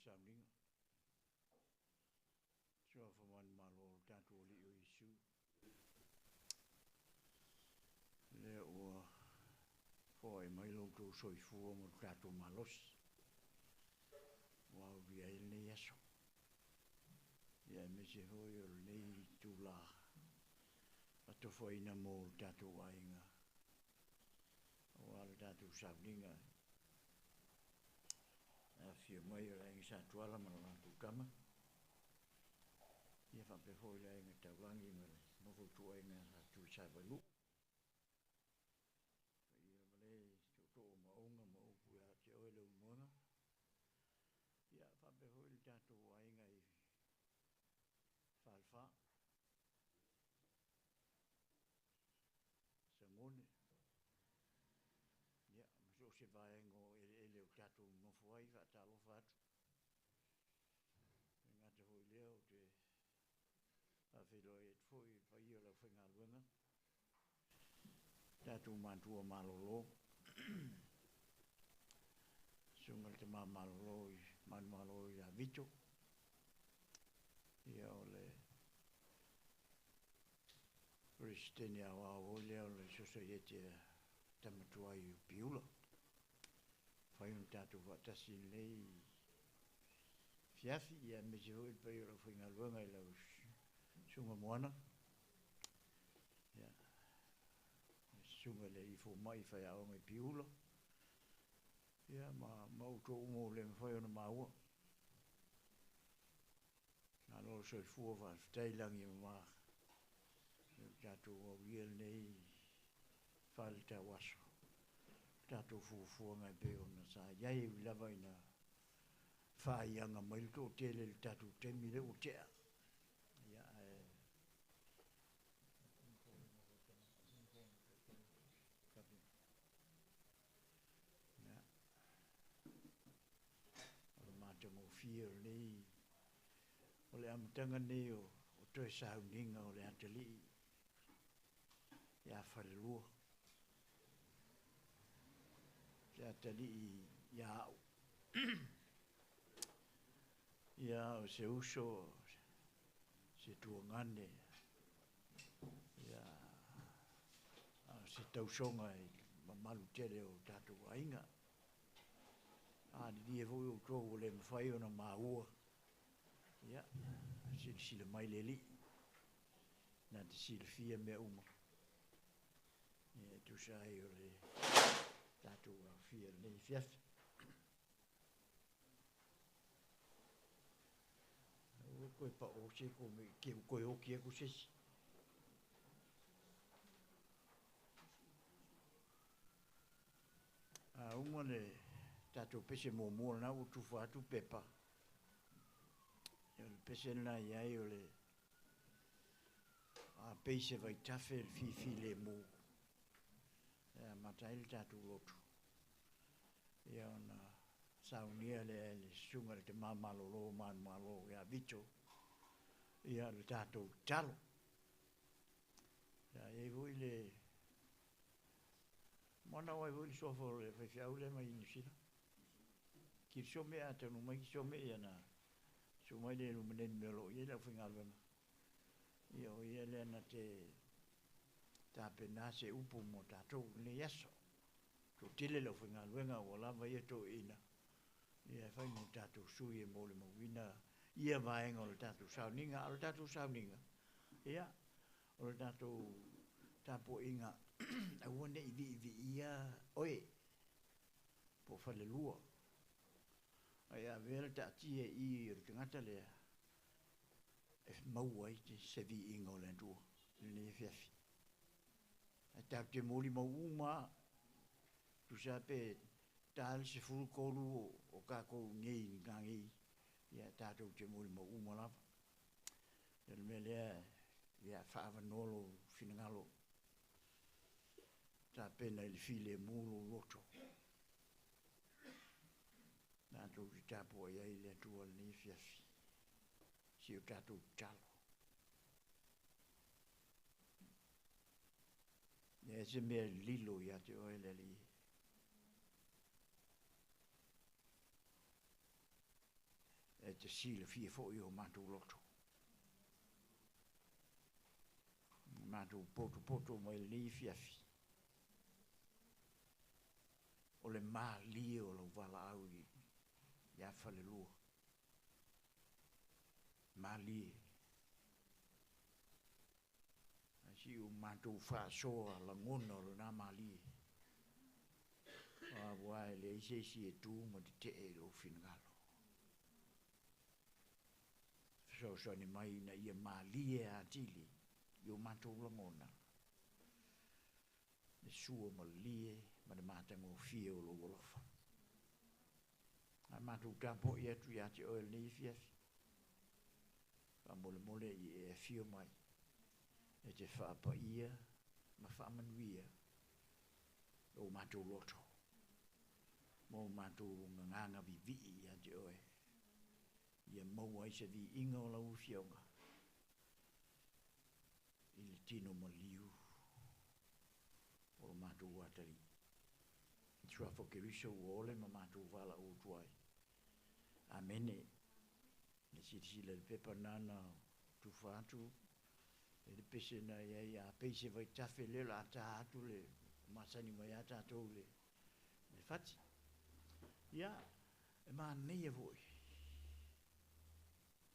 sounding. So for one malo that will issue. There were for a mile to so for Mutato Malos. Wow, we are in the yes. Yeah, Mrs. Hoyle need to la. But to find a more tattoo wine. While tattoo sounding. A few miles at Tuala Tamalelagi Galovale. Ia whapehoi lai ngai taurangi mele, noho tua inga tu Falelua. Ia mele, tō maunga ma upu a te oele umonga. Ia whapehoi li tātou a inga i whalwha. Sangone. Ia, maso se vaengo ele o tātou nofu ai, whatalo whatu. Ngā te hoi leo te whawhiroi e tfoi, whaia lau whainga luenga. Tātou mātua malolo. Sunga te mā malolo i, manu malolo i a Vito. Ia o le Kristini a wāo leo le soso i te tamatua i piula. Whaiun tātou whatasi lei fiafi ia mese hoi pai o lau whainga luenga i lau sunga moana. Ia. Sunga le i fo mai whai aonga i piula. Ia mau tō umo le mwhai ona maua. Nā loro soi fua wha teilangi o maa. Tātou au iel nei whale tā waso. Tātou fua ngai pe ona sa iai u lava ina whai anga mail tō tele le tātou temi le o tea. Ia Mātango whia nei, o le amatanga nei o toi sauninga o le atali ia Falelua. Le atali ia au. Ia o se uso, se tuangane, ia se tausonga i mamalu tere o tātou ainga. Ni e voi o tō o le mwhai o na maua. Ia, sila mai le li. Nā te sila fia mea uma. Ia, tu sai o le tātou a fia nei fiafi. Koe pa o se ko me ke koe o kia ko sesi. Uma le tātou pese mō mōra nā o tuwha atu pepa. Ia le pese nā iai o le peise vai tafe le fifi le mō. Ia matai le tātou lotu. Ia ona saunia le sunga le te māmalolo, māmalolo ia Vito. Ia le tātou talo. Ia e voi le mana wai voi sofa le whaiwhiau le mai inisira. Ki so mea tanu mai ki so mea na so mai le lumenen melo ia la whinga luenga. Ia o ia le na te tāpena se upu mo tātou le yaso. To tile la whinga luenga o lava ia to ina. Ia whai mo tātou sui e mole mo wina. Ia vaenga o le tātou sauninga, o le tātou sauninga. Ia, o le tātou tāpo inga. Aua ne ivi ia oe. Po Falelua. Ia vera ta tia i o te ngata lea. E maua i te sevi inga o le antua. Le fiafi. E tau te moli mau uma. Tu sape tāle se furu koru o kako ngei ngangi. Ia tātou te moli mau uma lava. Ia me lea. Ia whaava nolo finangalo. Tā pena ili file mulu loto. Nā tō ki tāpua iai le atua ni fiafi. Si o tātou talo. Ia se mea lilo ia te oele li. te sile fia fo i o mātou loto. Mātou poto mo le ni fiafi. O le mā lie o lau wala au i ia Falelua. Mā lie. Si o mātou whaasoa la ngona o nā mā lie. A wai le isi e tū mo te e o whinangalo. So ni mai na ia mā lie a tili i o mātou la ngona. Ne sua ma lie ma le mātango fie o lo wolofa. A mātou tāpo i atu i ati o el ni fiafi. A mole i e fio mai. E te whaapa ia ma whaamanuia o mātou loto. Mo mātou nganga vivi i ati oe. Ia maua i se vi inga o lau fionga. I le tino ma liu. O mātou watari. I tua whakeriso o ole ma mātou wala o tuai. Amene. Ne sila le pepa nana tu whātu. E le pese na ia a peise vai tafe le la ta atu le. Masani mai ata atou le. Le fati. Ia. E maa nei e voi.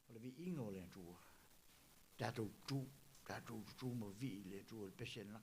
O le vi inga o le atua. Tātou tu mo vi le atua le pese na.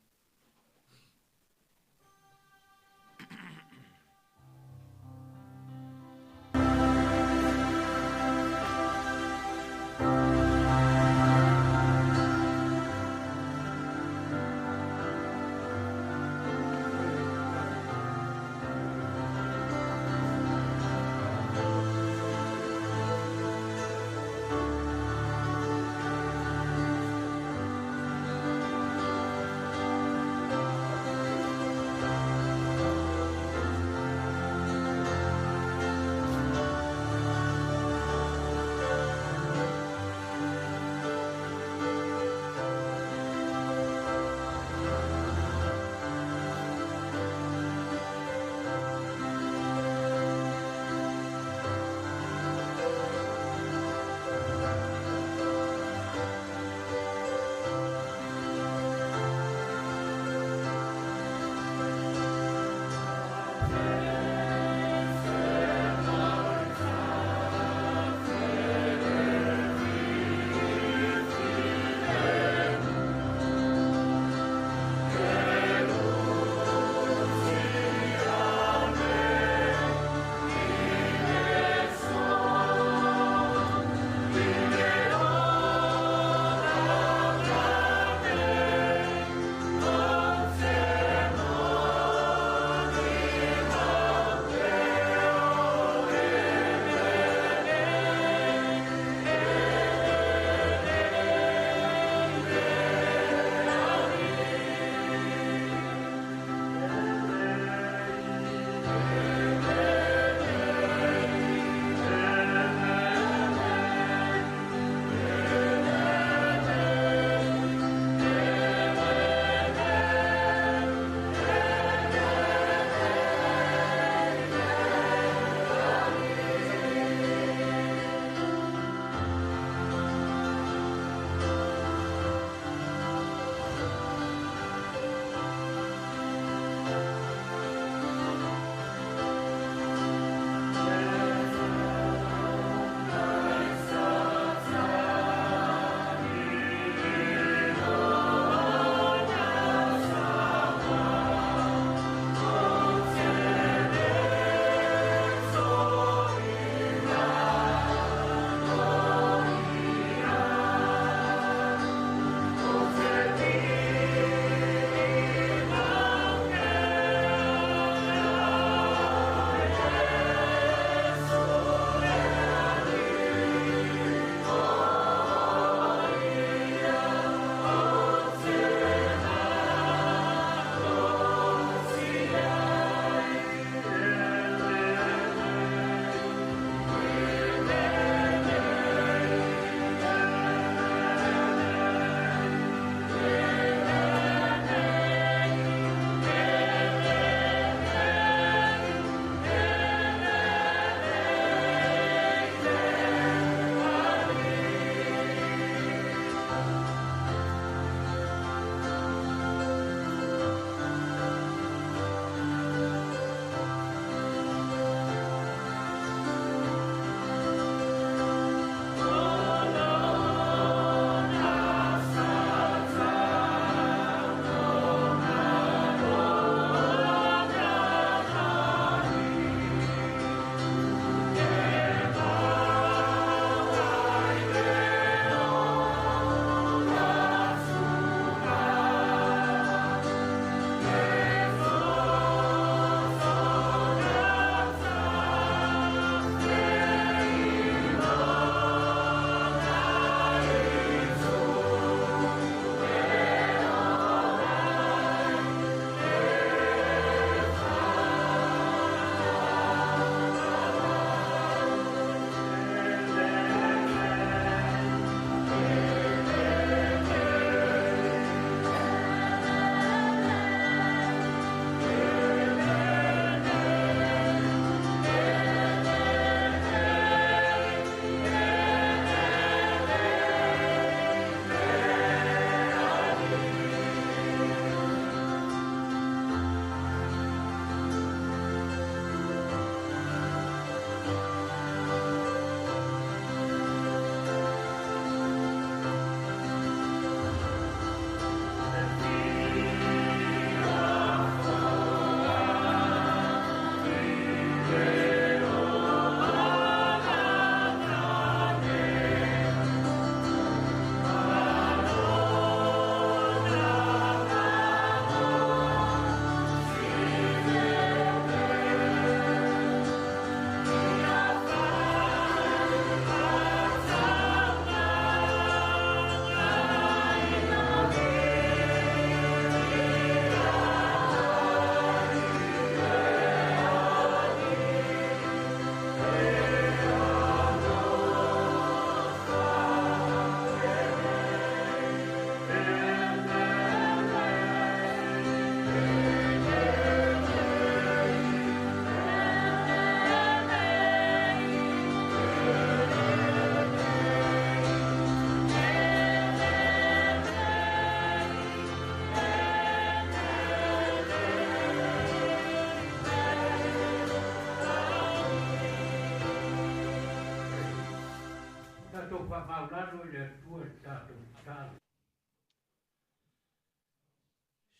fa maulano le tua tato tato.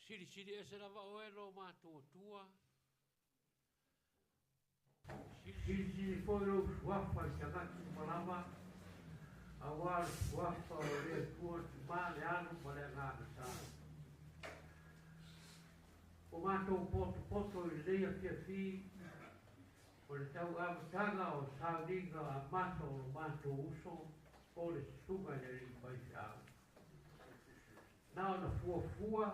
Siri e se lava oelo mātua tua. Siri foi lo suafa i tagaki malama. Awal suafa o le tua tumale anu pale ngana sa. O mātou poto i leia fi o le tau amatanga o sauringa a mata o mātou uso o le sunga le ri pai sao. Nao na fuafua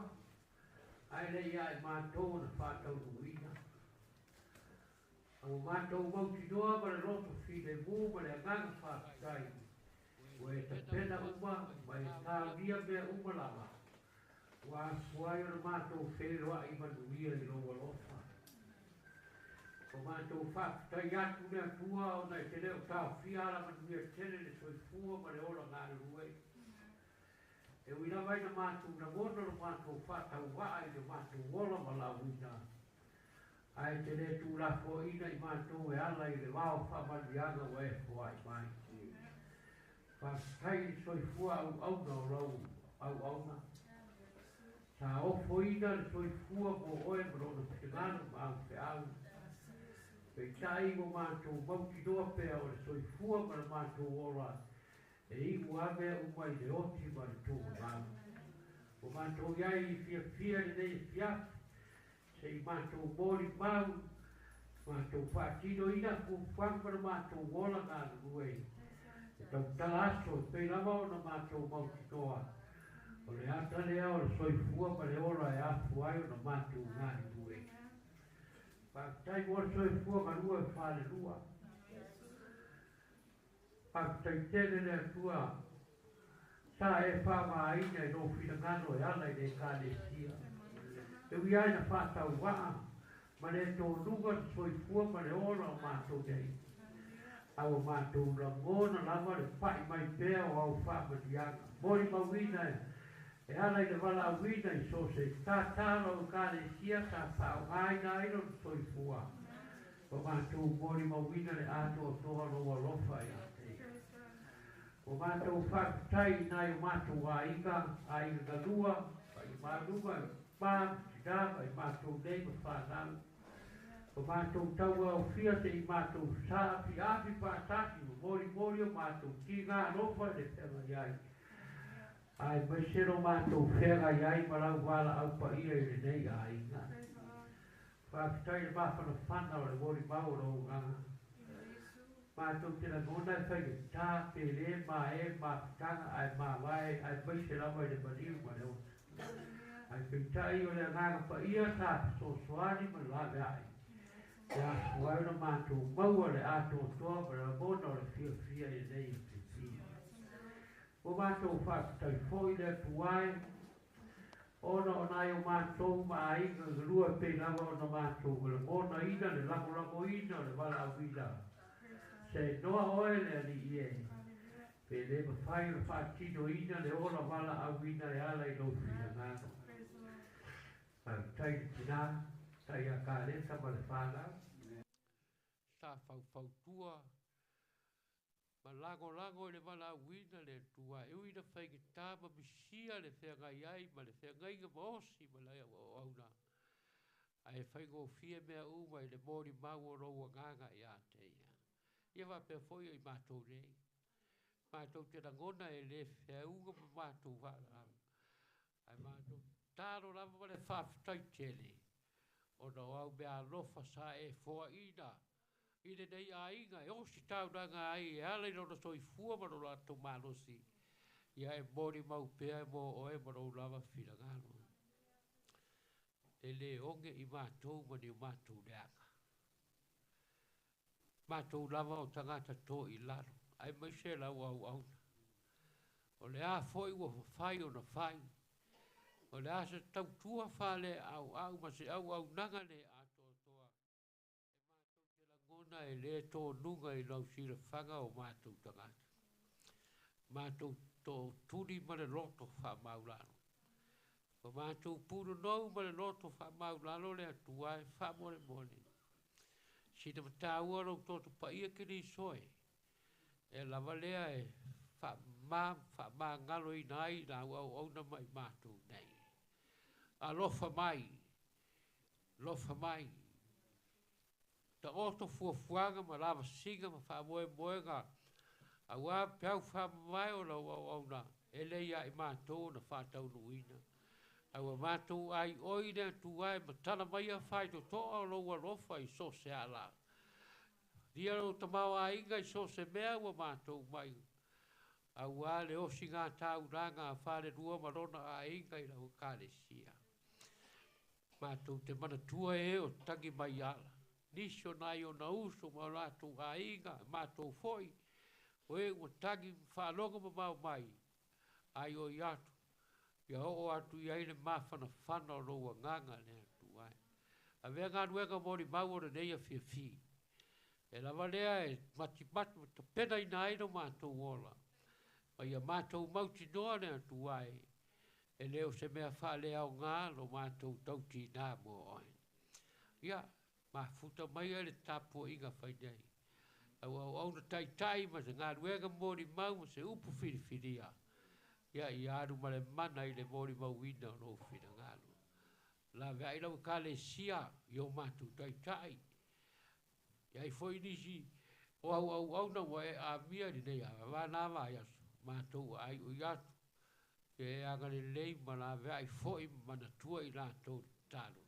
ai le ia i mātou na whātau nuina. Au mātou mauti noa ma le roto fi le mū ma le anganga whātai. O e ta pena uma ma e tāunia mea uma lama. Wa kuai o na mātou wheroa i manuia i roa lofa. O mātou whātai atu mea tua o nei te leo tāu whiara manuia tene le soifua ma le ora ngāre ruei. E wina mai na mātou na mono na mātou whātau waa i na mātou wola ma la wina. Ai te le tū la fo ina i mātou e ala i le wao whamanianga o e fua i mai. Whātai i soifua au auna o rau au auna. Sa ofo ina le soifua mo oe mrona pengano ma au te au. Pei tai mo mātou mauti doa pea o le soifua ma le mātou ola. E iku ame umai le oti ma le tūku mau. O mātou iai i fia le nei fiafi. Se i mātou mori mau. Mātou whātino ina ku whangpara mātou wola ngā nuei. E tau talaso e pei lama o na mātou mauti toa. O le ata lea o le soifua ma le ora e afu ai o na mātou ngā nuei. Whātai mo le soifua ma lua e Falelua. Pātai tēne le atua, sa e whāmaina i no whingano e ala i le kālesia. E ui aina whātau waa, ma le tō nunga soifua ma le ora o mātou nei. Au mātou la ngona lama le pai mai pēa o au whāmadianga. Mori mawina e ala i le wala awina i so se tātala o kālesia sa whāungaina ino soifua. O mātou mori mawina le ato o toa roa lofa ia. O mātou whakatai nai o mātou a inga galua, i mārunga, pām, tidama, i mātou neima whānau. O mātou taua o fiate i mātou sāpi, api pātaki, o mori o mātou tīngā rofa le whenga iai. Ai maisero mātou whenga iai, marau wala au pa ia i le nei a inga. Whakatai le mawhana whana o le mori mauro o nganga. Mātou te la ngona e whai tā pele mā e mā pitanga ai mā wae ai paise lawa i le maniu ma leo. Ai peitai o le nganga pa ia tā so soani ma lawe ai. Te asu ai na mātou maua le ato toa ma le mona o le fia i nei i pipi. O mātou whakatai fōi le tuai. Ona o nai o mātou ma inga galua pei lawa o na mātou le mona ina le lako ina le wala awina. Se noa oe le ali ie. Pe le mawhai o whaatino ina le ola wala awina e ala i lofina ngāno. Tai tina, tai a kāreta ma le whanau. Sa whautua. Ma lago le wala awina le tua. E uina whai ki tā ma misia le whenga iai ma le whenga inga maosi ma le o auna. Ai whai ngō fia mea uma i le mori mau o roua nganga i a teia. Ia wa pe foi i mātou rei. Mātou te rangona e le whiaunga pa mātou wala. Ai mātou tāro lama ma le whawhitai tele. O na au mea lofa sa e fua ina. Ine nei a inga e osi tau nanga ai e ala i rona soi fua maro lato malosi. Ia e mori mau pea e mo o e maro lama whina ngano. E le onge i mātou mani o mātou leanga. Mātou lava o tangata tō i laro. Ai mai se lau au auna. O le a foi ua whai o na whai. O le a se tau tua whale au ma se au nanga le a tō toa. E mātou te langona e le tō nunga i lau sira whanga o mātou tangata. Mātou tō turi ma le loto wha maulano. O mātou puro nou ma le loto wha maulano le atuai wha more. Si te mataua rau tōtu pa ia kiri soe. E lava lea e fa ma ngalo i nai na au na mai mātou nei. A lofa mai, ta oto fuafuanga ma lava singa ma fa moe ngā, a wā peau fa mai o la au na, ele ia i mātou na fa tau nuina. A wā mātou ai oina tu ai ma tana mai a fai to toa lo wa lofa i so se ala. Ria lo tamau a inga i so se mea wa mātou mai. A wā le osi ngā tau ranga a whare rua marona a inga i lau kāre sia. Mātou te mana tua e o tangi mai ala. Nisho nai o na uso ma mātou a inga, mātou foi. O e o tangi whanonga ma mau mai. Ai o i atu. Ia o atu i aile mawhana whana o roa nganga ne atu ai. A vea ngā nuenga mori mau o nei a fia. E lawa lea e mati ma ta pena i nai no mātou ola. Ma ia mātou mauti noa ne atu ai. E leo se mea wha lea o ngā lo mātou tauti nā mo oi. Ia, ma futa mai ele tāpua inga whai nei. Au na tai ma se ngā nuenga mori mau ma se upu whiriwhiria. Ia i aru ma le mana i le mori mau ina o no whina ngālo. La vea i lau ka le sia i o mātou tai. Ia i foi nisi o au na wa e a mia ni nei a wā vai asu. Mātou ai o iatu. E anga le lei ma la vea i foi mana tua i lātou tālo.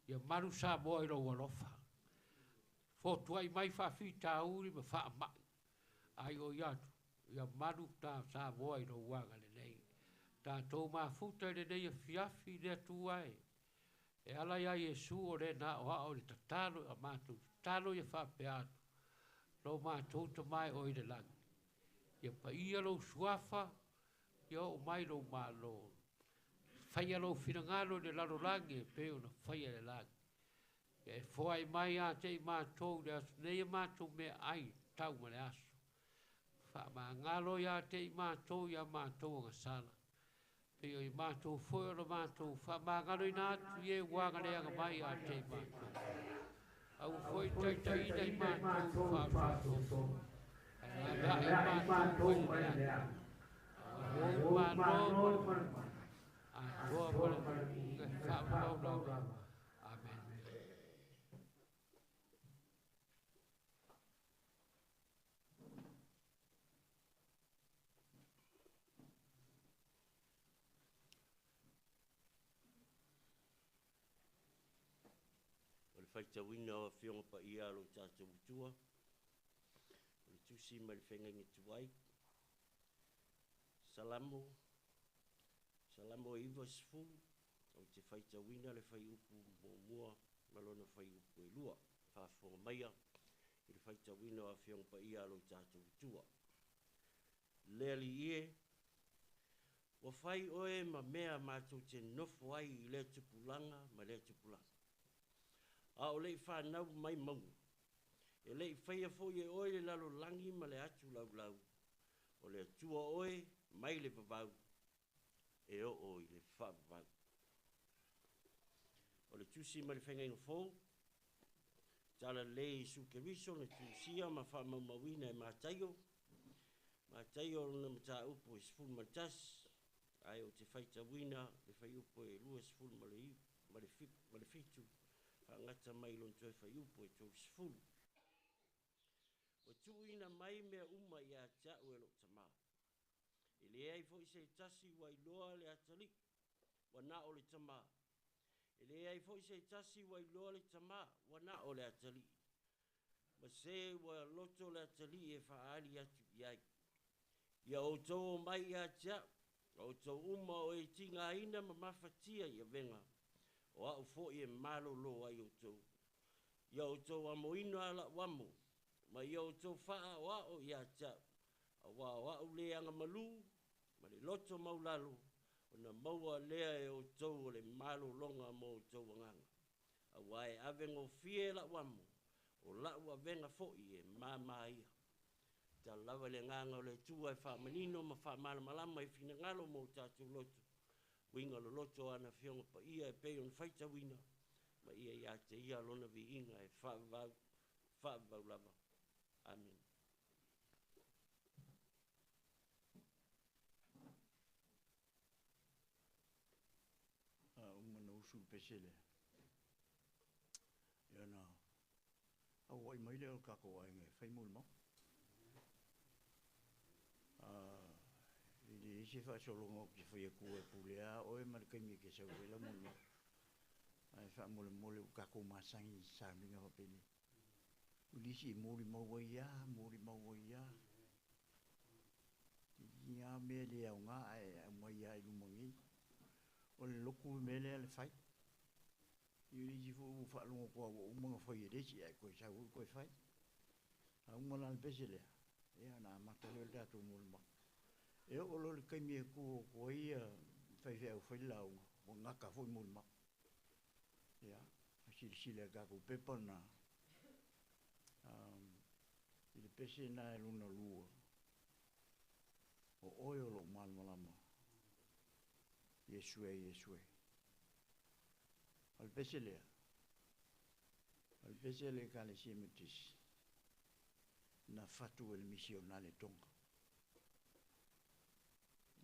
Ia maru sa moa i lau alofa. Fotua i mai whawhi tā uri ma wha mai. Ai o iatu. Ia maru tā sa moa i lau wanga le lei. Tā tō mā futa i le nei a fiafi le atu ai. E ala ia Jesu o le nā o hao le tatalo a mātou. Talo ia whape atu. Lo mātou ta mai o i le langi. Ia pa ia lo suafa. Ia o mai lo mā lo. Whaia lo whirangalo le laro langi e peo na whaia le langi. Ia e whai mai a te i mātou le asu. Nei a mātou me ai tau ma le asu. Wha mā ngalo ia te i mātou ia mātou nga sala. Peo i mātou whoi o la mātou. Wha mā ngalo i nātu i e wanga le anga mai a te i mātou. Au foi tai ina i mātou whāwhāwhō. Ala i mātou mai lea. Au mātou a toa pala whāwhāwhā. Amen. Faita wina o whionga pa ia alo tātou utua. O tusi ma le whenga ngi tuai. Salamo iwa sifu. O te faita wina le whai upu mo mua. Malona whai upu e lua. Whāwhonga maia. I le faita wina o whionga pa ia alo tātou utua. Lea li ie. Wa whai oe ma mea mātou te nofo ai i le tupulanga ma le tupulanga. A o lei whanau mai maunga. E lei whaia fo e oe le lalo langi ma le atu lau. O le atua oe mai le pavau. E o i le whavau. O le tusi ma le whenga inga fo. Tala lei su ke riso le tusia ma whamau mawina e mātaio. Mātaio na mata upo e sifun matas. Ai o te whaita wina le whai upo e lua sifun ma le fitu. Ngata mai lon toi whai upo e tau sifuru. O tuina mai mea uma i a tau e lo tamā. E le ai fo i se tasi wai loa le atali. Wa na o le tamā. E le ai fo i se tasi wai loa le tamā. Wa na o le atali. Ma se wa loto le atali e whaari atu i ai. Ia o tau mai i a tau. O tau uma o e tinga ina ma mawhatia i a venga. O au fo i e malo lo ai o tau. Ia o tau amoino ala wamo. Ma ia o tau whaa o ao i a tau. A wā o au lea anga malu. Ma le loto maulalo. O na maua lea e o tau o le malo longa mo o tau anganga. A wā e avengo fie la wamo. O lau avenga fo i e mama ia. Ta lawa le nganga o le tua e wha manino ma wha malamalama e fina ngalo mo tātou loto. Winga lo loto ana whionga pa ia e pei on whaita wina. Ma ia ia te ia lona vi inga e whaavau lava. Amen. sul pesele. Ia na, au ai mai leo kako ai nge, whai mulma. Ili isi wha solongo ki whai kua pulea, oe marikaimi ke sau wela mulma. Ai wha mole mole u kako masangi sa minga wapeni. Ulisi mori mauaia, mori mauaia. Ia me le au ngā ai mai ai lumangi. O le loku me le ale whai. Iuri jifu u whaalungo kua o mga whai resi ai koe sa ui koe whai. A umana le pese lea. Ea nā mataleo le tātou mulma. E o lo le kaimi e kua ia whai whai au whai lau. O ngaka whai mulma. Ea. Sile kako pepa na. I le pese na e luna lua. O oe o lo malmalama. Yesue, Yesue. Al pese lea. Al pese le kale siemetis. Na fatu el misionale tonga.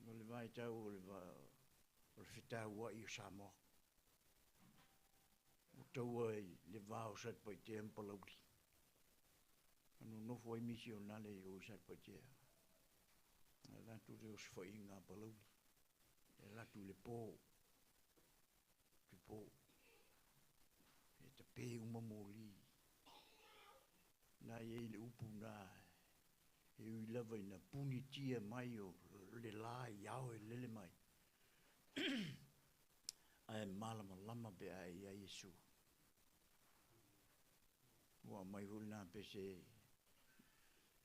O le vai tau o le fitau wa i Samoa. O tau ai le vao sat pa i te empalauri. Anu nofo ai misionale i o sat pa i te. E latu te os whai ngā palauri. E latu le pō. Te pō. E te pē umamoli. Nā e le upu nā. E ui lava i na puni tia mai o le lā i au e lele mai. Ai malama lama pe ai a Yesu. Ua mai huli nā pese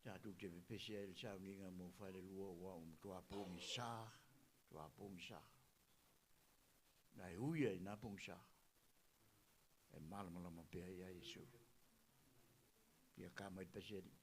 tātou te pese ai le sauninga mo Falelua ua tua pōngi sā. Tua pōngi sā. Nai hui ai nā pōngi sā. E malama lama pe ai a Yesu. Ia kā mai pese ni.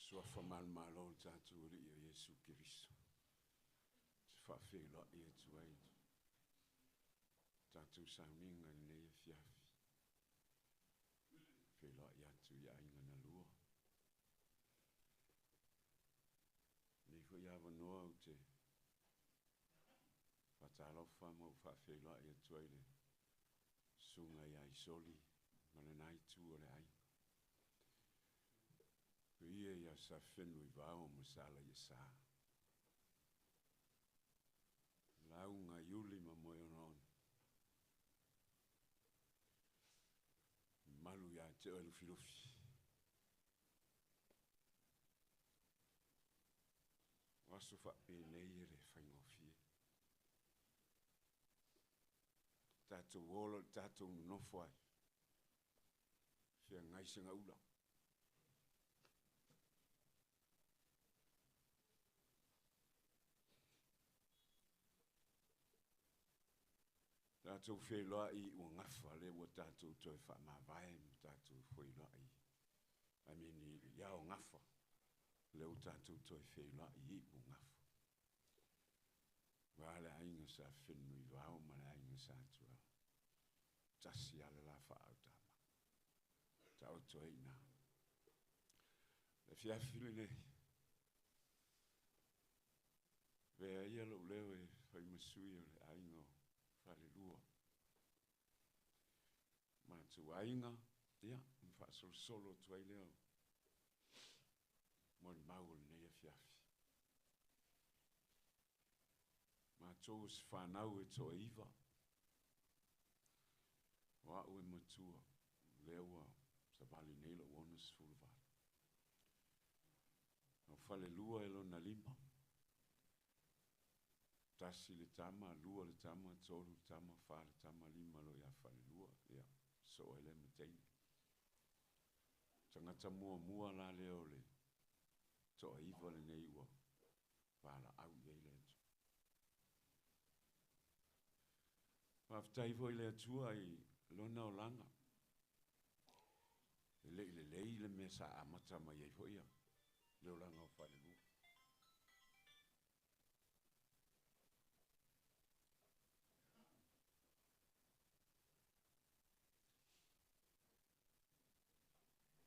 Sua famal malo tatu ri Yesu Kristo. Fa fela e tuai. Tatu sauninga nei fiafi. Fela ia tu ia inga na lua. Ni fo ia vanoa o te. Fa talo fa mo fa fela ia tuai le. Sunga ia isoli. Mana nai tu o le ai. Ia ia sa whenui vāo masala ia sa. Launga iuli ma moe onon. Malu ia te oelu filofi. Wasu wha e nei ere whaingofie. Tātou wolo, tātou nofwai. Whia ngaisinga ula. Tātou wheloa I ua ngawha le ua tātou toi wha ma vae mo tātou wheloa I. Iao ngawha. Leo tātou toi wheloa I ua ngawha. Wale ainga sa whenui wao ma le ainga sa tua. Tasi ale la wha au tama. Tau toi na. Le whiawhiri ne. Vea ia lo leo e whaimasui o le ainga o. Falelua. Ma tu ainga, ia, mfa solo tuai leo. Mon maul nei a fiafi. Ma tos whanau e to iwa. Wa ue matua, lewa, sa bali nei lo onas fulvar. No Falelua e lo na lima. Tasi le tama, lua le tama, tolu le tama, wha le tama, lima lo ia Falelua, ia, so ele me teine. Tangata mua la leo le, toa iwa le nei ua, wala au iei le atu. Waftai voi le atua I lona o langa. Le mea sa amata ma iei foi ia, leo langa o Falelua.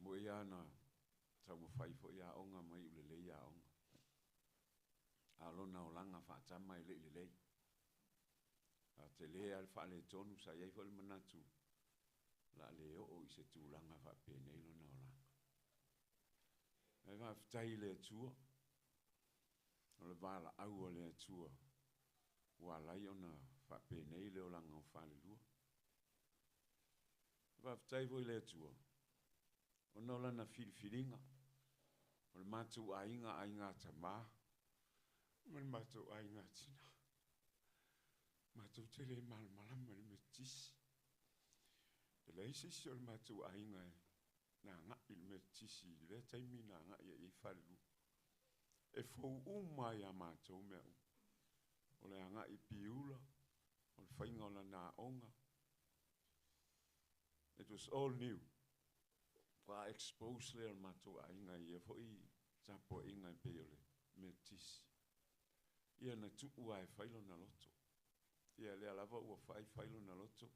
Mo ia na tau mawhai fo ia onga mai ulele ia onga. Alona o langa whaatama I le. A te lea al wha le tonu sa iei fo le manatu. La le o I se tu langa wha pene lona o langa. Ai whaftai le atua. O le wala au o le atua. Walai ona wha pene le o langa o Falelua. Whaftai fo le atua. O nola na filifilinga. O le mātou ainga tamā. O le mātou ainga tina. Mātou tele malama le metisi. E la isisi o le mātou ainga e. Na ngai le metisi. Le taimi na ngai e Falelua. E fau umai a mātou mea u. O le ngai piula. O le whainga o la na onga. It was all new. Wa expose le mato ainga ia foi tapo inga peole metis ia na tu wa failo na loto ia le lava wa failo na loto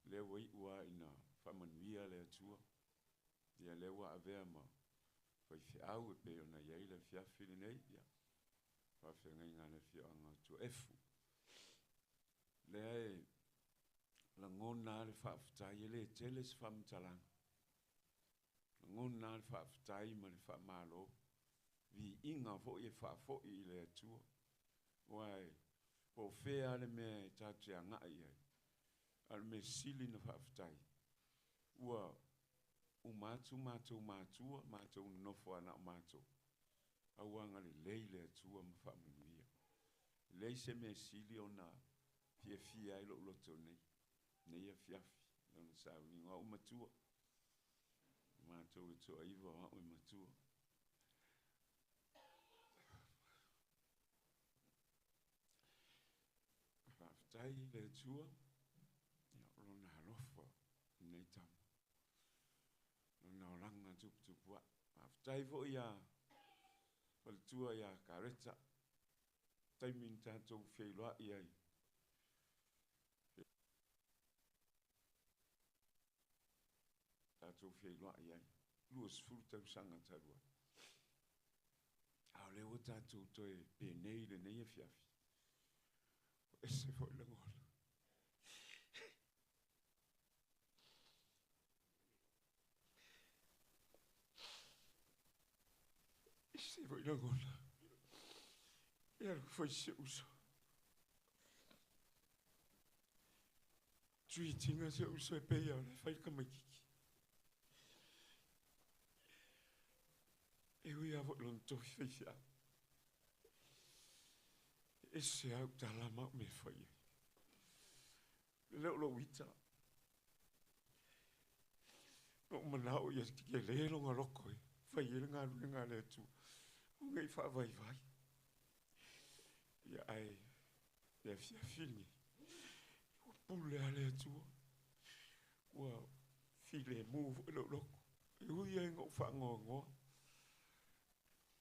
le wai wa ina famanuia le atua ia le wa avea ma foi fiau pe ona ia le fia filinei ia fa fenga inga le fia anga tu efu le la ngona le fa ftai le teles fam talang ngona le whaafitai ma le whaamalo vi inga fo I whaafo I le atua wai po whea le mea e tātua ngai ai al me sili na whaafitai ua mātou mātou nofo ana mātou auanga le leile atua ma whaamanuia lei se me sili o na fia ai lo loto nei a fiafi lona sauninga o matua mātou e toa iwa o matua. Whaftai le tua, ia lona halofa nei tamu. Lona o langa tupua, Aftai fo ia Falelua ia kareta. Taimin tātou whailoa iai. Tātou whailoa iai. Luas furu tau sanga tarua. Ao leo tātou toi pēnei le nei e whiawhi. Ese fo ila ngora. Ese fo ila ngora. Ia foi se uso. Tui tinga se uso e pei au le whai kamakiki. E hui awo lon tohi whai whia. E se au talama me whai. Leo lo wita. No manao ia tike le longa loko e. Whai e ngā runga le tu. Ungai wha vai vai. Ia ai, ia fia fili. Ua pule ale atua. Ua file move ilo loko. E hui ai ngau wha ngoa.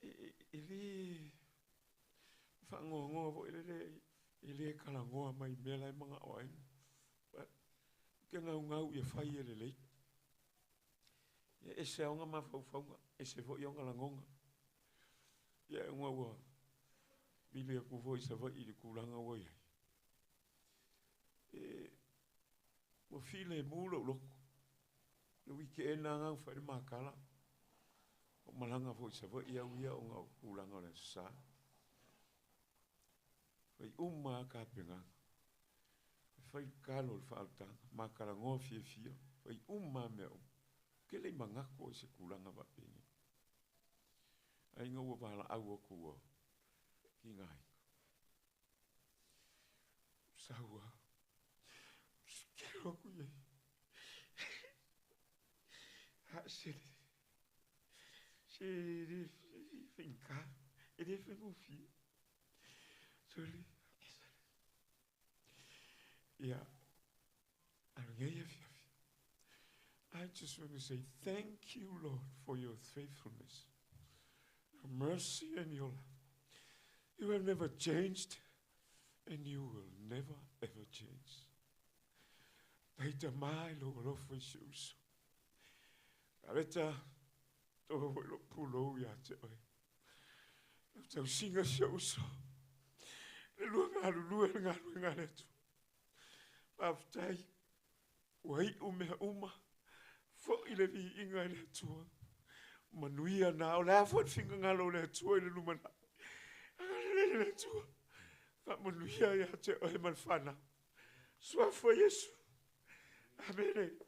E le wha ngoa vo e le kala ngoa mai mela e mga oai. Ke ngau ia whai e le lei. E se aonga ma whauwhaunga. E se vo ionga la ngonga. Ia e ngua ua. Bili aku voi sa vai i kulanga wai. Wa file mulo loko. Le wiki e na ngau whaere makala. O malanga voi sa vai i au ia o ngau kulanga le sa. Wai umma ka penga. Wai kalo le whaatanga. Makala ngō fie fia. Wai umma mea o. Ke le mangako se kulanga wa pengi. Ai ngau wa wala au o kua. Ki ngai. Saua. Kero ku ye. Ha sere. Sere finka. Ere fingu fi. Soli. Yeah. I just want to say thank you, Lord, for your faithfulness, your mercy and your love. You have never changed, and you will never, ever change. Taita mai lo rofo Jesús. Areta to lo pulo ya te oi. Tau singa Jesús. Le lua nga letu. Aftai wai uma fo ile vi inga letu. Manuia na o la fo finga ngalo letu ile lumana. Letu. Fa manuia ya te oi malfana. Sua fo Yesu. Amen.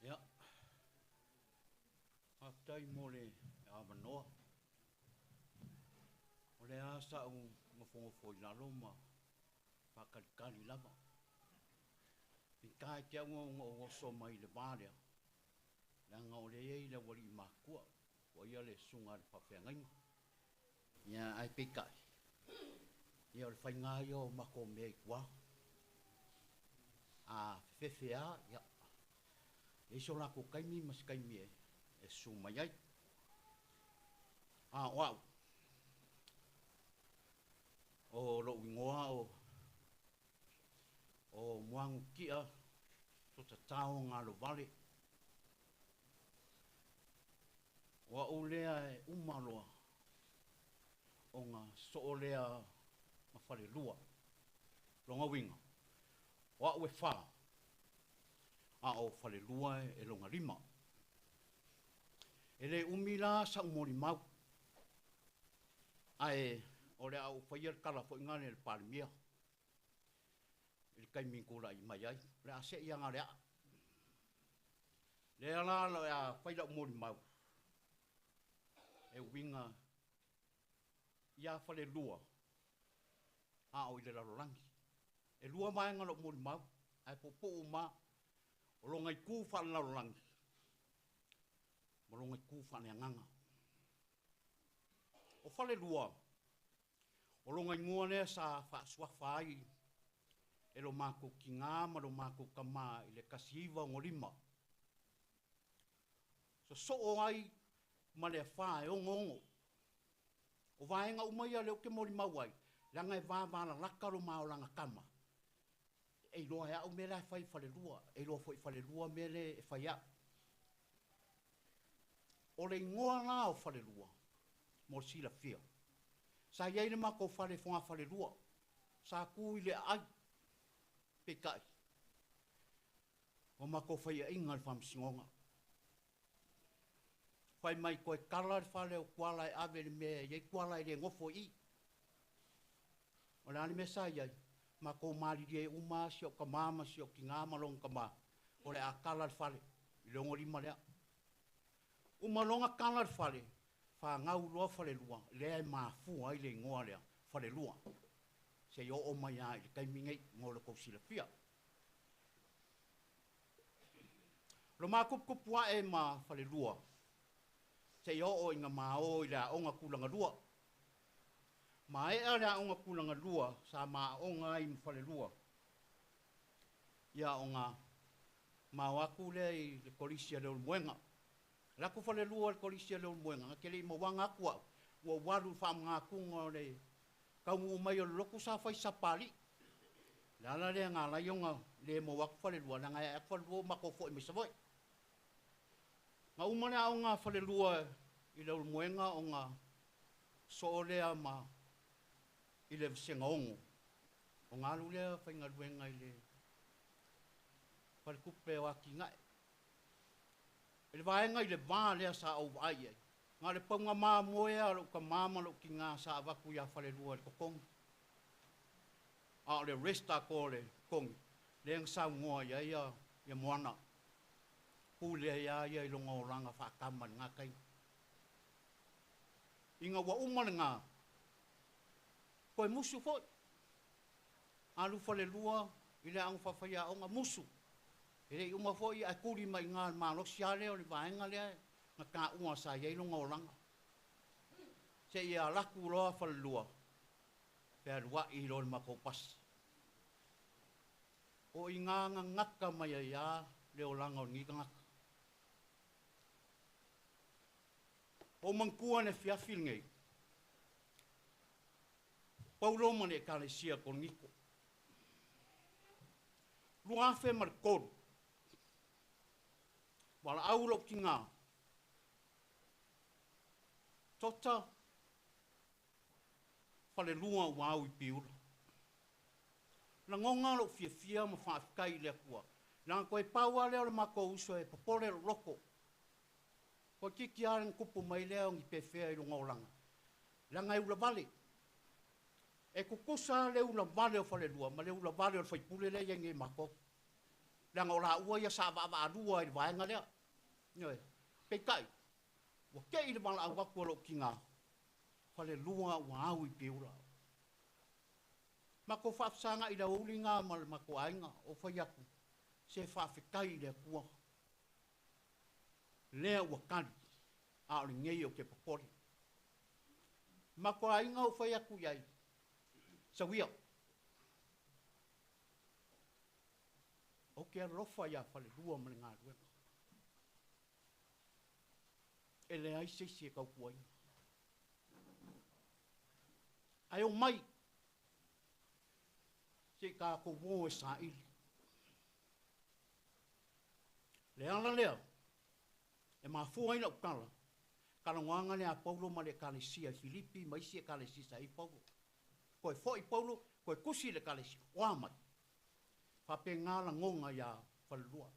Ja. Aftai mole avanoa. Ole asa u ngofo na loma. Pakakali lava. Pikai te ngo so mai le bale. Na ngole ye le wali makua. Wa ia le sunga le papengai. Ya ai pikai. Ia le fainga yo mako me kwa. A fefea ya. E so la ko kaimi mas kaimi e su mai ai. Ah wow. O lo wingoa o muang kia so ta tau Galovale. Wa olea e umaloa o ngā so olea ma Falelua longa winga. Wa ue wha a o Falelua e longa rima. E le umila sa umori mau. Ai o le au whaia kala fo ingane le parimia. Ili kai mingkula I mai ai, le a se ianga lea. Le ala le a whaila mori mau. E winga ia Falelua. A o I le larolangi. E lua mai ngalo mori mau, ai popo o ma, o longa I ku wha larolangi. O longa I ku wha nganga. O Falelua, o longa I ngua lea sa wha suafa ai, e lo mako ki ngā, ma lo mako kama I le kasiiwa o ngorima. So o ai, ma le wha e ongo ongo. O vaenga umaia leo ke mori mauai, langa e vāvāna lakaro mao langa kama. E loa e au mele e whai Falelua, e loa fwoi Falelua mele e whai au. O le ingoa nā o Falelua, mo sila fia. Sa iaile mako whare whonga Falelua, sa kui le ai, pe kai. O mako whai a inga le whamsingonga. Whai mai koe kala le whale o kuala e ave le mea, iei kuala e le ngofo I. O le ane me sa iai, mako maari le uma si o kamama si o ki ngā malong kama, o le a kala le whale, I le ngorima lea. Umalonga kala le whale, wha ngau loa Falelua, lea e mafu ai le ngoa lea, Falelua. Se I o mai ai, le kaimingei, ngō le kousila pia. Lo mā kupkupua e ma Falelua, se I o inga mao I le aonga kulanga lua. Ma e a le aonga kulanga lua, sa ma aonga I Falelua. Ia onga, ma waku le I le kolisia leo mwenga. Lako Falelua le kolisia leo mwenga, ke le I mawanga akua, ua walu wha mga kunga le kaumu mai o loko sa whai sapali. Lala le ngā laionga le mawaku Falelua, na ngai ak Falelua mako fo I misavoi. Ngā umane au ngā Falelua I leo mwenga o ngā soolea ma I le visenga ongo. O ngā lulea whainga luenga I le whalekupe o aki ngai. E le vaenga I le vā lea sa au ai ai. Ngā le paunga mā moea lo ka māma lo ki ngā sa avaku ia Falelua le kokongi. A le resta ko le kongi. Le ang sa ngoa ia moana. Pule ia I longa o ranga whakaman ngā kai. Inga wa umana ngā. Koe musu foi. Alu Falelua I le ang whawhaya o ngā musu. E rei uma foi ai kuri mai ngā mālosi a leo le vaenga lea. Ngā kā ua sa iei longa o ranga. Se ia laku loa Falelua. Pea rua I lo le mako pasi. O I ngā ngaka mai ia leo langa o ngiga ngaka. O mangkua ne fiafil ngei. Paulo mane kale sia ko ngiko. Luafe markoru. Wala aulo ki ngā. Tota. Falelua wau I piura. Na ngonga lo fia ma whaafikai lea kua. Na koe paua leo le mako uso e papore lo roko. Koe kiki aren kupu mai leo ngi pewhea I lunga o langa. Langa ula vale. E kukusa le ula vale o Falelua, ma le ula vale o whaipule le yengi mako. Langa o la ua ia sa vava arua I vaenga lea. Nyoe, pei kai. Wa kei le wala au waku alo ki ngā. Falelua wa au I piura. Mako whaafsanga I la uli ngā ma le mako ainga o whaiaku. Se whaafikai le kua. Lea wakari. A o ngei o ke papori. Mako ainga o whaiaku iai. Sawia. O ke arofa ia Falelua ma le ngā ruenga. E le ai seisi e kau kuai. Ai o mai. Se ka ko wo e sa ili. Le ala lea. E ma fua ina ukala. Kala nganga le a Paulo ma le kalesia Filipi ma isi e kalesia I Paulo. Koe fo I Paulo, koe kusi le kalesia. Oa mai. Whape ngā la ngonga ia Falelua.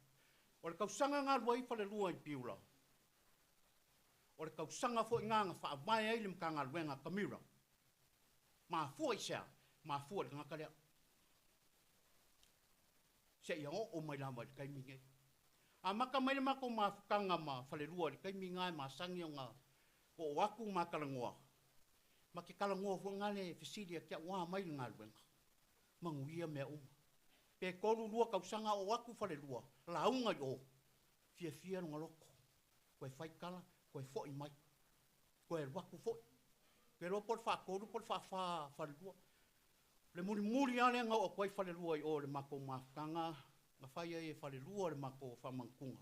O le kausanga ngā lua I Falelua I piula. O le kausanga fo I ngā wha mai ai le mkanga luenga kamira. mafua i sea, mafua le ngaka lea. Se ia o mai lama le kaiminge. A maka mai le mako mafukanga ma Falelua le kaiminga e masangi o ngā o waku makalangoa. Ma ke kalangoa fua ngane fisilia kia waa mai le ngā luenga. Manguia mea uma. Pe kolu lua kausanga o waku Falelua. Launga i o. Fia nunga loko. Koe whaikala, koe fōi mai. Koe waku fōi. Ke ropo le whakolu, po le Falelua. Le muri ale ngau o koe Falelua i o le mako mafukanga. Nga whaia e Falelua le mako whamangkunga.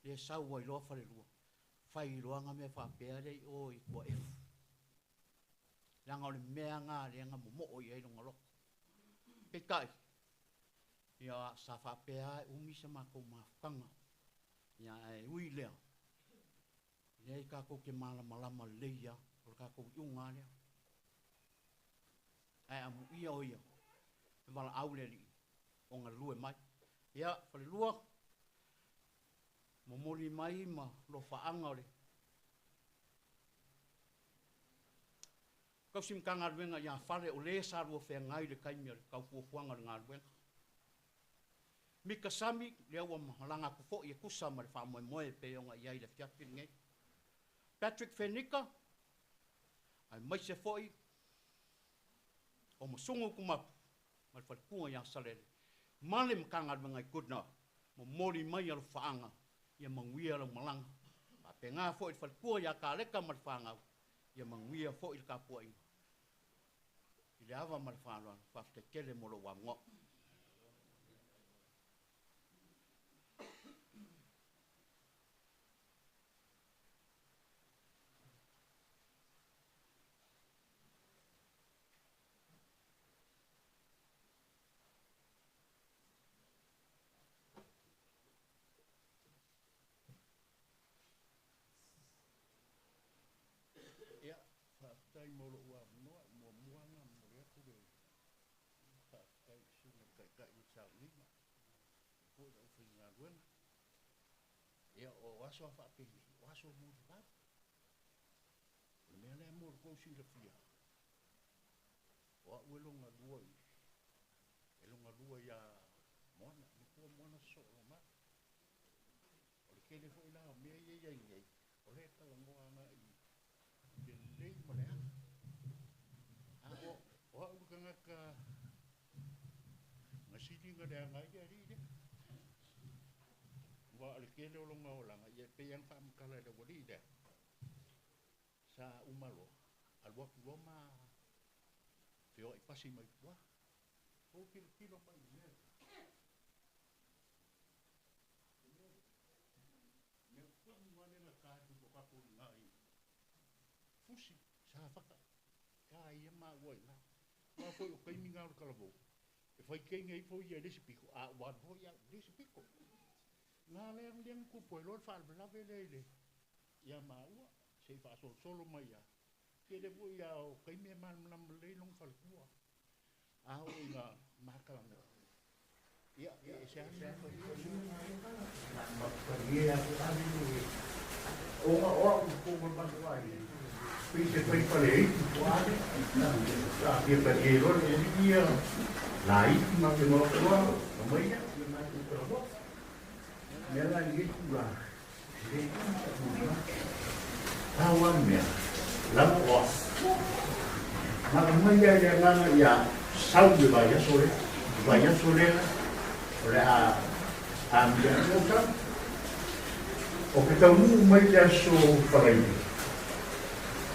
Le sau ai loa Falelua. Whai loa ngā mea whapea le i o i kua efu. Langa o le mea ngā le ngā momo i eilonga loko. Pe kai. Ia sa whapea e umi sa mako mafukanga. Ia e ui lea. Ia i kako ke malama leia. O kako iunga lea. Ai amu ia o ia. E wala au le li. O ngā lue mai. Ia, Falelua. Momoli mai ma lo whaanga o le. Kau sim ka ngā ruenga ia whare o le sa rua whea ngai le kaimia le kau fuafuanga le ngā ruenga. Mika sami le aua malanga kufo i e kusa ma le whamoe pe o ngā iai le fiapi ngei. Patrick Fenica. Ai mai se foi. O masungu kumapu. Ma le whalikua ia salele. Male mkanga ruenga i kudna. Mo mori mai alo whaanga. Ia manguia alo malanga. Ma pe ngā foi le whalikua ia ka leka ma le whaanga. Ia manguia foi le kapua inga. I le awa ma le whaaloa. Whafte kele molo wa ngok. Tai molo wa no mo muanga mo le ku de ta tai su na kai i sa ni ma ko da fu nga wen ya o waso fa pe waso mu ba me le mo ko si le fia wa welo nga duoi elo nga duoi ya mona ni ko mona so ma o ke le fo ila me ye o le ta mo nga i de lei mo le o ukanga ka ngasini nga de nga ya ri de wa le kele o longa o langa ye pe yang fam kala de wori de sa umalo alwa roma feo i pasi mai wa o kilo pa ni me ko ngane na ka tu ko ka ko ngai fusi sa faka ka ia ma woi na ma foi o kai minga o kalabo e fai kei ngai foi ia desi piko a wa foi ia desi piko na le ku po lo fa la vele ia ma ua se fa solo mai ia ke le foi ia o kai me man nam le long fal kua a o ia ma ka na ia se a ia o ko ma ba Pise poi palei, quale, la via per giro, e via, lai, ma che non lo so, ma mai è, ma è tutto la volta. Nella lettura, awalnya, la pos, ma mai è yang ya, sau di banyak sore, oleh ambil program, o ketemu mai ya so palei.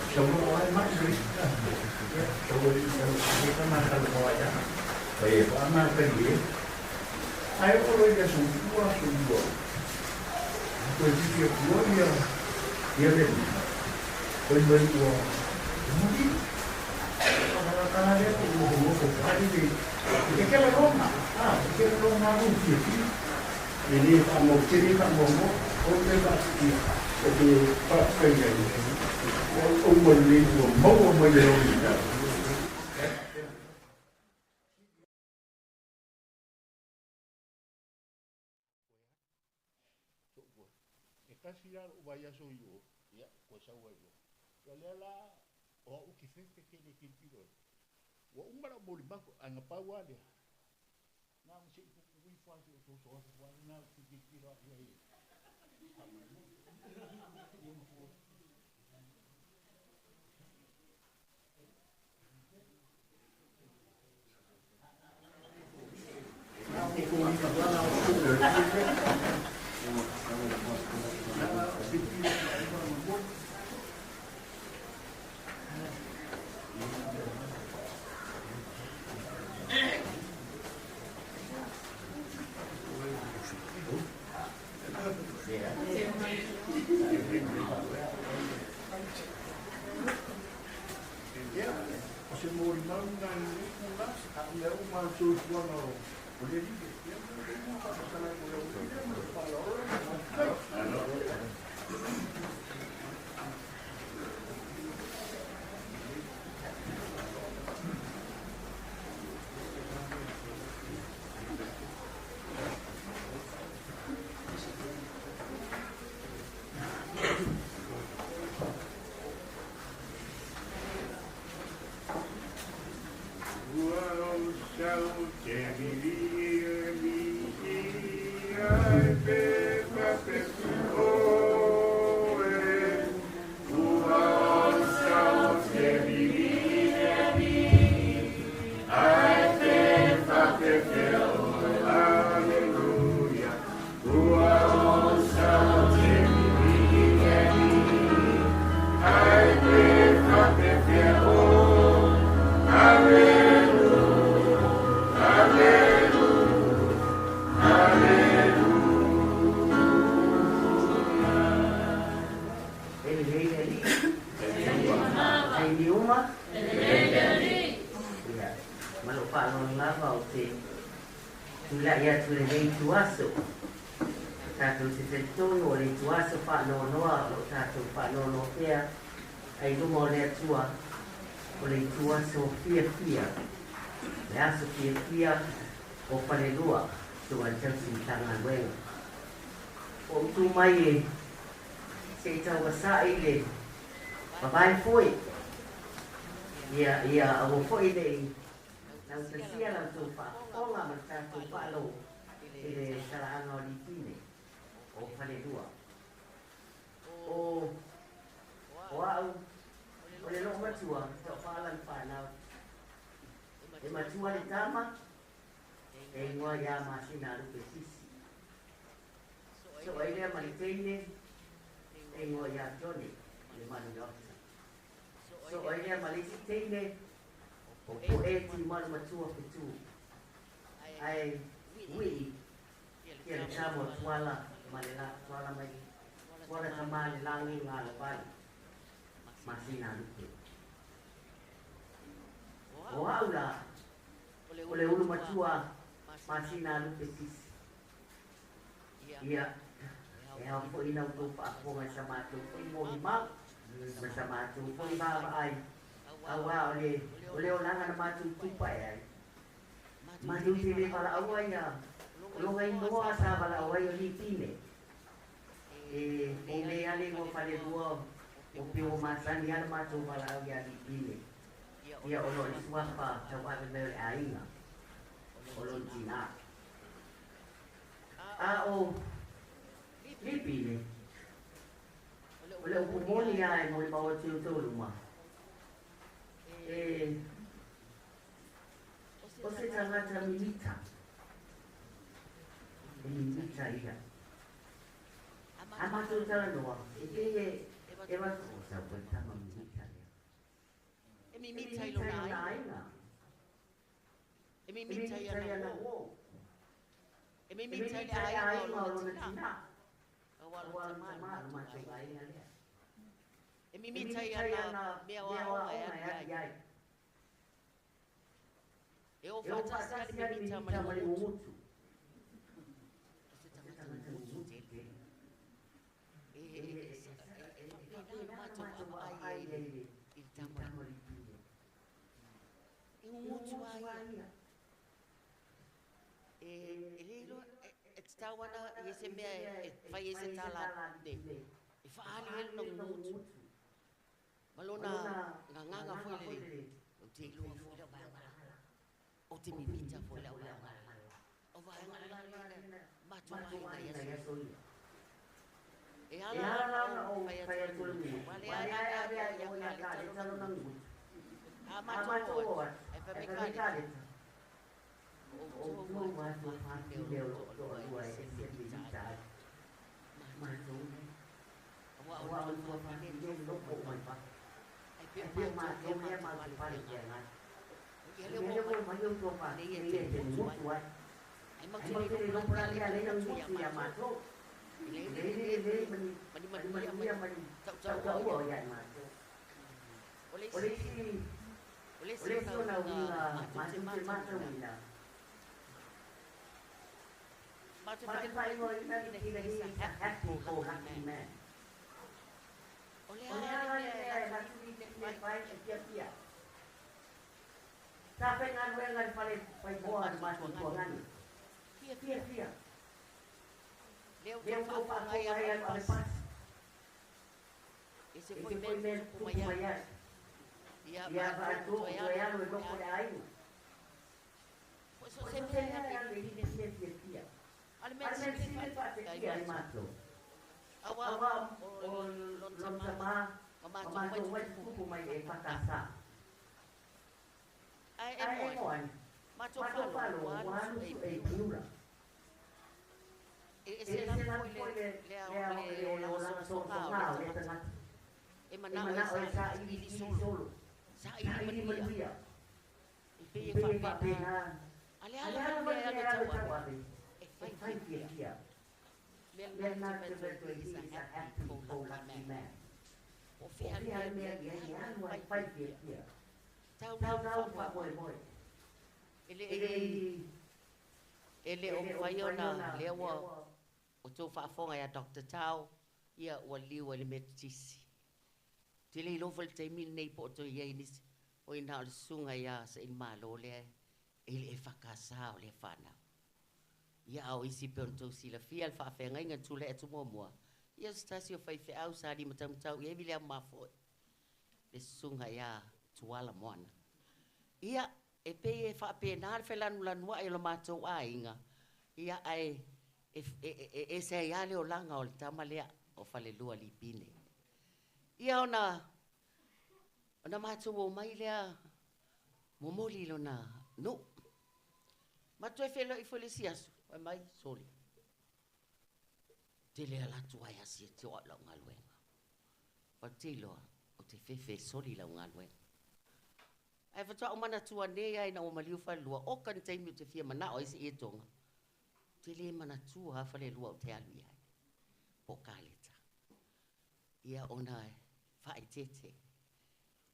Semua orang masih, semua kita makan semuanya. Baik, mana pergi? Ayo kalau dia semua. Jadi dia keluar dia lebih. Beri uang. Mungkin kalau dia tu hari ni, kita lorong, kita lorong mungkin. Ini kamu ciri kamu orang pasti, jadi pakai yang ông mình đi một mẫu ông bây giờ gì đó casi ya vaya soy yo ya pues agua yo la o que fe que le quintiro Wa umara mo limba anga pawa dia. Na msi ku fa so wa na ku kira ya. O Falelua Tuala Tamalelagi o tu mai se tau wasai le babai foi ia o foi le nau tasia la tu fa ola ma ta tu fa lo ele sala anga di tine o Falelua o au o le lo matua to fa lan fa na e matua le tama e ngua ya masina lu pesisi so ele malitene e ngua ya jone le manu yota so ele malitene o poeti manu matua petu ai wi kia chamo tuala tuala mai tuala tamalelagi galovale masina lu o aula o le ulu matua masina lu pesisi ia e au fo ina uto pa ko mai sama tu fo mo ma sama tu fo ba ai awa ole ona na ma tu pa ai ma tu ti le pala awa ya lo ngai no asa pala awa yo ni tine e o me ale mo Falelua o pio masani ala ma tu pala awa ya ni tine ia o lo iswa pa tawa me ai na Olon Tina. O Lipine. Ole upumoni ai mo le bawa tiu tolu ma. O se tangata minita. Minita ia. Ama tu tala noa. E wa kosa wa tama minita ia. Minita ilo na. Minita ia na wo. Minita ia ai ma lo na tina. Awal sama ma coba ia dia. Minita ia na biawa ai. Eu faço a minha mãe muito. Tawana ese me fai ese tala de fa ali no mutu malona nganga foi le o te lu foi da banga o te mimita fo la ua o vai ngala matua ai na ia soi e ala o fai atu lu wale ai o ia ka le talo na ngu a matua e fa me ka le o tu ma tu fa le o lo ai se mimita matua wa o tu fa le lo ko mai pa ai pe ma tu ma tu fa le ya Ele ko ma yo to pa ni ele te mu wa ai ma te lo pra le ale nang mu ya ma to ele mani tau o ya ma to ole si na winga ma tu ma to winga ma te pai mo ina ni happy for happy man ole ale na tu ni pai dia Sampai ngan pai buat masuk buangan. Pia. Leo ko pa ngayon pas. Ese foi men kumaya. Ia ba tu ya lo ko ai. Pues se me ya le pia. Al menos se pa te pia mato. Awa on sama mamato wa ku mai e pakasa. Ai emoan. Macho falo, wanu e pura. Ese la foi le o la so ka le tanga. E mana o sa i solo. Sa i malia. E pe fa pena. Ale le tawa. E fai pia. Le na te veto isa happy for lucky man. O fi al me ya no fai pia. Tau fa boy. Ele o whaiona lewa o tō whaafonga ya Dr. Tau ia ua liu ele metisi. Te lei lofa le taimini nei po o tō iei nisi o ina o le sunga ia sa in malo lea ele e whakasa o le whanau. Ia au isi pe on tō sila fia le whaafenga inga tūle e tu mua. Ia stasi o whaife au sa di matamtau ia vile a mafoi. Le sunga ia tuala moana. Ia e pe e fa pe na fe lanu lanua e lo matou ainga ia ai e se ia le o langa o tamalea o Falelua lipine ia ona matou o mai lea momoli lona no matou e felo i folisiasu o mai soli te le ala tua ia si te o la ngaluenga pa te lo o te fefe soli la ngaluenga ai fa tau mana tua nei ai na o maliu Falelua o kan taimi te fia mana o isi e tonga te le mana tua Falelua o te alu ia po kaleta ia ona fa itete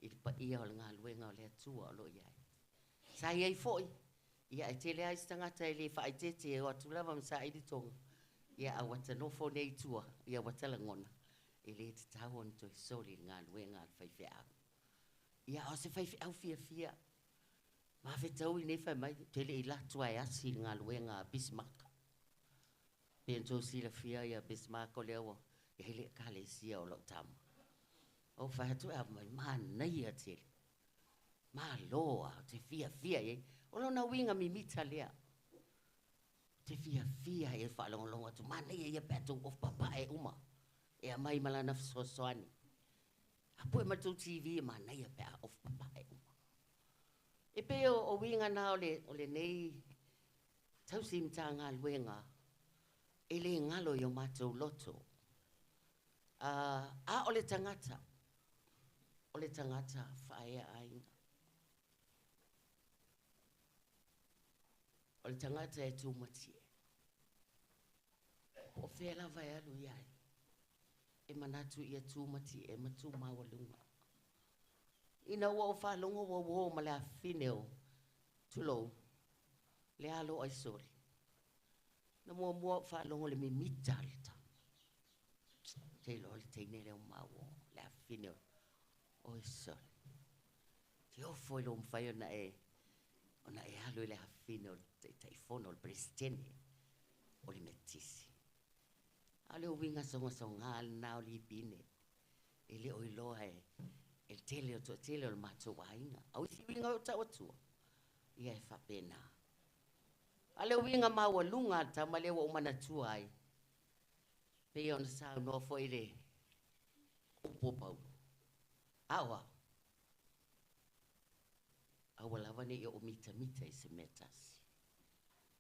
i pa ia o ngā luenga o le tua o lo ia sa ia i foi ia e te le ai stangata i le fa itete e o atu lava msa i di tonga ia a wata no fo nei tua ia wata la ngona i le te tau on to soli ngā luenga al fai au ia o se fai au fia ma fe tau i nei fai mai tele i latu ai asi ngā luenga Bismarck pento si la fia ia Bismarck o leo e hele kale sia o lo tama o fai atu a mai ma nei a tele ma loa te fia e o lo na winga mi mita lea te fia e fa longa tu ma nei e peto of papa e uma e a mai malana soani Apo ma tu TV ma na ia pe of papa e uma. E pe o winga na o le nei tau sim tanga luenga ele ngalo yo matou loto. A o le tangata faia ainga. O le tangata e tu matie. O fela vai alu iai. E manatu ia tūmati e matu mawalunga. Ina ua o whalongo wo ma le a whineo tulo le alo ai sori. Na mua whalongo le mimita alta. Teilo le teine leo mawo le a whineo o ai sori. Te o fwoi lo mwhai ona e alo le a whineo te taifono le prestene o le metisi. Ale o winga songa al na o lipine. Ele o iloa e tele o mato wainga. Au si winga o tau atua. ia e whapena. A leo winga maua lunga ta ma leo o mana tuai. Pe ona sa no foi le upo pau. Awa. Awa lava ne o mita mita i se metas.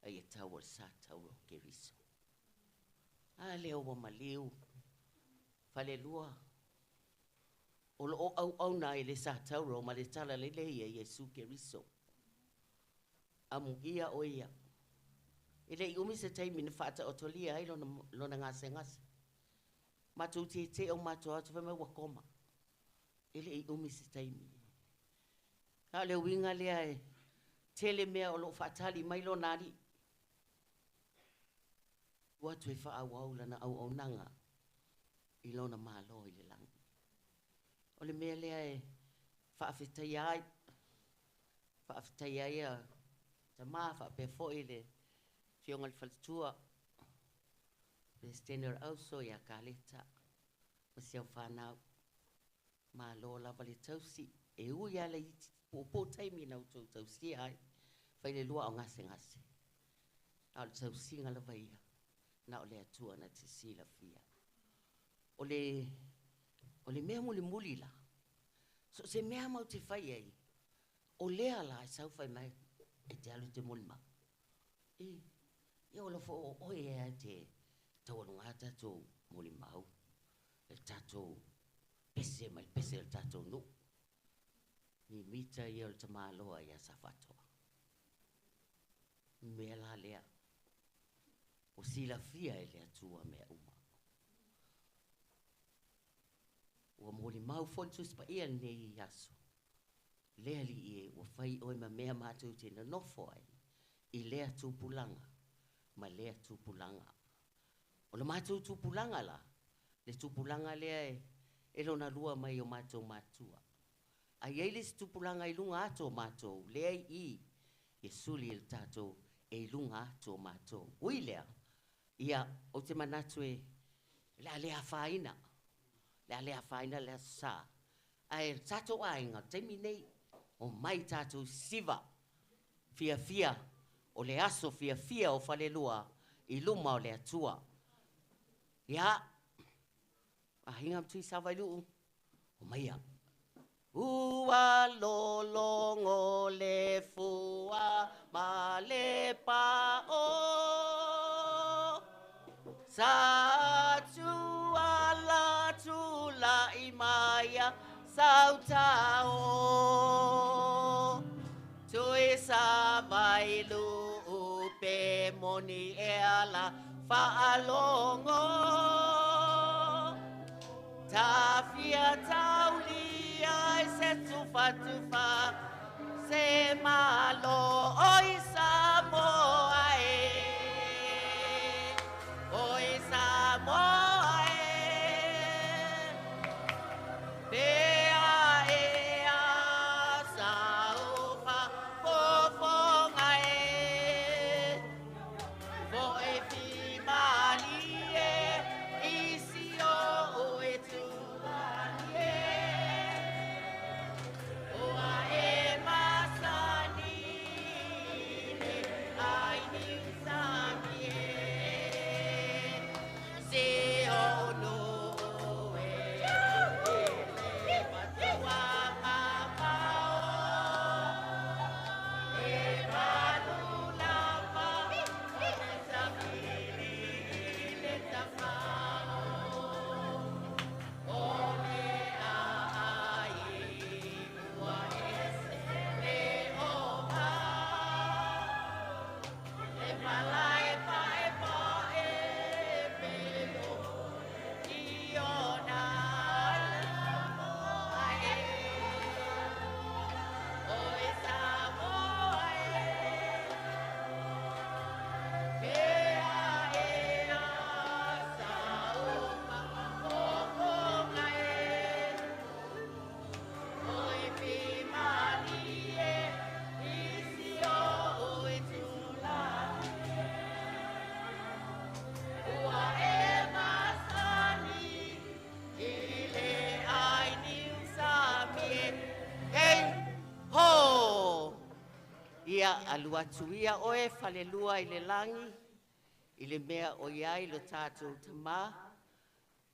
Ai e tau sa tau o ke riso. A leo o ma leo. Falelua. O lo au na i le sa tau ro ma le tala le ia Yesu ke riso. Amu ia o ia. Ile i umi se taimi na whaata o tolia ai lona ngase ngase. Matu te o matu atu whema wakoma. Ile i umi se taimi. Ka leo winga lea e tele mea o lo whaatali mai lo nari. Watu e wha au lana au nanga. I lona malo i le langi. O le mea lea e whaafetai ai. Whaafetai ai a ta maa whaapefo i le fionga le whalatua. Pe stener auso ia kaleta. Ma siau whanau. Ma lo lava le tausi. E ui ala i po taimi na utou tausi ai. Whaile lua o ngase ngase. Au le tausi ngala vaia. Na o le atua na te sila fia. O le mea muli la. So se mea mau te whai ai. O lea la e sau whai mai. E te alu te mulma. Ia o la fo o e te taurunga tatou muli mau. E tatou pese mai pese el tatou no. Ni mita ia o le tamaloa ia sa whatoa. Mea la lea. O sila fia e lea tua mea uma. Ua moli mau fontus pa ia nei aso. Lea li e ua whai oi ma mea mātou te na nofo ai. I lea tūpulanga. Ma lea tūpulanga. O le mātou tūpulanga la. Le tūpulanga lea e lona lua mai o mātou mātua. Ai ei le tūpulanga i lunga ato mātou. Lea i e suli il tātou e lunga ato mātou. Ui lea. Ia o te manatu e lea whaina. Lea whaina lea sa. Ai tātou ainga teimi nei o mai tātou siva. Fia. O le aso fia o Falelua i luma o le atua. Ia. Hinga mtui sa vailu. O maia. Ua lolongo le fua ma le pa o. Sa tuala tula i maia sau tao. Tui sa vailu upe moni e ala whaalongo. Ta fia tauli ai se tufa se malo oi sa moae. Oi sa moae. Bea e a sa ufa fofonga e. Vo e fi mali e isi o e tu mali e. O a e Ia alua tuia oe falelua i le langi, i le mea o iai lo tātou tamā,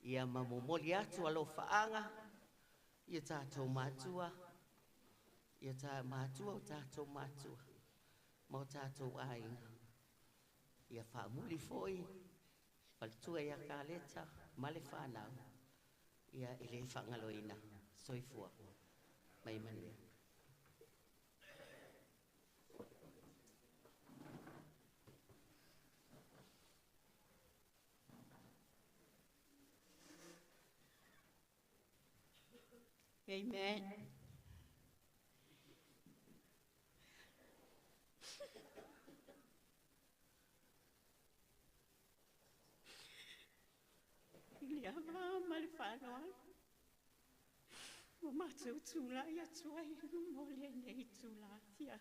ia mamomoli atu alo whaanga, ia tātou mātua, ia tā mātua o tātou mātua, ma o tātou ainga. Ia whaamuli foi, palitua ia ka leta, ma le whanau, ia i le whangaloina, soifua, mai mani. Amen. Ia ma le whanoa. Wa mātou tūla ia tua i mo le nei tūla tia.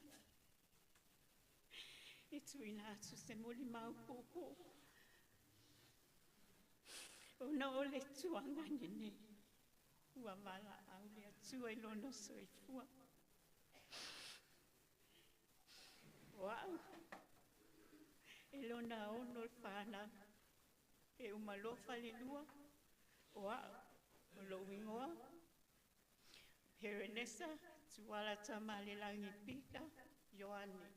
E tuina atu se moli mau pōpō. O na o le tuanga ni nei. Ua wala au le atua i lono soifua. Wau. E lona ono le whana. E umalo Falelua. Wau. O lo wingoa. Herenesa. Tuala Tamalelagi Pika. Ioane.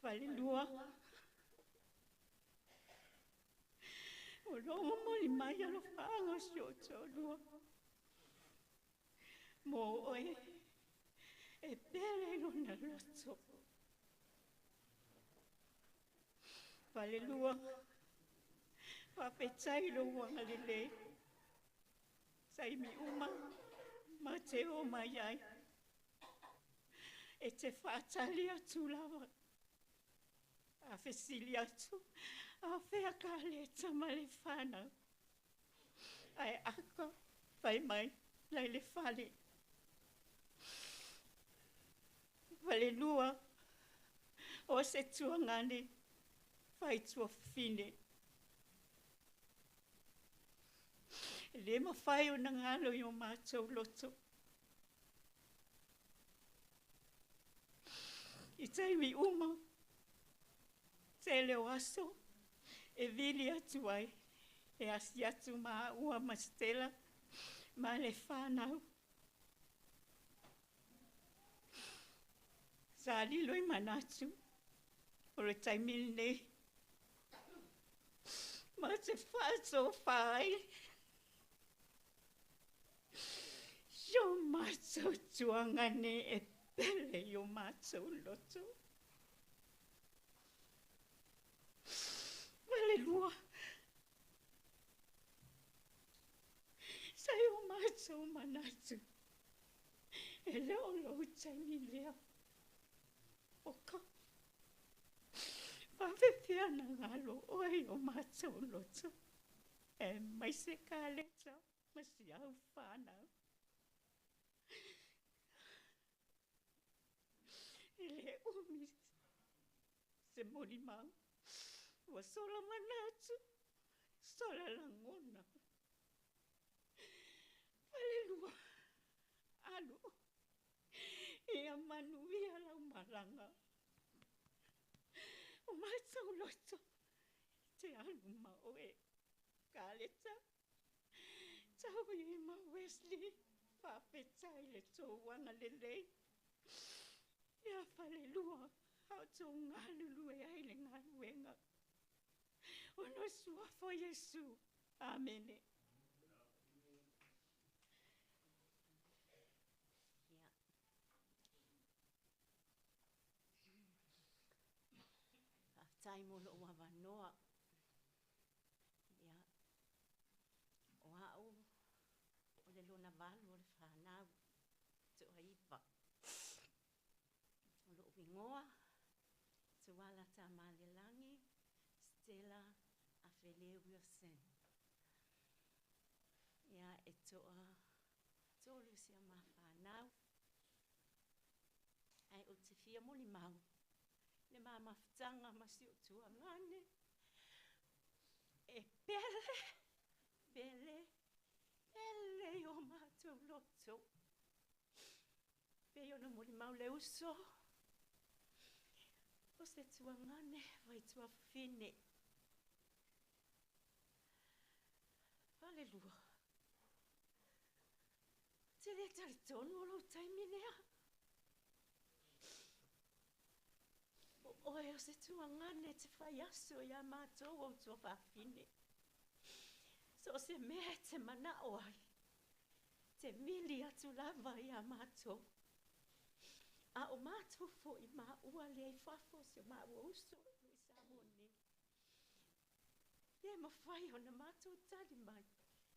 Falelua. O lomo moli mai alo whaanga si o tōlua. Mō oe, e pere lona loto. Falelua, whapetai lo wanga lele. Sai mi uma, ma te o mai ai. E te whaatali atu lawa. A whesili atu. A whea ka le tamale whanau. Ai aka, whai mai, lai le whale. Falelua, o se tuangane, whai tua whine. Le ma whai o na ngalo i o mātou loto. I taimi uma, te leo aso, e vili atu ai, e asi atu maa ua mastela, ma le whanau. Sa alilo i manatu, o le taimili nei. Ma te whaso whai. Yo mātou tuangane e pele yo mātou loto. Falelua. Sai o mātou manatu. E leo lo taimi lea. Oka. Whawhewhia na ngalo oi o mātou loto. E mai se ka leta. Masi au whanau. E le umi. Se mori mau. Wa sola manatu, sola langona. Falelua, alu, e a manuia lau malanga. O mātou loto, te alu ma oe, kāleta. Tau i ma Wesley, whapetai le tō wanga lelei. Ia Falelua, hao tō ngālulu e ai le ngāluenga. Ono sua fo Yesu. Amene. Tai mo lo wa vanoa. Ia. O au. O le lona valu o le whanau. Te o ipa. O lo wingoa. Tuala Tamalelagi. Stella. A Falelua sen. Ia e toa tolu sia ma whanau. Ai o te fia moli mau. Le ma mawhtanga ma si o tua ngane. E pele, pele, pele o mātou loto. pe ona mo mau le uso. O se tuangane vai tua fine. Falelua. Te le tari tonu o lo taimi lea. O e o se tuangane te whai aso ia mātou o tua whawhine. So se mea te mana o ai. Te mili atu lava ia mātou. A o mātou fo i mā ua lea i whafo se mā ua uso i sa mone. Ia ma whai o na mātou tali mai.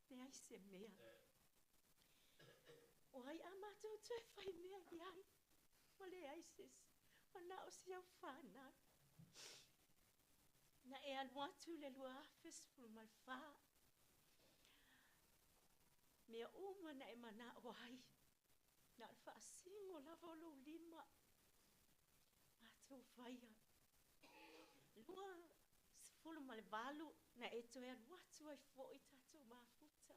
Ne ai se mea. O ai a mātou tue whai mea i ai. Ma le ai ses. Ma na o si au whāna. Na e anuatu le lua afes pulu mai whā. Mea uma na e mana o ai. Na le whaasingo lava o lo lima. Mātou whaia. Lua sifulu ma le valu na e toe anuatu ai fo i tātou mafuta.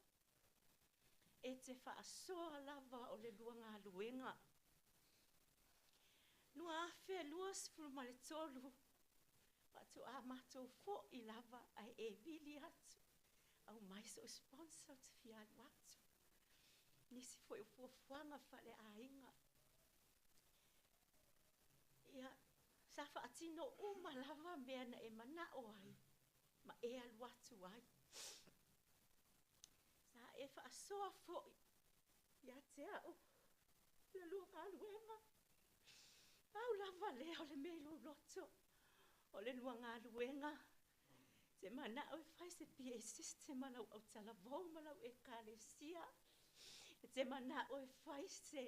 E te whaasoa lava o le lua ngā luenga. Lua afe lua sifulu ma le tolu. Patu a mātou fo i lava ai e vili atu. Au mai so sponsor te fianu atu. Nisi fo i fuafuanga whale a inga. Ia, sa whaatino uma lava mea na e mana o ai. Ma e alu atu ai. Sa e whaasoa fo i. Ia te au. Le lua aluenga. Au lava lea o le meilu loto. O le lua ngā luenga. Te mana o e whai se PA system malau au talavou malau e kālesia. Te mana o e whai se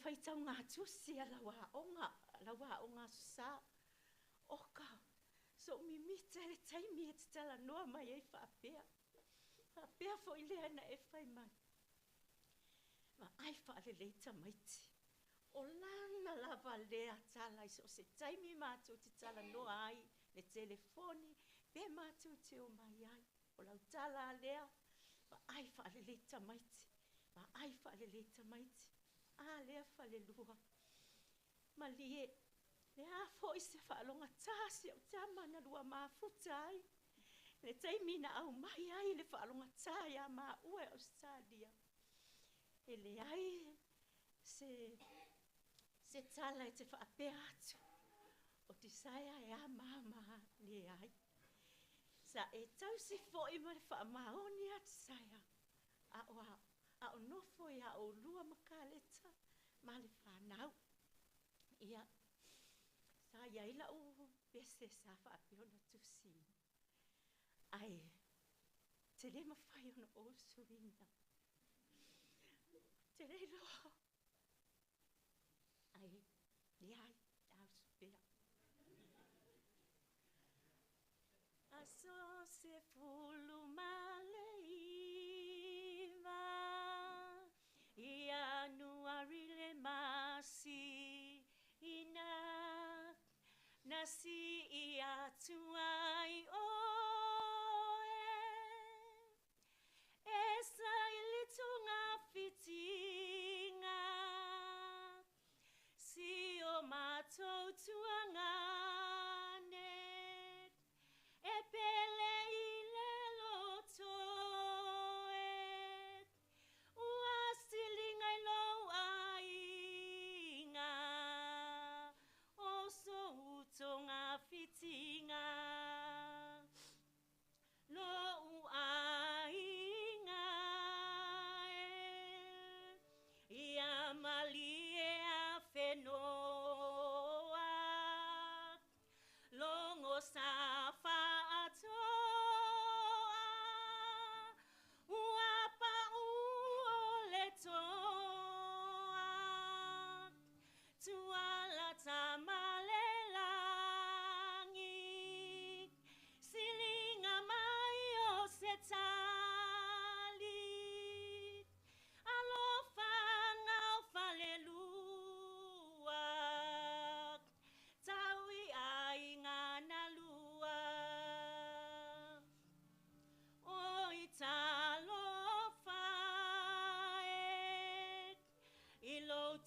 whai tau ngā tusi a lawa o ngā susa. Oka. So mimita le taimi e te tala noa mai e whaapea. Whaapea fo i lea na e whai mai. Ma ai whaale leita maiti. O lana lava lea tala i so se taimi mātou te tala noa ai le telefoni, pe mātou te o mai ai. O lau tala lea, ma ai whaale leita maiti. Ma ai whaale leita maiti. A lea Falelua. Ma lie, lea fo i se whaalonga tāsi au tāmana lua mafuta ai. Le taimi na au mai ai le whaalonga tā ia mā ue Australia. E le ai se tala e te whaapea atu. O te saia e a māma le ai. Sa e tausi fo i ma le whaamaoni atu saia. A o nofo i a o lua makaleta ma le whanau. Ia, sa ia ila o bese sa whaapea na tusi. Ai, te le mawhai ona o surina. Te le loa. Ai, le ai, au supea. Aso se fulu maleiva, ia nuari le masi ina, nasi ia tuai oe, esa ilitunga fitinga, si o matou tuangane, e pele ile lotoe, ua silinga ilo ainga, o so utonga fitinga, lo ainga ia malie a whenoa, longo sa whaatoa, uapa uole toa, Tuala Tamalelagi, silinga mai o se tali, alofa ngau Falelua, taui ai ngana lua, oi talofa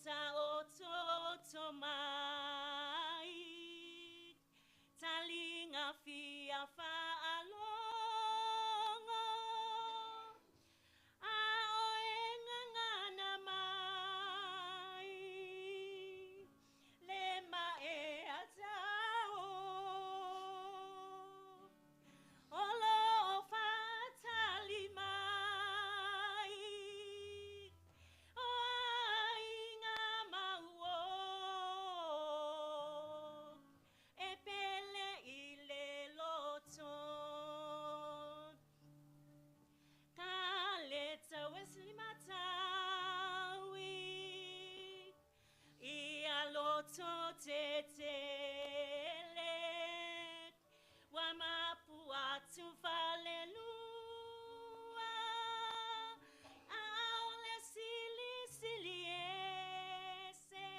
ta o to mai talinga fia fa alongo a o engana mai le ma e atao olo fa tali mai o inga mau e pele ile loto kaleta wesli matawi ia loto tetele wa mapua tu falelua aole sili siliese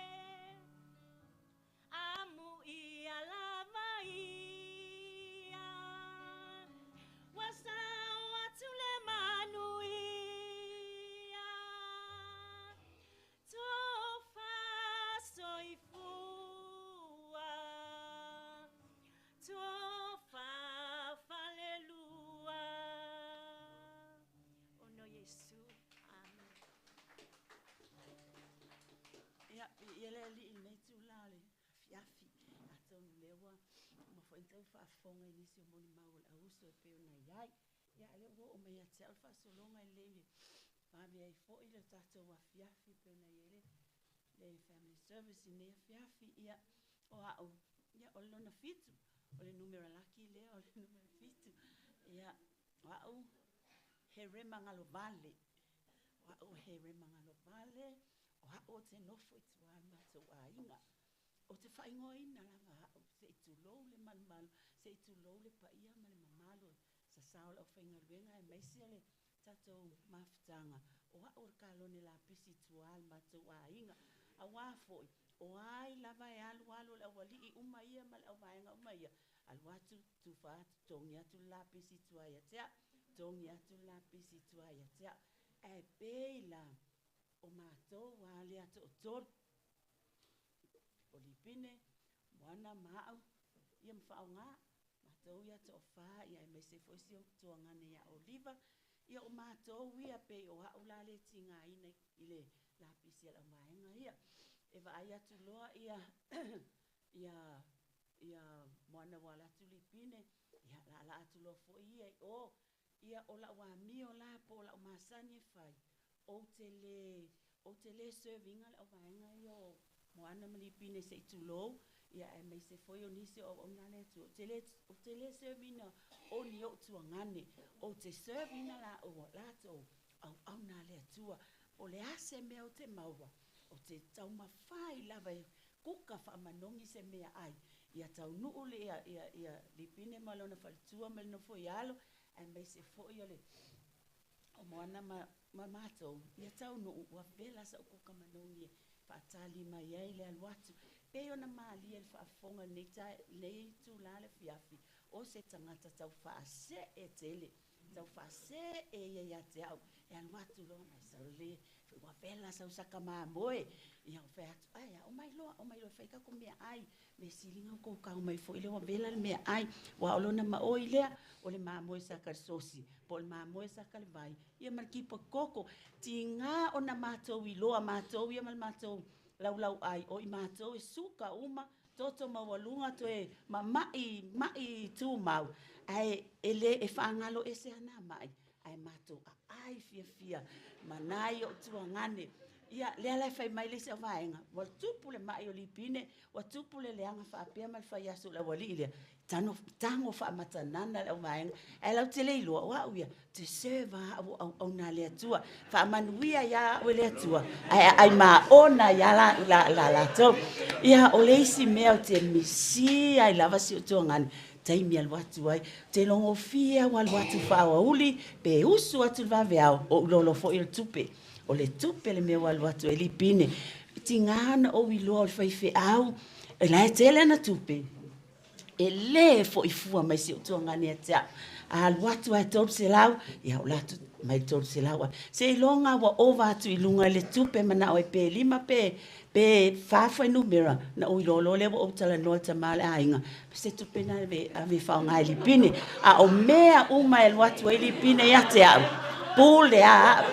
amu ia lava ia wasa watu le manuia tofa soifua tofa falelua ono Yesu amen ia ele li metu lale fiafi atonu lewa ma foi então fa fonga início moni maul auso e peu na yai ia ele wo o me atel fa solonga lele ma me ai fo ile tato wa fiafi peu na ele le family service ne fiafi ia o au ia o lona fitu o le numero laki le o le numero fitu ia au here mangalo vale au here mangalo vale o te nofo i tua mato a inga. O te whaingoina langa o se i tu lou le malmalu, se i tu lou le paia ma le mamalo. Sa saola o whainga ruenga e meisia le tatou mafutanga. O o kalone la pisi tua mato a inga. A wafoi, o ai lava e alu le awali i umaia ma le awaenga umaia. Alu atu tu whaatu tongi atu la pisi tua ia tea. Tongi atu la pisi tua ia tea. E peila. O mātou wale ato o tōru. O lipine, moana māu, ia mwhao ngā, mātou ia to o whā, ia e mese fwesi o tua ngane ia oliva, ia o mātou ia pe o hau lale ti ngā ina i le lapisi ala maenga ia. E wa ai atu loa ia, ia moana wala atu lipine, ia la atu loa fo ia ia o la wami o la po o la o masani e whai. O te le servinga le o vaenga i o moana malipine se i tulou ia e mei se foi o nisi o ngane tu o te le servina o ni o tua ngane o te servina la o lato au na le tua o le ase mea o te maua o te tau mawhai lava e kuka whamanongi se mea ai ia tau nuu le ia lipine malona whalitua malino foi alo e mei se foi o le o moana ma matou ia tau no ua vela sa o kuka manongi whaatali mai ai le aluatu pe ona maali el whaafonga nei tu lale fiafi o se tangata tau whaase e tele tau whaase e ia te au e aluatu lona sa le ua vela sa usaka maamoe ia o whaatu ai o mai loa whaika ko mea ai me silinga ko kau mai fo ile ua vela le mea ai wa olona ma o ilea o le maamoe sa karsosi po le maamoe sa kalevai ia markipa koko ti ngā o na mātou i loa mātou ia mal mātou lau ai o i mātou e suka uma toto mawalunga to e mai tu mau ai ele e whaangalo e se ana mai ai mātou ai fia manai o tua ngane ia le fai mai le se vaenga wa tupu le mai o lipine wa tupu le leanga whaapea mal whai aso la wali ile tango wha matanana le vaenga e lau te leilo wa uia te serva au na le atua wha manuia ia o le atua ai ma ona ia la tau ia o leisi mea o te misi ai lava si o tua ngane taimi al watu ai te longo fia wal watu whaua uli pe usu atu vaveao o lolo fo il tupe o le tupe le mea wal watu e lipine ti ngana o iloa o le whaife au e lai tele na tupe e le fo i fua mai si o tua ngani a tea al watu ai taup se lau ia o latu mai tolu se lawa se longa wa ova tu ilunga le tupe mana o pe lima pe fafa numera na o lo le o tala no tamale ainga se tupe na be ave fa ngai li pine a o mea uma el watu li pine ya te a pule a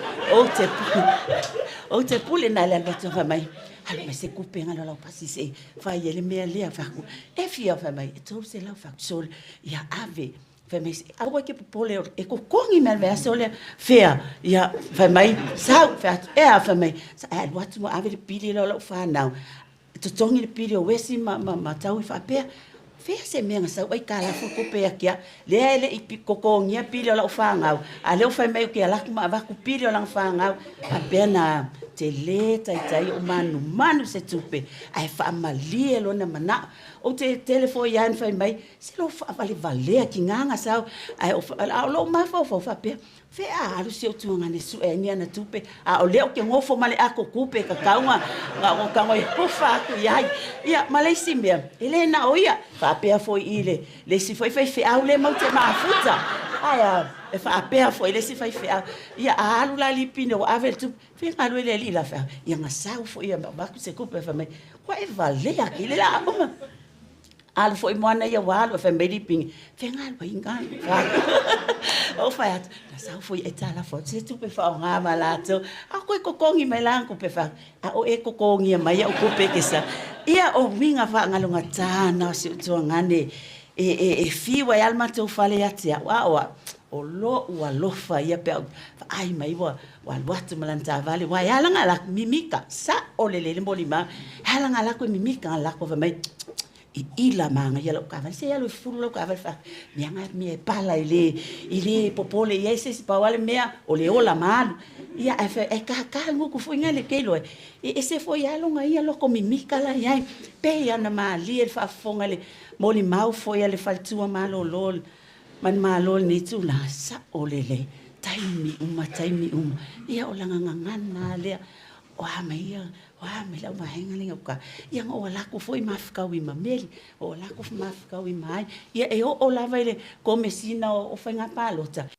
o te pule na le watu fa mai alo me se kupenga lo pasi se fa ele mea le fa ku e fia fa mai tolu se la fa sol ya ave Famei, agora que pole e ko kongi mel verse ole fea ia famei sau fat e a famei e watu mo ave pili lo fa now to tongi pili o wesi ma tau fa pe fea se menga sau ai kala fu ko pe akia le i ko kongi pili lo fa ngau a le famei ke ala ma va ku pili lo fa ngau a pena te le tai o manu se tupe ai fa malie lo na mana o te telefo yan fai mai se lo fa vale ki nganga sao ai o lo ma fa pe fe a lu se tu ngane su e ni na tupe a o le o ke ngofo male ako kupe ka kaunga nga o ka ngoi po fa ku yai ia male simbia ele na o ia fa pe fo ile le si foi fe a le mo te ma futa ai e fa pe fo ile si foi fe ia a lu la lipine o ave tu fe a lu le li la fa ia nga sao fo ia ba ku se kupe fa mai ko e vale aki le la al foi moana ia walo fa medi ping fengal ba ingal o fa at na sa foi etala fo se tu pe fa nga malato a ko kongi melang ko pe fa a o e ko kongi mai o ko pe ke sa ia o winga fa ngalunga tana se tu ngane e fiwa alma tu fale atia wa o lo wa lo fa ia pe ai mai wa watu malanta vale wa ya langa la mimika sa o le molima halanga la ko mimika la ko fa mai ila manga ya lo kava se ya lo fulu lo kava fa mianga mi pala ile popole ya se pa wale mea o le ola mal ya e ka ngu ku fuinga le kelo e se foi ya lo ngai lo ko mimika la ya pe ya na mali el fa fonga le moli mau foi le faltua malo lol man malo ni tu la sa o le taimi uma ia o langa ngana le o me la ma henga linga ka ia o la ko foi mafika wi mameli o la ko mafika wi mai ia e o la vai ko mesina o fenga palota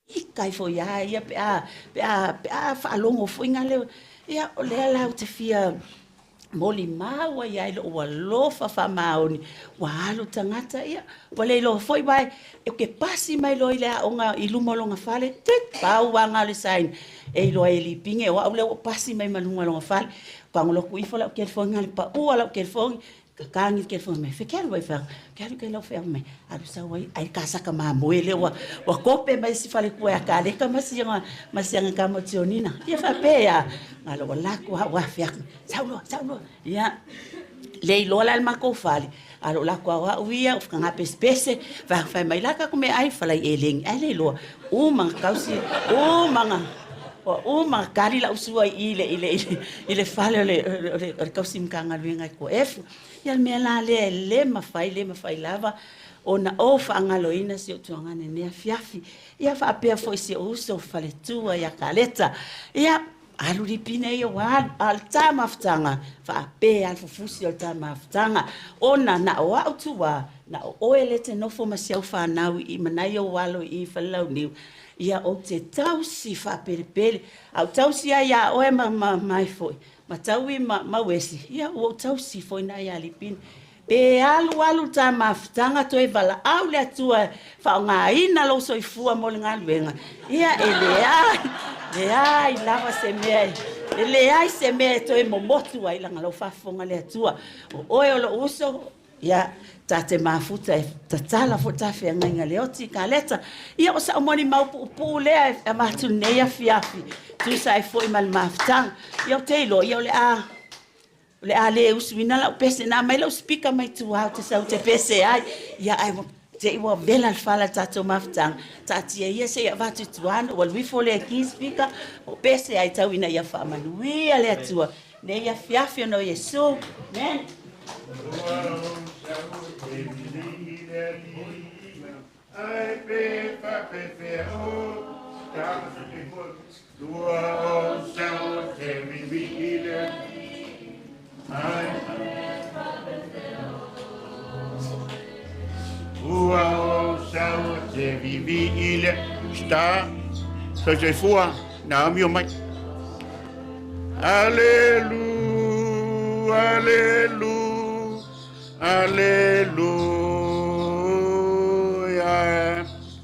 i kai foi ia pe a fa longo foi ngale ia o le la te fia moli maua ia lo lo fa maoni wa lo tangata ia wale lo foi vai e ke pasi mai lo ile onga ilumolonga fale tit pau wanga le sign e lo ele pinge wa le pasi mai malunga longa fale pa ngolo ku ifola ke fonga le pa o ala ke fonga kangi ke fonga me fe ke lo fa ke lo ferme a lo sa wai ai casa ka ma moele wa kope mai si fale ku ya ka le ka masianga ka motionina ia fa pe ya ngalo la ku wa fa saulo ia le lo la ma ko fale alo la kwa wa uia of kanga pespese va fa mai la ka come ai fala eleng ele lo o man kausi o manga o ma kali la usua ile fale le kausi mkanga luenga ko f ya me la le ma fai lava ona o fa ngaloina si o tuangane ne fiafi ia fa pe fo si o so fale tua ya kaleta ia alu dipine yo wa al tama ftanga fa pe al fufusi al tama ftanga ona na wa utua na o elete no fo ma si fa na i manayo walo i falau ni ia o te tausi fa pele au tausi ia o mai foi ma taui ma wesi ia o tausi foi na ia lipin pe alu tama ftanga to e vala au le tua fa nga ina lo so ifua mo nga luenga ia le ai lava se me le ai se me to e momotu ai langa lo fa fonga le tua o lo uso ia tate mafuta tatala futa fe nga le oti kaleta ia o sa moni mau pu le a matu neia fiafi tu sai foi mal maftang ia te lo ia le ale uswina la pese na mai lo speaker mai tu out so te pese ai ia ai te wa bela fala tato maftang tati ia se va tu tuan o lui fole ki speaker o pese ai tau ina ia fa manui ale tua ne ia fiafi no yesu men ai pe fa pe o ta tua o sao te vivile Ua o sao te vivile sta Soy fua, na mi o mai. Alelu, alelu, aleluia.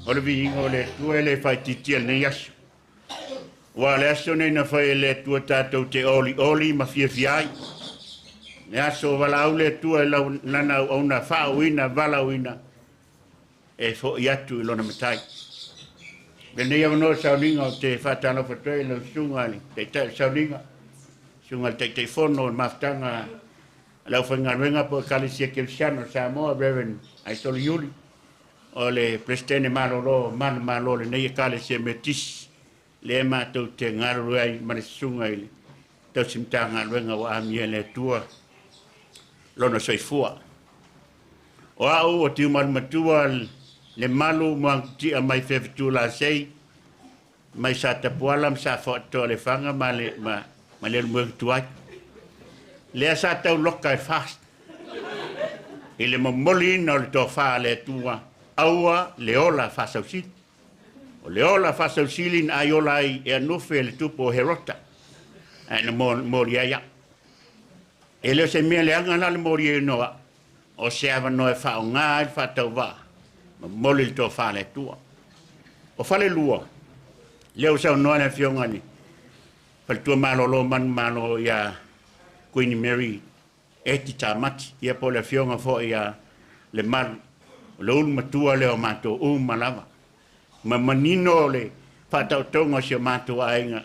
Ole vi ole tu ele fai titiel ne yasu. Wa le aso ne na fai le tu tatou te oli ma fia fiai. Ne aso wala ule tu e lau nana ona whaawina, walawina. E fo iatu ilona matai. Bene ia no sauninga o te whatana whatoi lau sungali, te te sauninga. Sungal te fono maftanga lau whangaruenga po kalisia Kirsiano Samoa, Reverend Aitoli Yuli. O le prestene malolo, man malo le nei kalisia metis. Le mātou te ngaruai mane sungai. Tau simtanga ruenga wa amia le tua. Lona soifua. O au o tiu matua le malu mang tia mai feftu la sei. Mai sa tapualam sa foto le fanga ma le muang tuai. Le sa tau lokai fast. Ile momoli no le tofa le tua. Aua le ola fasausit. O le ola fasausilin aiolai e anufe le tupo herota. Ana moriaya. Ele se mea le anga le morie noa. O se ava no e whao ngā e whatau wā. Ma moli le tō whale tua. O Falelua. Leo sau noa na whiongani. Faltua malolo man malo ia Queen Mary. Eti tā mati. Ia po le whionga fo ia le maru. Le ulu matua leo mato malawa. Ma manino le whatau tonga si o mato ainga.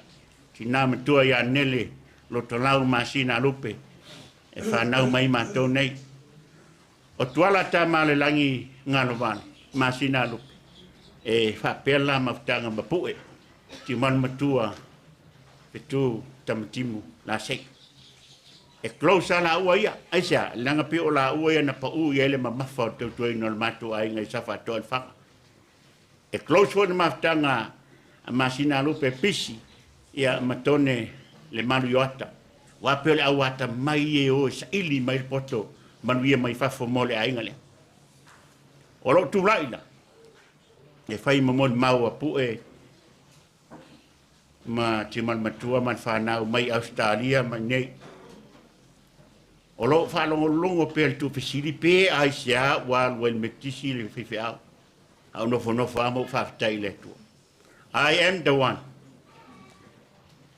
Ki nā matua ia nele. Loto lau masina lupe. E whanau mai mātou nei. O Tuala Tamalelagi Galovale, masina lupe. E whapela maftanga mapue. Ti man matua, petu tamatimu la sei. E klausa la ua ia. Aisa, langa pio la ua ia na pa u iele ma mafa o tau tuai no matu ai ngai safa toa whaka. E klausa na maftanga masina lupe pisi. Ia matone le malu yoata. Wapele au ata mai e o sa ili mai poto manuia mai fafo mole ainga le. O lo tu laila. E fai mamon mau apu e ma timan matua man whanau mai Australia ma nei. O lo whalongo longo pe tu pesiri pe ai sia wal wen metisi le fifi au. Au nofo amo whaftai le tu. I am the one.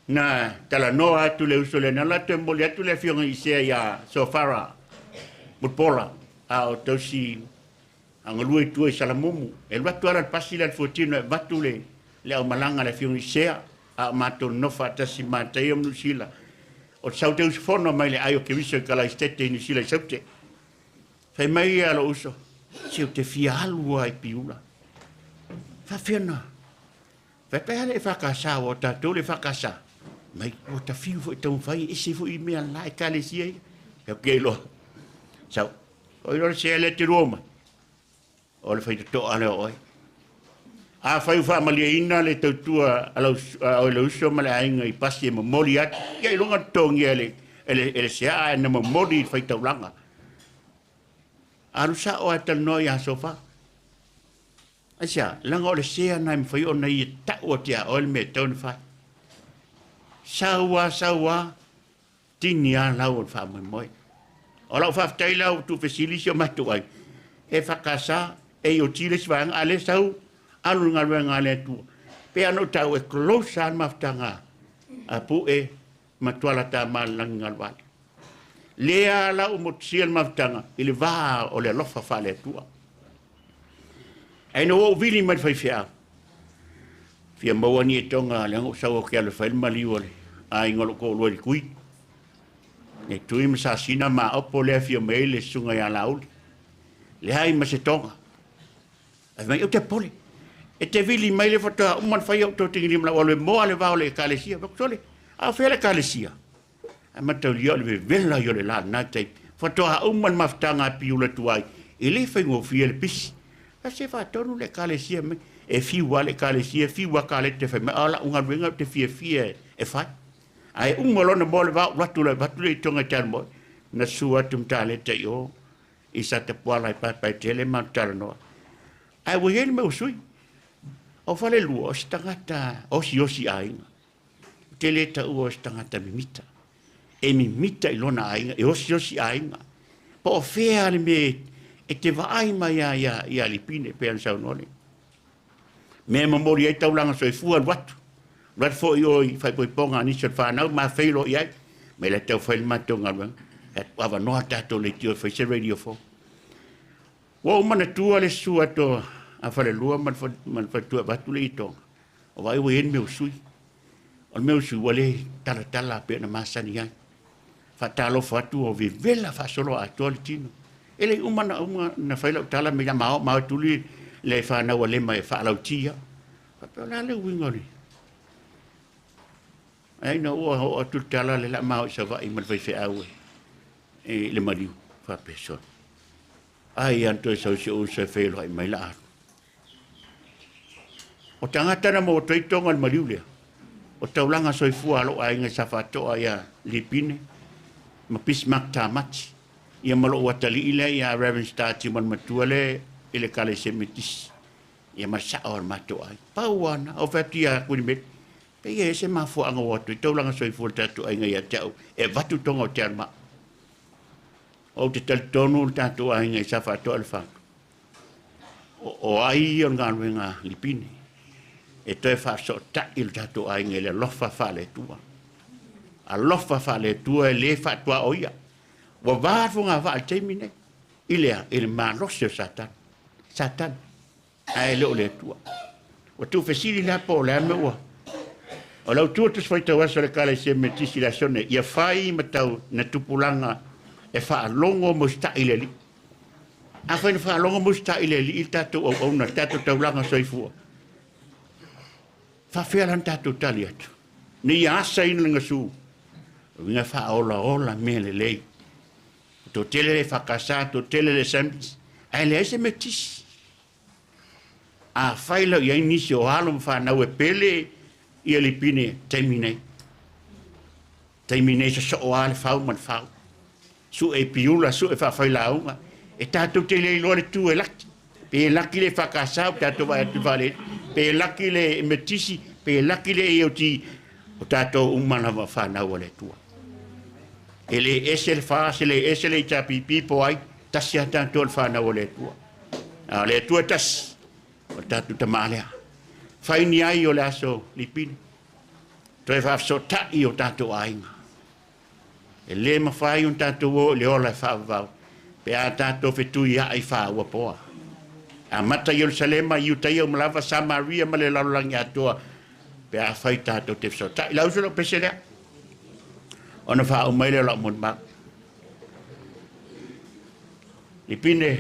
Na tala noa tu le usole na la tembole atu le fionga isea ya sofara mutpola au tosi angalui tu e salamumu e watu ala pasila al fotino e watu le au malanga le fionga isea a mato nofa tasi matai om nusila o saute usfono mai le ayo keviso kala istete nusila saute fai mai ala uso si o te fialua i piula fa fiona fa pehale e whakasa o tatou le whakasa mai o ta fiu fo tau fai ese fo i mea lai kalesia e ke lo sau o ilo se le te roma o le fai to ale oi a fai fa malia ina le tau tua ala o le uso male ainga i pasi mo moli at ia i longa tongi ele se a na mo moli fai tau langa aru sa o ata no ya sofa asia langa o le se na mi fai ona i ta o tia o le me ton fai sawa tinia lau fa moi o lau fa tai lau tu facility matu ai e fakasa e o tiles vang ale sau alu ngalwenga le tu pe ano tau e close an maftanga apu e Tuala Tamalelagi Galovale lea la o motsiel maftanga ile va o le lofa fa le tu ai no o vili mai fai fia mawani e tonga le ngo sa o ke le fai maliole ai ngolo ko lo i kui e tui masa sina ma opo le fia mele sunga ya laul le hai ma se tonga ai mai o te pole e te vili mai le foto man fai o to tingi la o le mo le va o le kalesia ba sole a fele kalesia a mata yo le vela yo le la na te foto a man maftanga piula tuai ele fai ngo fia le pis a se fa tonu le kalesia e fiwa le kalesia fiwa kale te fai ma ala unga ringa te fia e fai ai umolona mole va watule tonga tanmo na sua tum tale te yo isa te poala pa tele ma talno ai wo yel mo sui O Falelua, o si tangata, o si ainga. Te le ta ua o si tangata mimita. E mimita ilona ainga, e o si ainga. Pa o fea le me, e te vaaima ia lipine, pe an sau nole. Me mamori ai taulanga so i fua watu. Rat fo i oi, fai poi ponga anisha whanau, ma feilo i ai. Me le tau whail matonga wang. Et awa noa tato le tio, fai se radio fo. Wa mana tua le sua to, a Falelua man fa tua batu le itonga. O vai ue en meu sui. O meu sui wale tala pe na masani ai. Fa talo fatu o vivela fa solo a tole tino. Ele umana na faila tala me mao ma tuli le fa na wale mai fa la tia. Fa la le wingoli. Ai no o tu tala le la mao sa va i mal fa awe. E le mariu fa peso. Ai anto so se felo ai mai la. O tangata na mo toitonga al mariu le. O taulanga soifua lo ai nga sa fa to ia lipine. Ma pismak tamati. Ia malo watali ile ia Reverend Stati man matuale ile kale semetis. Ia masa or mato ai. Pauana o fatia kulimet. Pe ia se mafu anga watu taulanga soifua tatu ai nga ia tau. E vatu tonga o terma. O te tonu tatu ai nga sa fa to alfa. O ai on nga lipine. E toi fa so ta il tatu ai nga le lofa fa le tua. A lofa fa le tua le fa tua oia. Wa va funga va temine. Ilea il malosio Satan. Ai le tua. O tu fesili la po la me wa. O lau tu tu foi tau so le kala se metisi la sone. Ia fai matau na tupulanga e fa longo musta ileli. A fa longo musta ileli il tatu o na tatu taulanga soifua. Fa felan tatu taliatu. Ni asa inanga su. Vinga fa ola mele lei. To tele le fakasa, to tele le sambis. Ai le ese metis. A faila ia inisio halum fa na we pele ia lipine termine. Termine so o fau man fau. Su e piula su e fa faila uma. E tatu tele lo le tu e laki. Pe laki le fakasa tatu va tu vale. Pe laki le metisi, pe laki le ioti o tato umana va fa na wale tua. Ele esel fa sele esele tapi pipo ai tasia tanto el fa na wale tua. Ale tua tas o tato tamalea. Fai ni ai o laso lipin. Toi fa so ta i o tato ainga. Ele ma fai un tato o le ola fa va. Pe a tato fetu ia ai fa wa poa. A mata Yerusalema yutai o mlava Samaria male lalang ya toa. Pe a fai tato te so ta. Ila uso lo pesele. Ona fa o mai le la mon ba. Lipine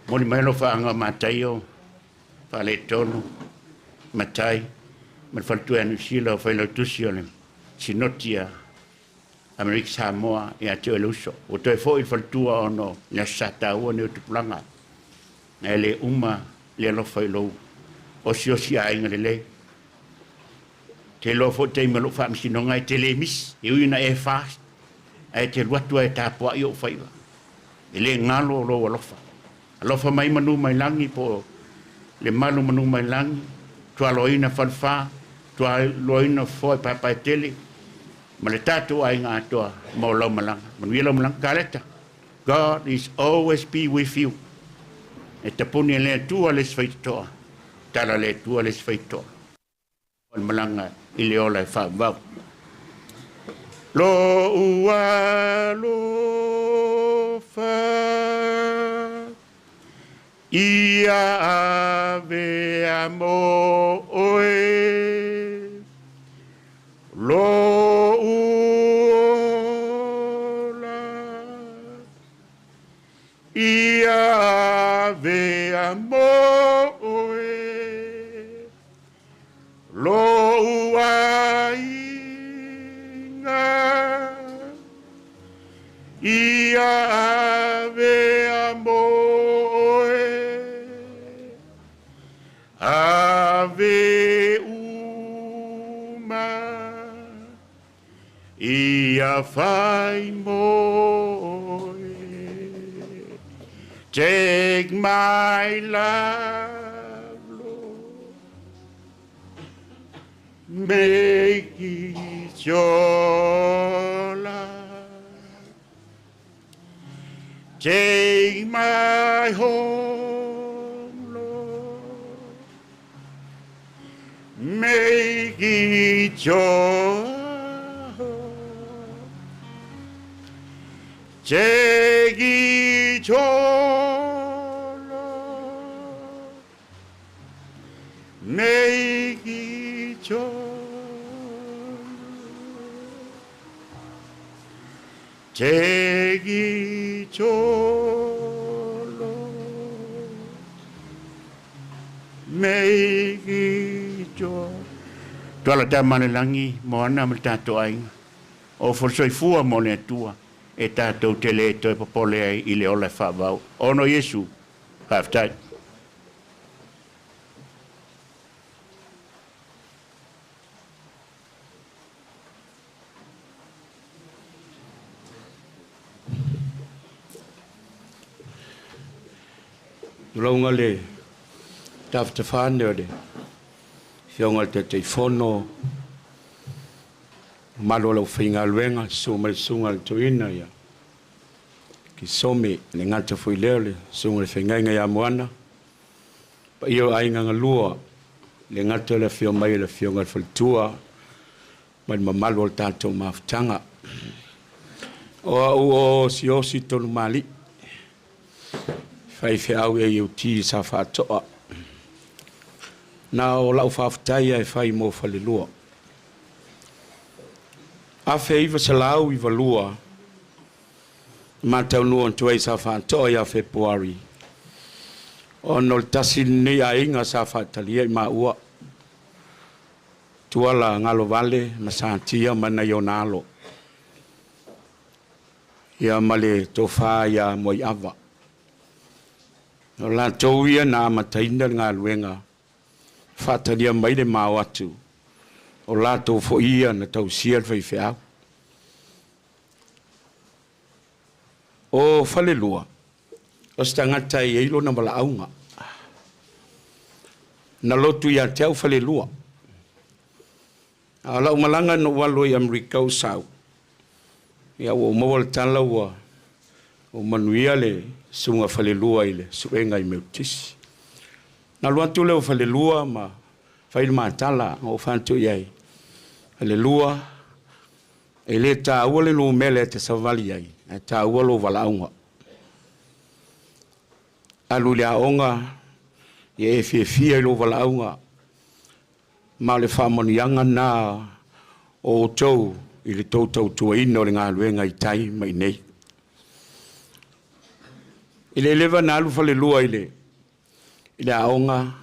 moni mai lo fa anga mataio fa le tono matai mal fa tu anu silo fa lo tu sione sinotia Amerika Samoa e a te luso o te fo il fa tu ono na sata o ne tu planga ele uma le lo fa lo o si ai ngale te lo fo te melo fa msino ngai te le mis e una e fast ai te watu e tapo io faiva ele ngalo lo fa mai manu mai langi po le manu mai langi tua loina falfa tua loina fo pa tele ma le tatu ai nga toa mo lo malanga manu lo malanga kaleta God is always be with you e te puni le tua le sfaitoa tala le tua le sfaitoa on malanga ile ola fa va lo ua lo fa ia ave amo oe lo ula ia ave amo oe lo uainga ia ave amoe ave uma ia fai moe take my love Lord Make chola. Take my home, Lord. Make it your home. Take it your Lord. Make it your Take it your Lord. Make it your Tuala Tamalelagi moana me tatou ainga. O fosoifua mo le atua e tatou tele e toi popole ai i le ola whaavau. Ono Yesu, haftai. Launga le tafta whāne o le whionga te te whono malo lau whainga luenga so mai sunga le tuina ia ki some le ngata fui leo le sunga le whainga ia moana pa iyo ainga ngalua le ngata le whio mai le whionga le whalitua mai mamalo le tātou mawhtanga o au o si osi tonu mali fai fe au e iu ti sa whātoa. Nā o lau whāwhatai e whai mō Falelua. A whai iwa sa lau iwa lua, mā tau nua ntuai sa whātoa ia Februari. O nol tasi ni a inga sa whātalia i mā ua. Tuala Galovale, masantia mana i o nalo. Ia male tō whā ia moi awa. O la tau ia na amataina ngā luenga, whātania mai le māu atu. O la tau fo ia na tau sia whai whiau. O Falelua, o sta ngata i eilo na wala aunga. Na lotu ia te au Falelua. A lau malanga no walo i Amerika o sau. Ia o mawal tala ua, o manuia le sunga Falelua ile suenga i meutisi. Na luantu leo Falelua ma whail mātala o whantu iai. Falelua e le tā ua le no mele te savali iai. E tā ua lo walaunga. Alu le aonga e e fia i lo walaunga. Ma le whamonianga nā o tau i le tau tua ino le ngā luenga i tai mai nei. Ile leva na alu Falelua ile aonga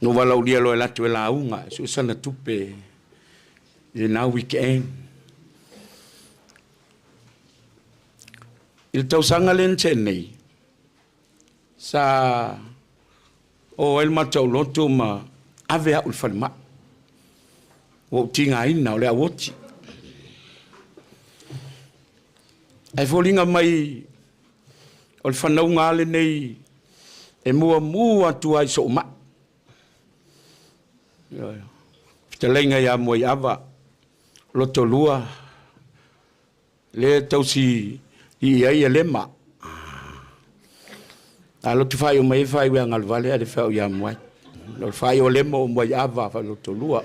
no wala ulia lo elatu e la aunga so sana tupe ile na weekend il tau sanga len nei sa o el matau lotu ma ave a ulfalma o tinga ina o le awoti ai folinga mai o le whanau ngāle nei e mua tu ai so ma. Te lenga ia moi awa loto lua le tausi i ai e lema. A loto whai o mai whai wea Galovale a le whau ia moi. Lo whai o lema o moi awa wha loto lua.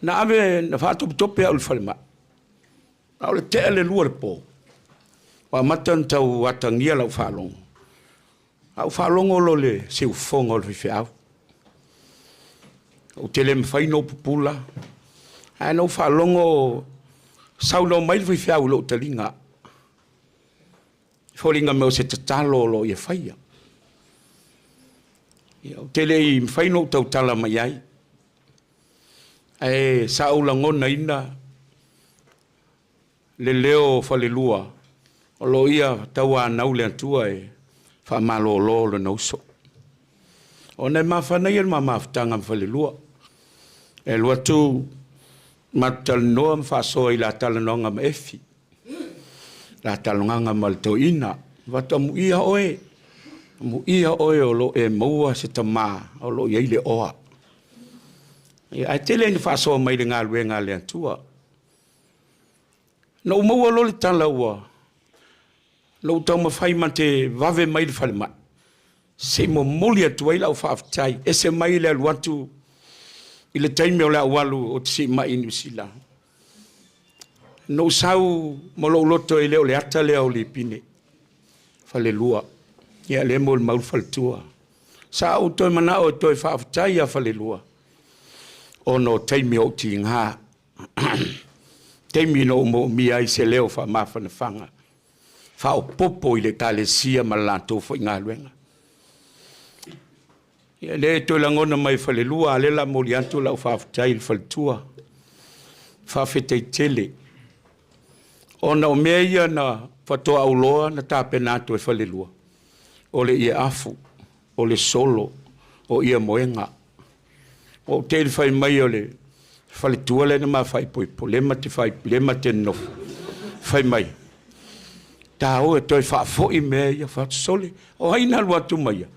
Na ave na whātope au le whalema. Au le te le lua le po. Wa matan tau watangia lau whalongo. Au whalongo lo le seu fonga o le whiwhiau. O te le mwhaino pupula. Ai no whalongo sau no mai le whiwhiau lo talinga. Wholinga meo se tatalo lo ia whaia. O te le i mwhaino tau tala mai ai. Ai sa au langona ina le leo Falelua o lo ia taua nau le atua e whamalo lo le nauso. O nei mawhanai e mawhaftanga Falelua. E lua tu matal noa mwhasoa i la talanoanga ma efi. La talanoanga ma le tau ina. Watamu ia oe. Mu ia oe o lo e maua se tama o lo iei le oa. Ai tele ni whaasoa mai le ngā lue ngā le antua. Na umaua lo le tala ua. Lo tau mawhai ma te vave mai le whale mai. Se mo moli atu ai lau whaafitai. E se mai le aluatu i le taimi o le awalu o te si mai New Zealand. No sau mo lo loto i leo le ata leo o le pine. Falelua. Ia le mo le maul faltua. Sa au toi mana o toi whaafitai a Falelua. O no taimi o ti ngā. Taimi no mo mi ai se leo wha mawhana whanga. Wha o popo i le kalesia ma lanto fo i ngā luenga. Ia le toi langona mai Falelua a le la mo li antu lau whaafitai le faltua. Whaafetai tele. O na o mea ia na whatoa au loa na tāpe nātu e Falelua. O le ia afu, o le solo, o ia moenga. O te whai mai o le whale tuale na maa whai poipo, lema te no. Whai mai. Tā o e toi whaafo i mea ia whaasole. O haina aluatu mai ia.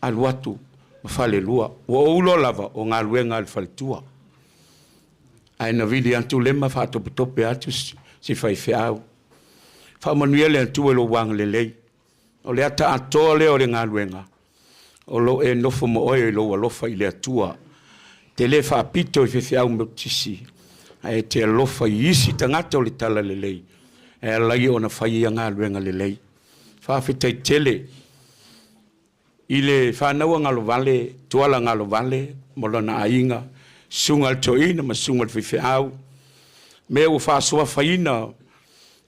Aluatu ma Falelua. O ulo lava o ngā luenga al whale tua. Aina vili antu lema whaatope atu si whai whiau. Whaamanuia le antu e lo wang le lei. O le ata atoa le o le ngā luenga. O lo e nofo mo oe lo alofa i le atua. Te le whaapito i whiau me tisi. E te alofa i isi tangata o le tala le lei. E alai o na whai i ngā luenga le lei. Whaafetai tele. I le whanau Galovale, Tuala Galovale, molana ainga. Sungal toina ma sungal whiau. Me o whaasua whaina.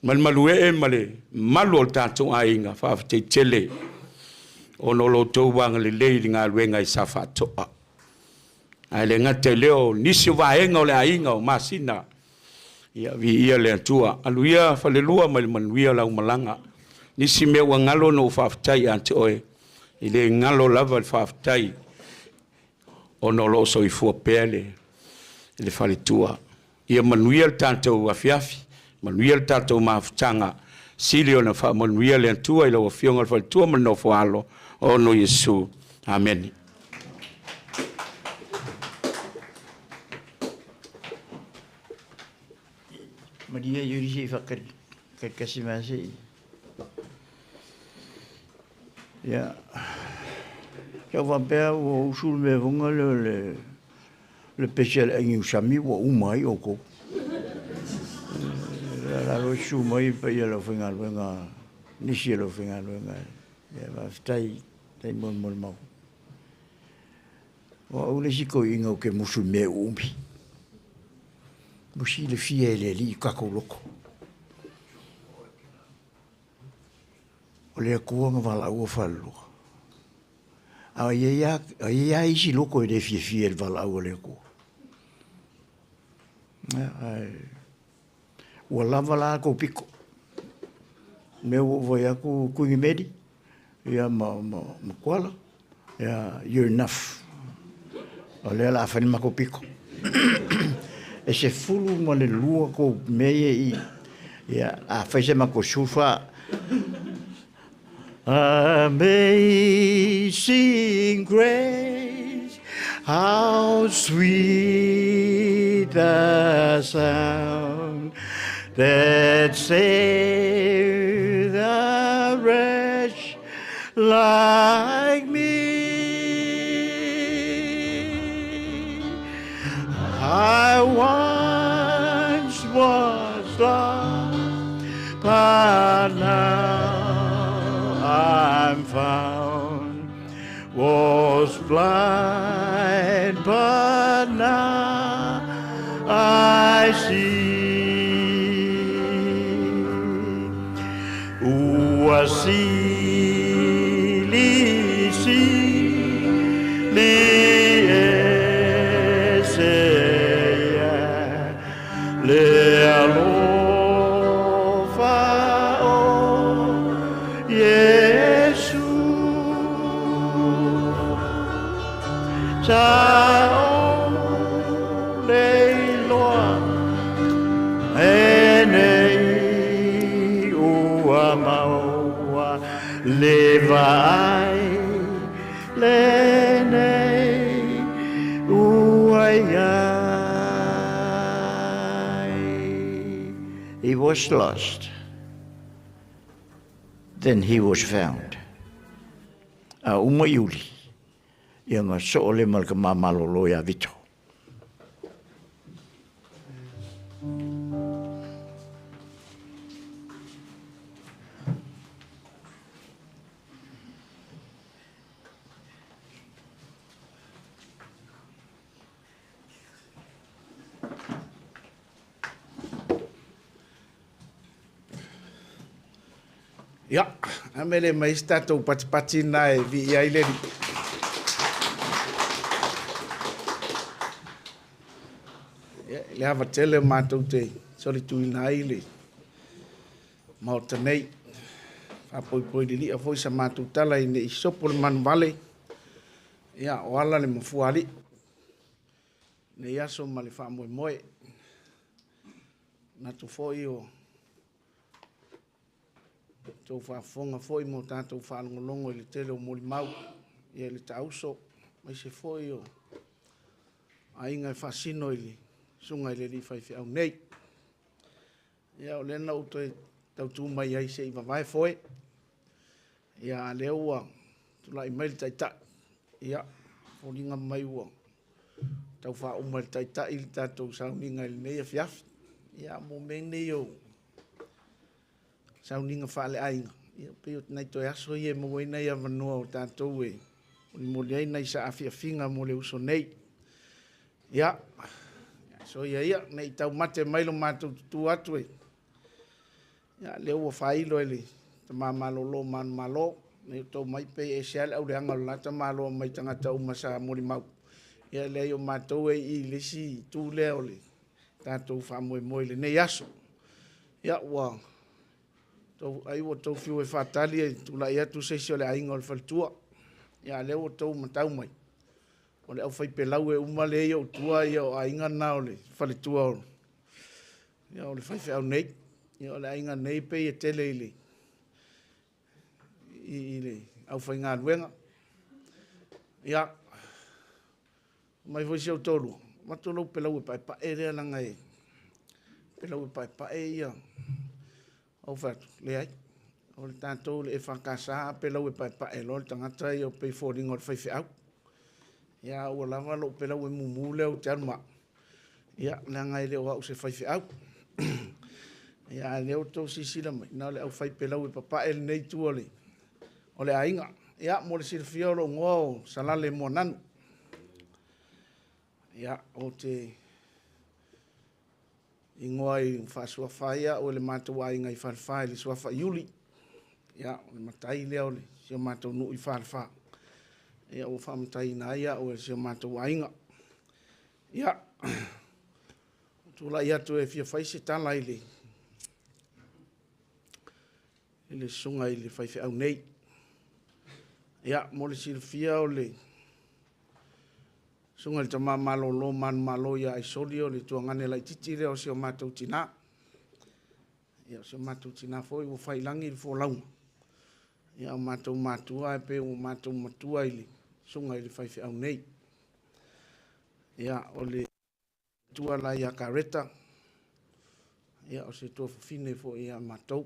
Malmalue e male, malu o tātou ainga, whaafetei tele. O no lo tau wanga le lei ngā luenga I sa whaatoa. Ai le ngate leo, nisi waenga o le ainga o masina. Ia vi ia le atua. Aluia Falelua ma le manuia lau malanga. Nisi mea ua ngalo no whaafetai ante oe. I le ngalo lava le whaafetai. O no lo so I fua pele. Le whaletua. Ia manuia le tātou afiafi. Manuia le tātou maafutanga. Sili o na wha manuia le antua I lau fionga le whaletua mano fualo. O no Yesu. Amen. Maria yurisi whakari kasi masi. Ia. Kia wampea o usuru me vunga le pechel engi usami wa umai o ko. La lo su mai pa ia lo finga luenga. Nisi lo finga luenga. Ia va stai mon mau. O ule siko inga o ke musu me umi. Musi le fie le li kako loko. O le kuanga vala ua falua. A ia isi loko e le fie le vala ua le kua. Ua lava la ko piko. Me voi aku kuingi meri. Ia ma kuala. Ia you're enough. O lea la awhani mako piko. E se fulu ma le lua ko mea I. Ia a whaise mako sufa. Amazing grace, how sweet the sound that saved a wretch like me. I once was lost, but now I'm found. Was blind, but now I see. Was He was lost. Then he was found. A uma iuli. Ia ngā soole malka mamalolo ia vito. Ja, amele mai stato pati na e vi ia ile. Ja, le hava tele matou te soli tu ina ile. Mau tanei. Fa poi li a foi sa matou tala ine i sopo le manu vale. Ja, o ala le mafuali. Ne yaso ma le fa moe. Na tu foi o tau whaafonga foi mo tātou whaalongolongo i le tele o mori mau i le tauso mai se foi o a inga e whaasino i le sunga i le li whaifi au nei ia o lena o toi tau tū mai ai se i wawai foi ia a leo ua tula i mai le taita ia o linga mai ua tau wha umar le taita i le tātou sauninga i le nei a fiafi ia mo mene o sau ninga whaale ainga. Ia peo nei toi aso i e mo nei a vanua o tātou e. Mo le nei sa awhia whinga mo le uso nei. Ia. So ia nei tau mate mailo mātou tutu atu e. Ia leo wa whailo e le. Ta mamalo lo manu malo. Nei tau mai pe e seale au le anga la ta malo mai tangata umasa mori mau. Ia leo mātou e i lesi tū leo le. Tātou whamoe moe le nei aso. Ia wa. Tau ai o tau fiu e fatali e tu la ia tu se le ainga o faltua ia le o tau matau mai o le au fai pelau e uma le o tua ia o ainga na o le faltua o ia o le fai au nei ia o le ainga nei pe e tele ile i le au fai ngā ruenga ia mai foi se o tolu matolo pelau e pa e rea langa e pelau e pa e ia o fatu le ai o le tātou le e whakasa pe lau e pa e lo le tangata i o pei fōringa o le whaiwhi au ia ua lava lo pe lau e mumu leo te anuma ia le ngai le o au se whaiwhi au ia leo tau sisira mai na le au whai pe lau e pa e le nei tu o le ainga ia mo le sirfia o lo ngō salale mo nanu ia o te i ngoa i whaasua whaia o le mātou a inga i whaalwha le suafa iuli. Ia, o le matai leo le, sio mātou nu i whaalwha. Ia, o whaamatai na ia o le sio mātou a inga. Ia, tūla ia tu e fia whaise tala i le. I le sunga i le whaife au nei. Ia, mo le silfia o le sunga le tama malo lo man malo ia ai soli o le tuangane lai titi leo si o mātou tina. Ia si o mātou tina foi o whailangi le fōlaunga. Ia o mātou mātua e pe o mātou matua i le sunga i le whaife au nei. Ia o le tua lai a kareta. Ia o se tua fine fo ia mātou.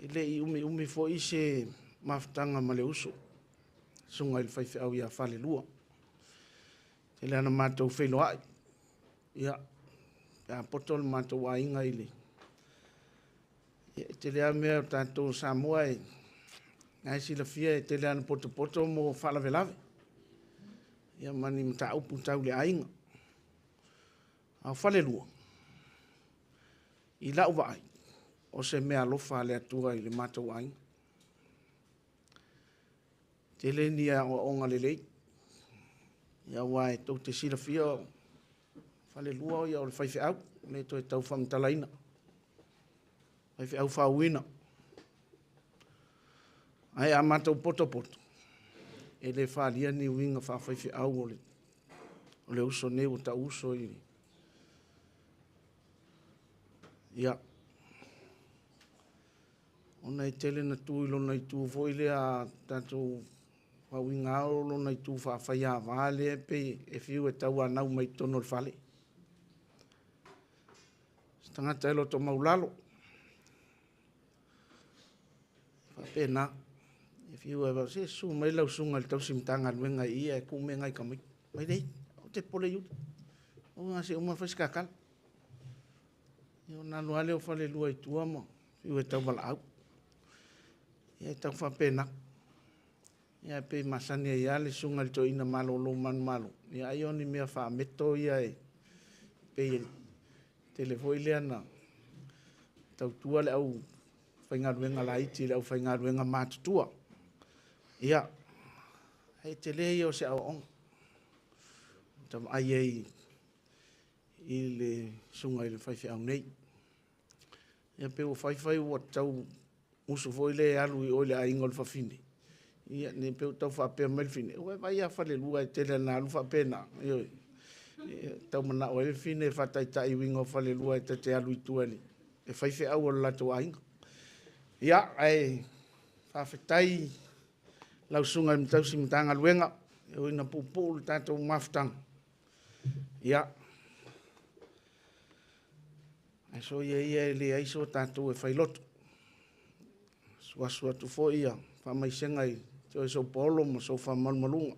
Ile i umi fo i se maftanga ma le uso. Sunga il whaiwhi au ia Falelua. Te le ana mātou whelo ai. Ia, ia potol mātou a inga ili. Te le amea o tātou Samoa e ngai sila fia e te le ana poto mo whalavelave. Ia mani mta upu tau le ainga. A Falelua. I lau vai. O se mea lofa le atua i le mātou ainga. Te le ni a onga le lei. Ia wai tau te sila fia o Falelua ia o le whaiwhi au. Le toi tau whamtalaina. Whaiwhi au whauina. Ai a mātou poto. E le whalia ni winga whaiwhi au o le uso ne o ta uso i. Ia. Ona i tele na tui lona i tū foi le a tātou whauinga o lona i tū whawhaia vale pe e whiu e tau anau mai tono le whale. tangata e loto maulalo. Whapena, if you ever say, su mai lau sunga le tau simtanga luenga ia e kume ngai ka mai. Mai rei, o te pole iuta. O nga se uma whaskakala. Io nā luale o Falelua Tuala iu e tau wala au. Ia e tau whapena. Ia e pe masani ia le sunga le to ina malo lo man malo. Ia ai oni mea wha meto ia e pe telefoi lea na tau tua le au whaingaruenga la iti le au whaingaruenga mātutua. Ia, hei te lei o se au ong. Tam ai ei i le sunga i le whaiwhi au nei. Ia pe o whaiwhai o tau usu foi le alu i oile a ingol whawhine. Ia ne pe o tau whapea melfine. Ue vai a Falelua e tele na alu whapena. Ia tau mana o e fine whatai tai wingo Falelua e te alu i tuani. E whaiwhi au o lato a inga. Ia ai whawhetai lau sunga i mtau si mtanga luenga. E o ina pupulu tātou maftang. Ia. Ai so ia e le aiso tātou e whailotu. Suasua tu fo ia. Whamai senga i te o so polo mo so whamalmalunga.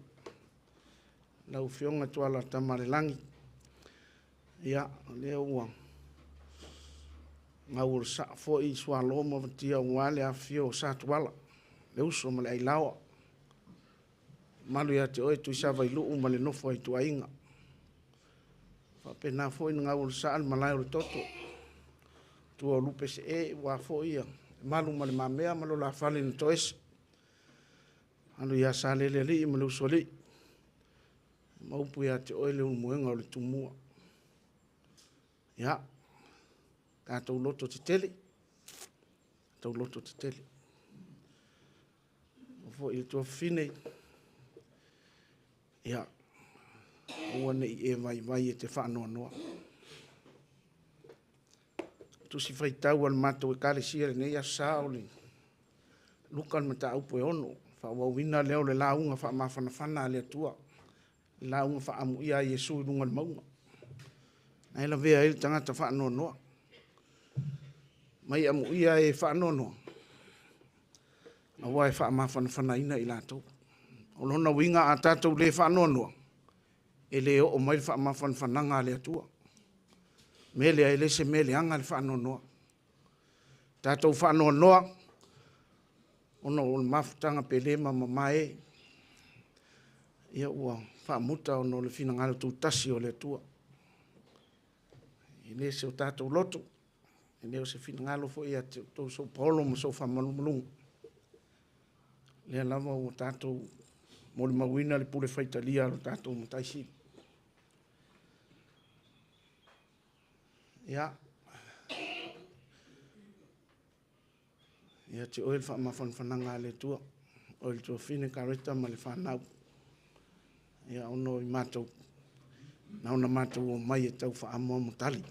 Lau whionga Tuala Tamalelagi. Ia, leo ua. Ngau sa fo i sua loma vatia wale a fio sa tuala. Le uso ma le ai lawa. Malu ia te oe tu isa vai luu ma le nofo ai tu ainga. Whapena fo i ngau sa al malai o toto. Tua lupe se e wa fo ia. Malu ma le mamea malo la fale ni toes. Anu ia sa lele li ma le uso li. Maupu ia te oe le umuenga o le tumua. Ia. Tātou loto te tele. Tātou loto te tele. O fo i tua fine. Ia. Ua nei e vai e te whaanoa noa. Tusi whai tau al mato e kare siere nei a saole. Lukan me ta upo e ono. Whawawina leo le launga wha mawhanawhana le atua. Launga wha amu ia Yesu lunga le maunga. Nei la vea ele tangata whaanoa noa. Mai amu ia e whaanoa noa. A wai wha mawhanawhana ina i lato. O lona winga a tātou le whaanoa noa. E le o mai wha mawhanawhananga le atua. Mele ai lese mele anga le whaanoa noa. Tātou whaanoa noa. Ono o mafutanga pelema mamae. Ia ua whaamuta ono le fina ngalo tu tasi o le atua. I lese o tātou loto. I leo se fina ngalo fo ia tau so polo mo so whamalumulungu. Lea lava o tātou mo le mawina le pule whaitalia o tātou mo taisi. Ia. Ia te oel wha mawhanwhananga le tua. Oel tua fine kareta ma le whanau. Ia ono i mātou. Nauna mātou o mai e tau wha amoa mo tali.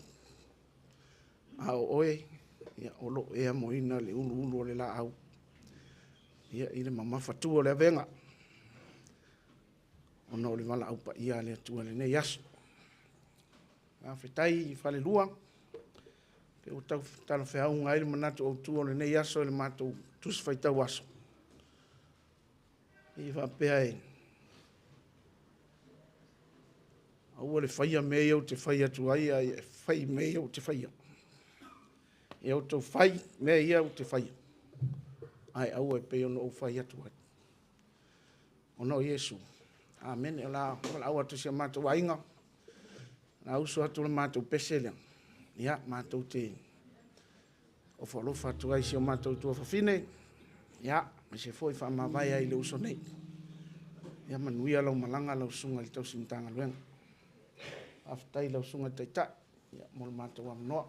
A o oe. Ia olo ea mo ina le ulu o le la au. Ia i le mamawhatua le avenga. Ono le wala au pa ia le atua le nei aso. A whetai i Falelua. Pe o tau tala whehau ngai le manatu o tua le nei aso le mātou tusi whaitau aso. I whapea e. Aua le whaia mea o te whaia tu ai e whai mea o te whaia. E o tau whai mea ia o te whaia. Ai aua e pe ono o whaia tu ai. Ono Yesu. Amen. E la aua tu sia mātou ainga. Na usu atu le mātou pesele. Ia, mātou te o whalofa tu ai si o mātou tua whawhine. Ia, me se foi whamawai ai le uso nei. Ia, manuia lau malanga lau sunga li tau simtanga luenga. Aftai lau sunga taita. Ia, mo le mātou amnoa.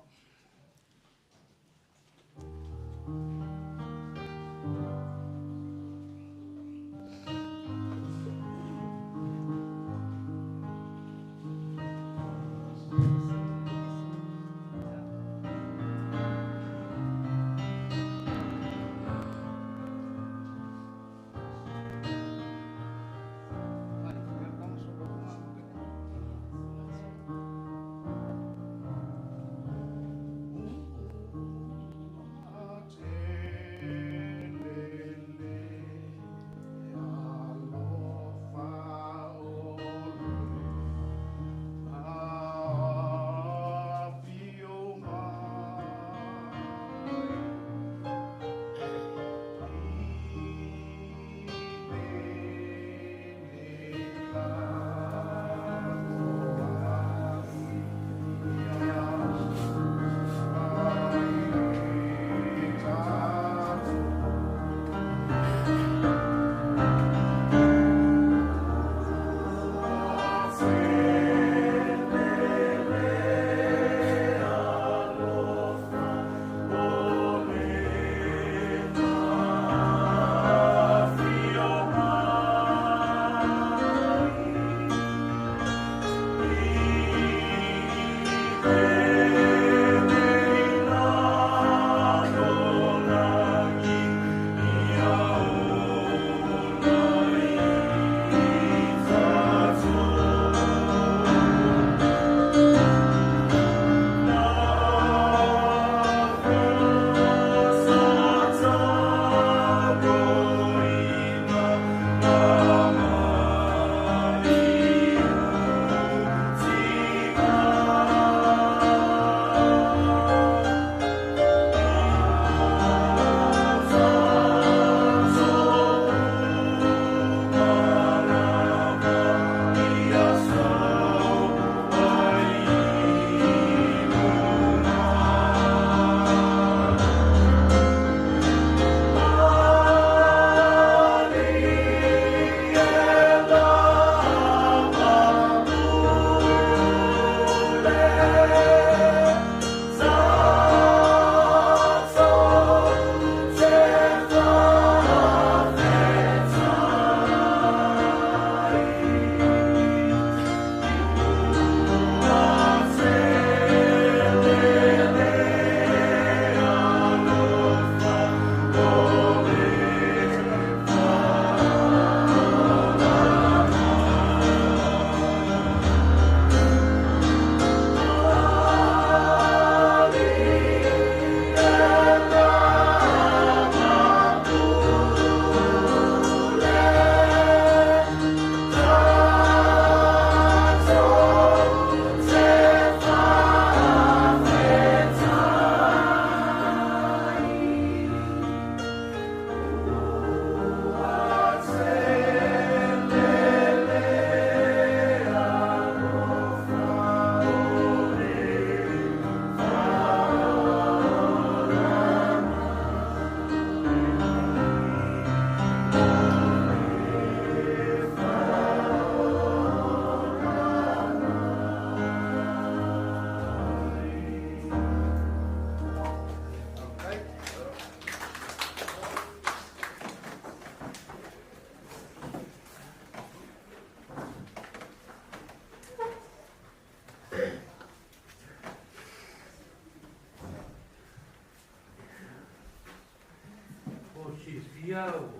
ia o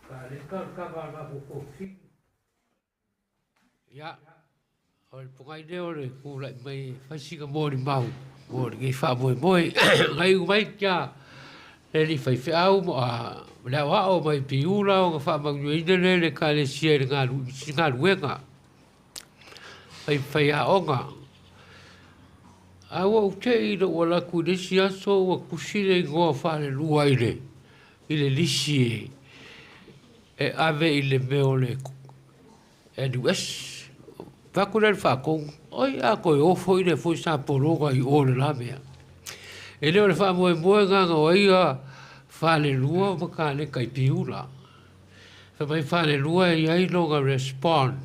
ka le ka ma ko fi ya o le pungai de o le kula mai fasika mo ni mau o le fa mo ngai mai kia le li fai au mo a le wa o mai piula o fa ma ni le ka le sia le nga luenga fai a onga awa te i do wala ku de sia so wa kusile go fa le lua ile lisi e ave ile meole e du es va ku le fa ko oi a ko o foi le foi sa polo ga i o le la mea e le fa mo nga o ia fa le lua ma ka le kai piula fa mai fa le lua i ai lo ga respond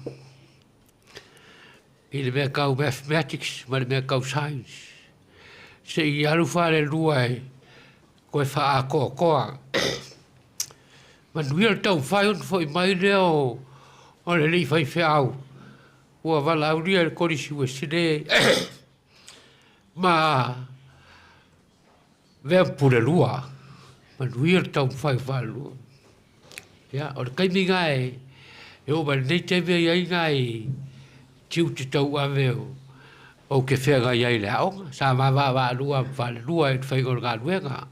i le mea kau mathematics, ma le mea kau science. Se i alu whare lua e, koe wha a koa. Ma nui al tau whai on fo i mai leo, o le li whai whiau. Ua wala au ria le korisi ua sine. Ma, vea pure lua. Ma nui al tau whai lua. Ya, o le kaiminga e o ma nei te mea iai ngai, tiu te tau aveo o ke whenga iai le aonga. Sa wa lua e whai o ngā luenga.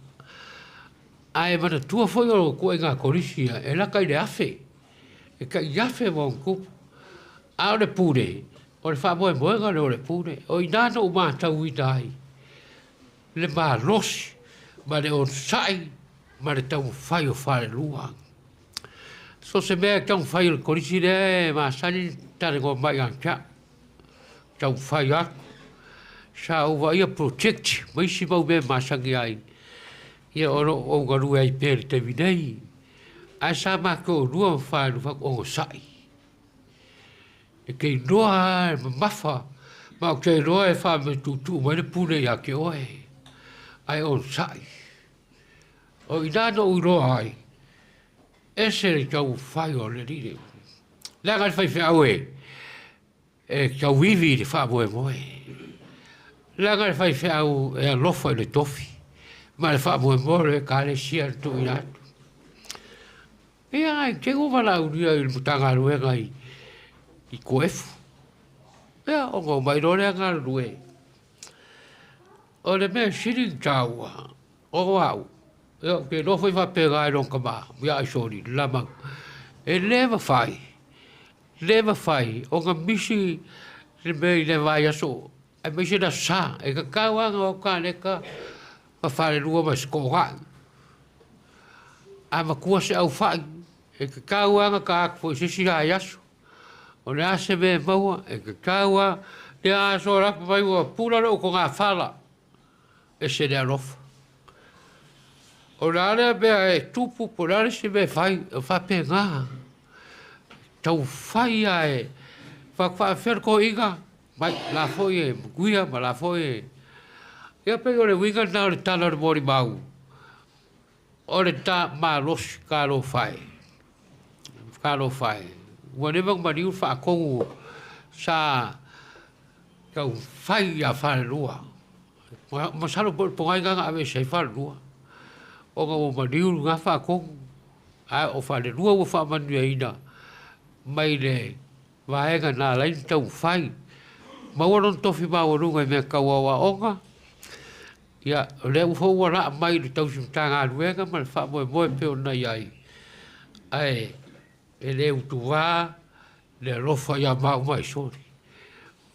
Ai mana tua whai o koe ngā korisia, e laka i le afe. E ka i afe mo kupu. A o le pure, o le wha moenga le o le pure. O i nāna o mātau i dai. Le mā losi, ma le on sai, ma le tau whai o whare lua. So se mea tau whai o le korisi le, ma sani tane ngō mai ang kia. Tau whai atu. Sa uwa ia protect, maisi mau me masangi ai. Ia ono o garu ai pere te vinei. Ai sa mako o rua whai nu whak o sai. E kei noa e mafa, ma o kei noa e wha me tutu mai le pune ia ke oe. Ai o sai. O inano u roa ai. Ese le tau whai o le rire. Langa le whai whiau e kia wivi le wha moe moe. Langa le whai whiau e alofa le tofi. Ma le wha moe moe ka le sia tu i atu. E ai, ke uwala uria i mutanga ruenga i koefu. E o ngau mai rore a ngā rue. O le mea siring tāua. O au. E o ke nofo i whapega e ronka mā. Mia ai sori, lamang. E lewa whai. Lewa whai, o ngā misi le mei le vai aso, e misi na sā, e ka kauanga o ka neka, ma whare rua ma skoha. A ma kua se au whai, e ka kauanga ka akpo i sisi ai aso. O ne ase me maua, e ka kaua, ne aso rapa mai ua pura o ko ngā whala, e se ne alofa. O nāre mea e tupu, po nāre se me whai, o whape ngā. Tau whai ai, whakwa whera ko inga, mai la foi e guia, ma la foi e. Ia pe o le winga na o le tala le mori mau. O le ta ma los ka lo whai. Ka lo whai. Ua ne mang mani u whakongu sa kau whai a Falelua. Ma salo pongai nganga ave sei Falelua. O ngā o mani u ngā whakongu. Ai o Falelua ua whamanu e ina. Mai le vaenga nā lain tau whai. Mawaron tofi mawarunga mea kawawa onga. Ia, le uhoua raa mai le tau simtanga aluenga, ma le wha moe peo nei ai. Ai, e le utuwa, le rofa ia mau mai sori.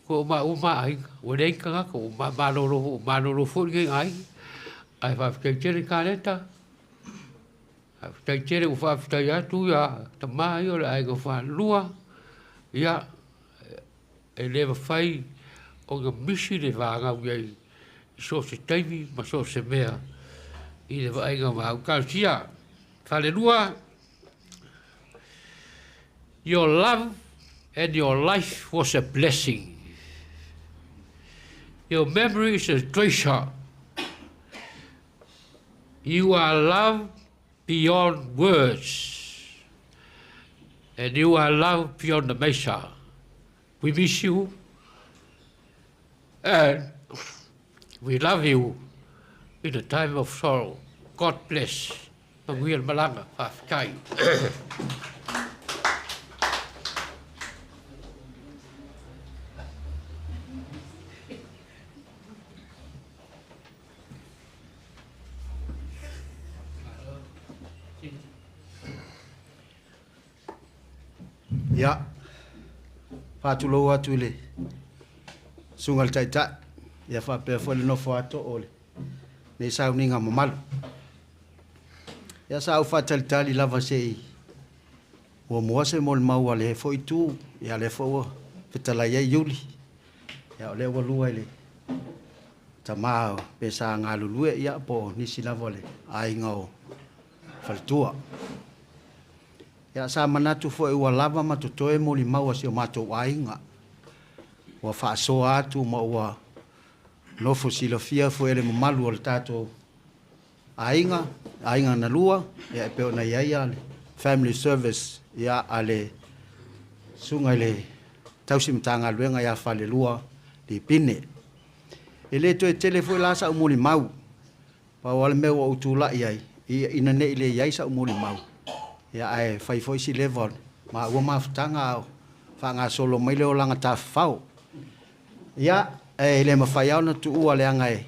Ko uma ainga, ua le inka ngaka, maloro furi ai. Ai whawhitai tere kāneta. Tai tere u whawhitai atu ia tamai o le aiga Falelua. Ia, e lewa whai o ngā misi le wāngau iai i so se taimi ma so se mea i le aiga mau. Kausia, Falelua, your love and your life was a blessing. Your memory is a treasure. You are loved beyond words, and you are loved beyond the measure. We miss you, and we love you in a time of sorrow. God bless Panguia malanga, whawhikai. Ya. Whātulo atu le. Sungal taita. Ia whapea fwele no whāto ole. Nei sau ninga mamalu. Ia sau whātalitali lava se i. Ua mua se mo le maua le fo i tū. Ia le fo ua. Whitala ia iuli. Ia o le ua lua ile. Ta mao pe sa ngā lulue ia po nisi lava le. Ainga o Falelua. Ia sa manatu fo e ua lava matotoe mo li maua si o matou ainga. Ua whaasoa atu ma ua nofo silafia fo ele mamalu o le tātou ainga na lua, ia e peo na iaia le family service, ia ale sunga le tausimatanga luenga ia Falelua li pine. E le to e tele fo e lasa umuli mau, pa wale meo o utula iai, ina ne ile iai sa umuli mau. Ia ai fai foi si level, ma ua mafutanga au, whanga solo mai leo langa ta whau. Ia, le mawhai au na tu ua le angai.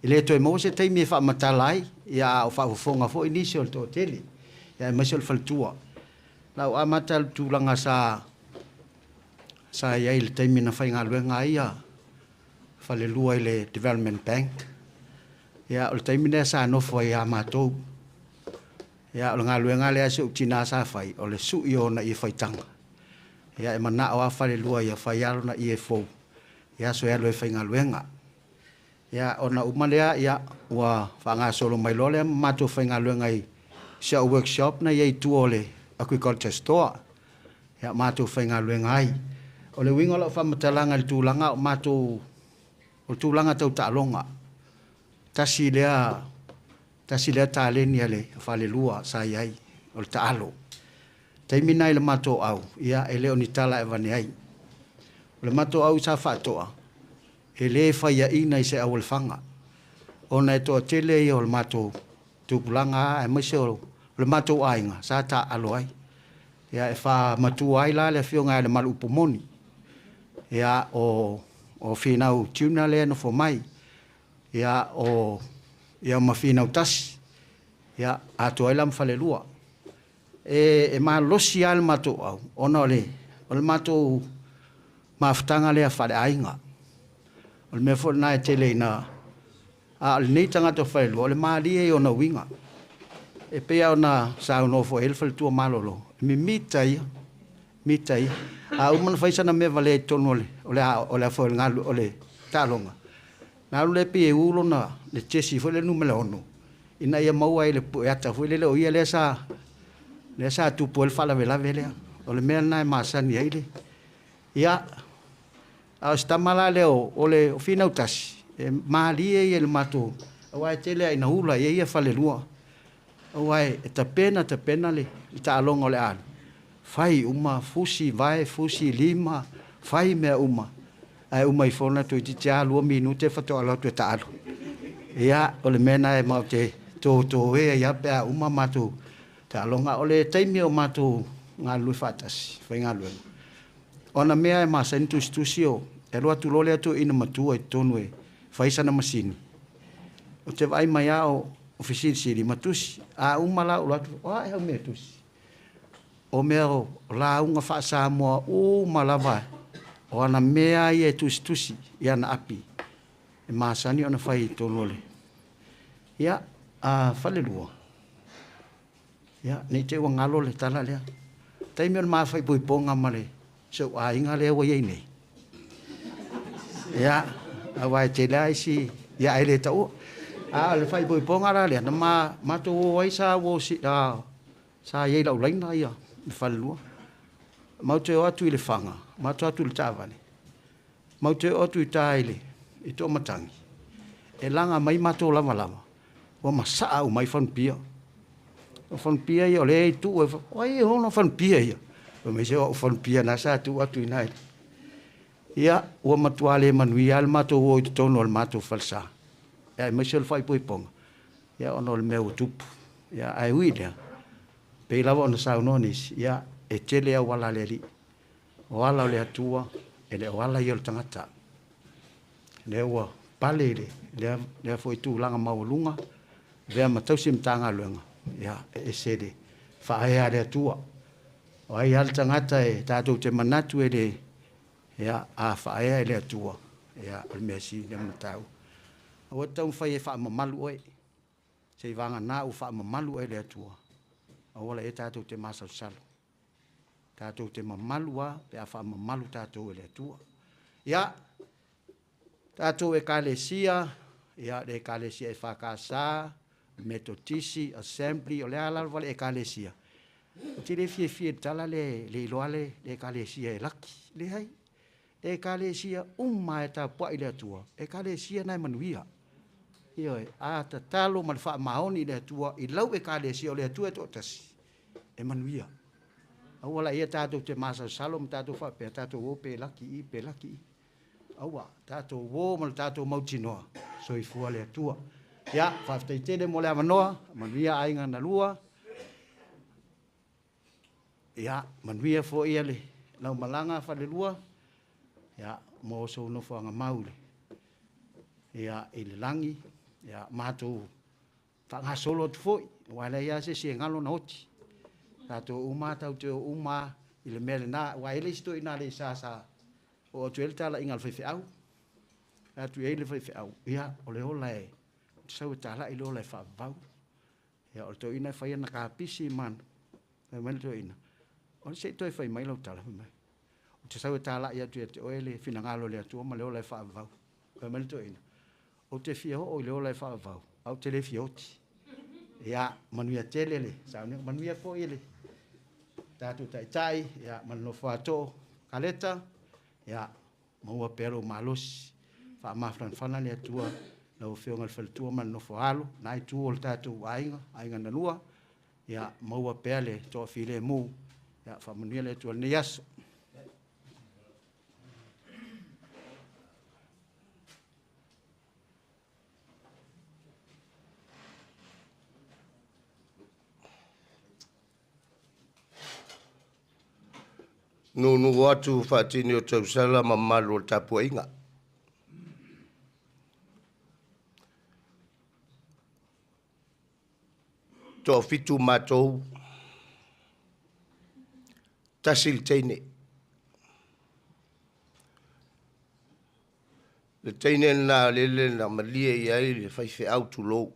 Le to e mo se teimi e whamatalai, ia o whaufonga fo initial to tele. Ia e masel Falelua. Lau a matal tu langa sa iai le teimi na whai ngā luenga ia, Falelua i le Development Bank. Ia o le teimi nea sa nofo i a mātou. Ia o le ngā luenga lea se utina sa whai, o le sui o na i whaitanga. Ia e mana o a Falelua ia whai alo na i e fau. Ia so alo e whai ngā luenga. Ia o na umalea ia ua whanga solo mai lole mātou whai ngā luenga i sia workshop na iei tu o le agriculture store. Ia mātou whai ngā luenga ai. O le wingo la whamatalanga le tūlanga o mātou o tūlanga tau tālonga. Tasi lea tāleni ale Falelua sa iai o le tālo. Taimina i le mātou au, ia e leo ni tala e vane ai. O le mātou au sa whātoa, e le whaia ina i se au le whanga. O na e toa tele i o le mātou tūpulanga e maise o le mātou ainga, sa tā alo ai. Ia e wha matua ai la le whionga e le malu upomoni. Ia o whinau tiuna lea no fo mai. Ia o ma whinau tasi. Ia ato ai lam Falelua. E ma losi al mātou au. Ona o le mātou mafutanga lea whare ainga. O le mea fo na e tele na a le nei tangata Falelua. O le maali e o na winga. E pea o na sao no fo el Falelua malolo. Mi mita ia. A umana whaisana me vale tonu o le afo el ngalu o le talonga. Nga le pi e ulo na le tesi fo le numele ono. Ina ia maua i le pu e ata fo le o ia le sa tupu el fala vela velea. O le mea na e maasani eile. Ia a stamala leo o le fina utasi. E maali e le mato. Awa e tele a ina hula e ia Falelua. Awa e tapena le ita alonga o le alu. Fai uma fusi vai fusi lima fai mea uma ai uma i fona tu ti tia 2 minute fato ala tu ta alu ia o le mena e mau te to e ia pe uma matu ta longa o le taimi o matu nga lu fatas fai nga lu ona mea e ma sentu stusio e lo tu lole tu ina matu e tonu e fai sana masini o te vai mai o ofisini siri matusi a uma la o la o e me tusi o mea o la unga whaasa mua o malava o ana mea i e tusi i ana api e maasani o na whai tolole ia a Falelua ia nei te ua ngalo le tala lea taimi o maa whai puiponga male so a inga lea wa iei nei ia a wai te lea isi ia ele tau a le whai puiponga la lea na maa to o waisa wo si sa iei lau laina ia me Falelua. Mau te o atu i le whanga, mau te atu i le tāwale. Mau te o atu i tāile, i tō matangi. E langa mai mato lama. Wa masaa au mai whanpia. O whanpia ia, o le e tu, o e hono whanpia ia. O me se o whanpia na sa tu atu i naile. Ia, ua matua le manui, al mato o i tono al mato falsa. Ia, me se le whai pui ponga. Ia, ono le mea o tupu. ia ai ui lea pe lava ona saunonis ia e tele au wala le li o ala o le atua e le o ala i o le tangata le ua pale le foi tūlanga maulunga vea matausi mtanga luenga ia e sede whaea le atua o ai ala tangata e tātou te manatu e le ia a whaea e le atua ia o le mesi le matau o tau whai e wha mamalu oe se i vanga nā u wha mamalu oe le atua o wala e tātou te masau salo tātou te mamalu a pe a wha mamalu tātou e le atua ia tātou e kālesia ia le kālesia e whakasā metotisi assembly o le ala wale e kālesia ti le fie tala le iloa le kālesia e laki le hai e kālesia umma e tā pua i le atua e kālesia nai manuia ioi a ta talo man wha maoni le atua i lau e kālesia o le atua e tōtasi e manuia awala ia tātou te masa salom tātou wha pe tātou o pe laki i aua tātou wō mal tātou mautinoa so i fua le atua ia whafteitele mo le amanoa manuia ainga na lua ia manuia fo ia le lau malanga Falelua ia mo so no fo anga maule ia i le langi ia mātou whanga solo tu foi wala ia se ngalo na oti tātou uma tau te uma i le mele na wa ele sto ina le sa o tuel tala ingal fe au atu ele fe au ia o le ola e sau tala i lola fa vau ia o to ina fa ina ka pisi man e mel to ina o se to fa mai lo tala mai o te sau tala ia tu o ele fina ngalo le tu ma le ola fa vau e mel to ina o te fia o le ola fa vau au te le fioti ia manuia tele le sa manuia fo ele tatu tai ia mano fa to kaleta ia maua pero malos fa mafran fana le tua na o fionga fel tua man no fo alo nai tu o tatu ainga na lua ia maua pele to file mu ia fa manuia le tua ne yaso Nunu watu fatini o tausala mamalu o tapua inga. Tō fitu mātou. Tasil teine. Le teine na lele na malia iai le whaife autu lou.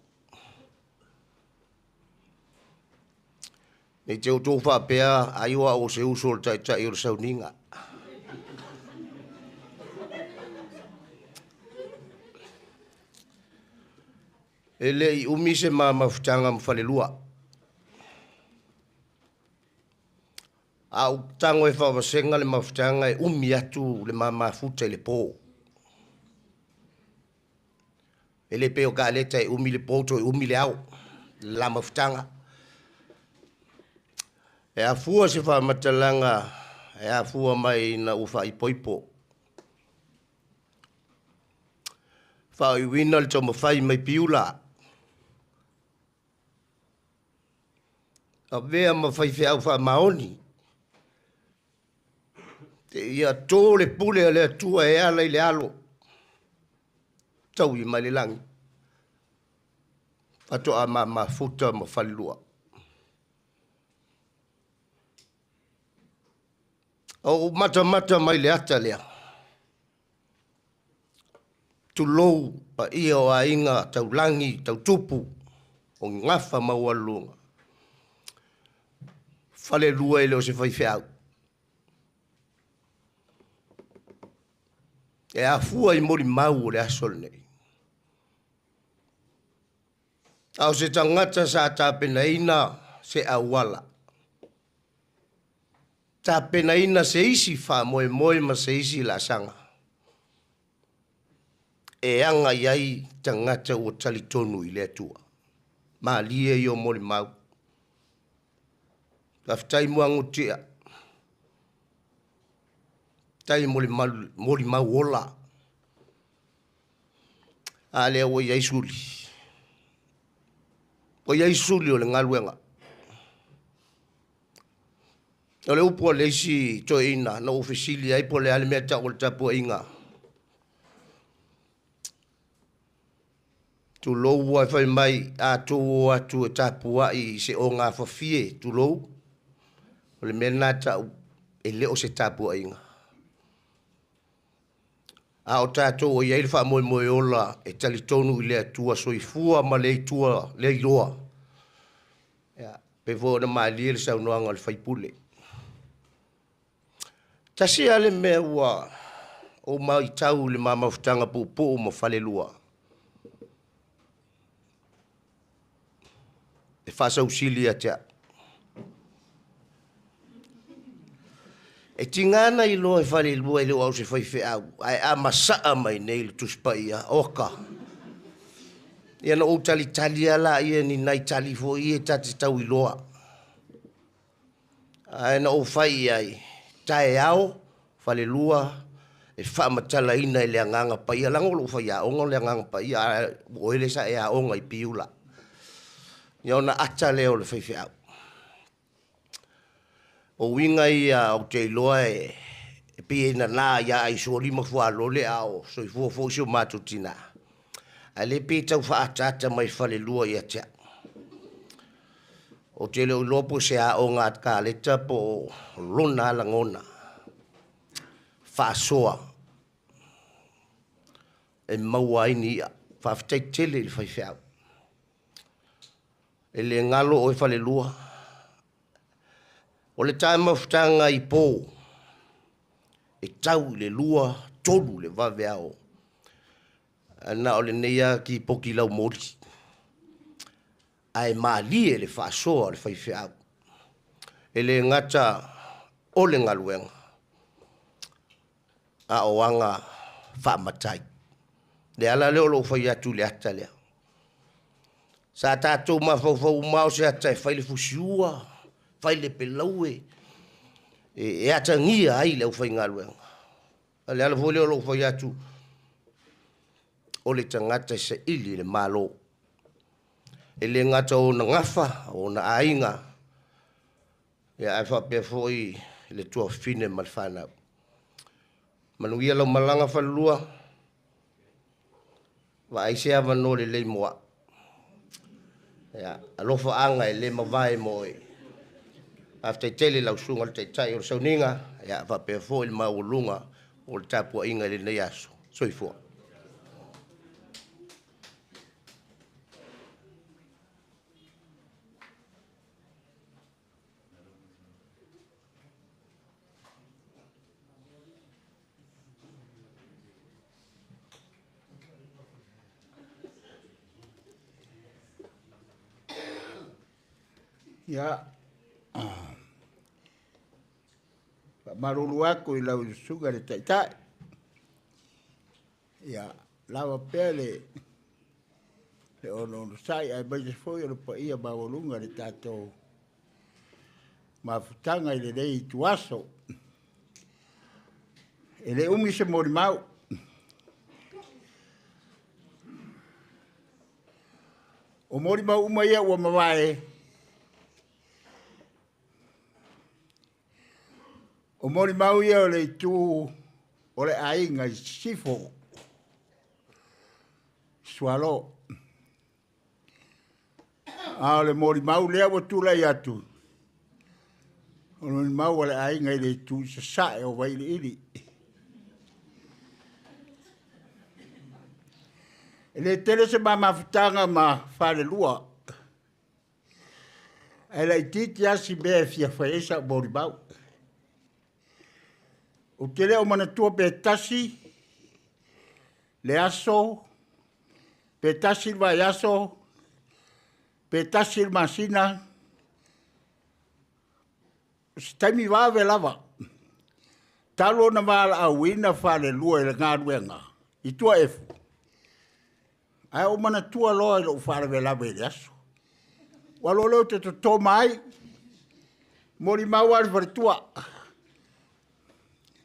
Nei te uto whapea aiwa o se uso o tai o sauninga. Ele i umise mafutanga Falelua. Au tango e whawasenga le mafutanga e umi atu le mafuta le pō. Ele peo ka leta e umi le pō to e umi le au. La mafutanga. E a fua se wha matalanga, e a fua mai na uwha i poipo. Wha i wina le tau mawhai mai piula. A vea mawhai whiau wha maoni. Te ia tō le pule le atua e ala i le alo. Tau i mai le langi. Whatoa ma futa ma Falelua. O mata mai le ata lea. Tu lou pa ia o a inga tau langi, tau tupu, o ngafa maualunga. Falelua ele o se whaiwheau. E a fua i mori mau o le asol nei. Au se tangata sa tāpena ina se awala. Ta pena ina se isi wha moe ma se isi la sanga. E anga iai tangata o talitonu i le atua. Ma lie i o mori mau. Laftai muangu tia. Tai mori mau ola. A lea o iai suri. O iai suli o le ngaluenga. O le upo le isi to ina na ofisili ai po le ale mea ta o le tapu inga. Tu lou wa fai mai a tu atu e tapu ai se o ngā whawhie tu lou. O le mea nā tau e leo se tapu inga. A o tātou o iai le wha moe moe ola e tali tonu i lea tua soifua ma le tua le iloa. Pe vo na mai le sau noanga le whaipule. Tasi ale mea ua o mai tau le mamawhtanga pupu ma Falelua. E whasa usili a tea. E tingana i loa e Falelua i leo au se whaife au. Ai a masaa mai nei le tuspai a oka. Ia na o tali tali ala ia ni nai tali fo i e tati tau i loa. Ai na o whai ai. Tae ao, Falelua, e whaamatala ina i le anganga pa ia. Lango lo whai a onga le anganga pa ia. O ele sa e a onga i piula. Ia ona ata leo le whaife au. O winga i o te iloa e pia ina nā ia ai so lima fua lole ao. So i fua fua sio mātou tina. A le pe tau whaatata mai Falelua i atea. O te leo lopo se a o ngā ka leta po lona langona. Whaasoa. E maua ini ia. Whaafitai tele i whaiwhau. E le ngalo o e Falelua. O le tae mawhtanga i pō. E tau le lua tolu le vave ao. Ana o le neia ki poki lau mori. Ai maali e le whaasoa le whaiwhau. E le ngata o le ngaluenga. A o anga whaamatai. Le ala leo lo whai atu le ata lea. Sa tātou mawhau mao se ata e whai le fusiua. Whai le pelaue. E ata ngia ai leo whai ngaluenga. Le ala fo leo lo whai atu. O le tangata se ili le malo. E le ngata o na ngafa, o na ainga. E ai whapea foi le tua fine malwhanau. Manuia lau malanga Falelua. Wa aisea wano le lei moa. Alofa anga e le mawai moe. After tele lau sunga le tai o sauninga. Whapea foi le maulunga o le tapua inga le nei aso. Soifua. Ia. Marulu aku i lau suga le taitai. Ia. Lawa pele. Le ono sai ai mai foi o pa ia mawalunga le tatou. Mafutanga i le rei tuaso. E le umi se mori mau. O mori mau uma ia ua mawae. O mori mau ia o le tu o le ainga i sifo. Sualo. A le mori mau lea wa tu lai atu. O le mau o le ainga i le tu sa sae o vai le iri. E le tele se mafutanga ma Falelua. E le titi asi bea fia faesa mori mau. O te leo mana tua pe tasi, le aso, pe tasi vai aso, pe tasi masina, staimi wawe lava. Talo na wala a wina Falelua i le ngāruenga, i tua efu. Ai o mana tua loa i lo whare lava i le aso. Walo leo te to mai, mori mawari whare tua.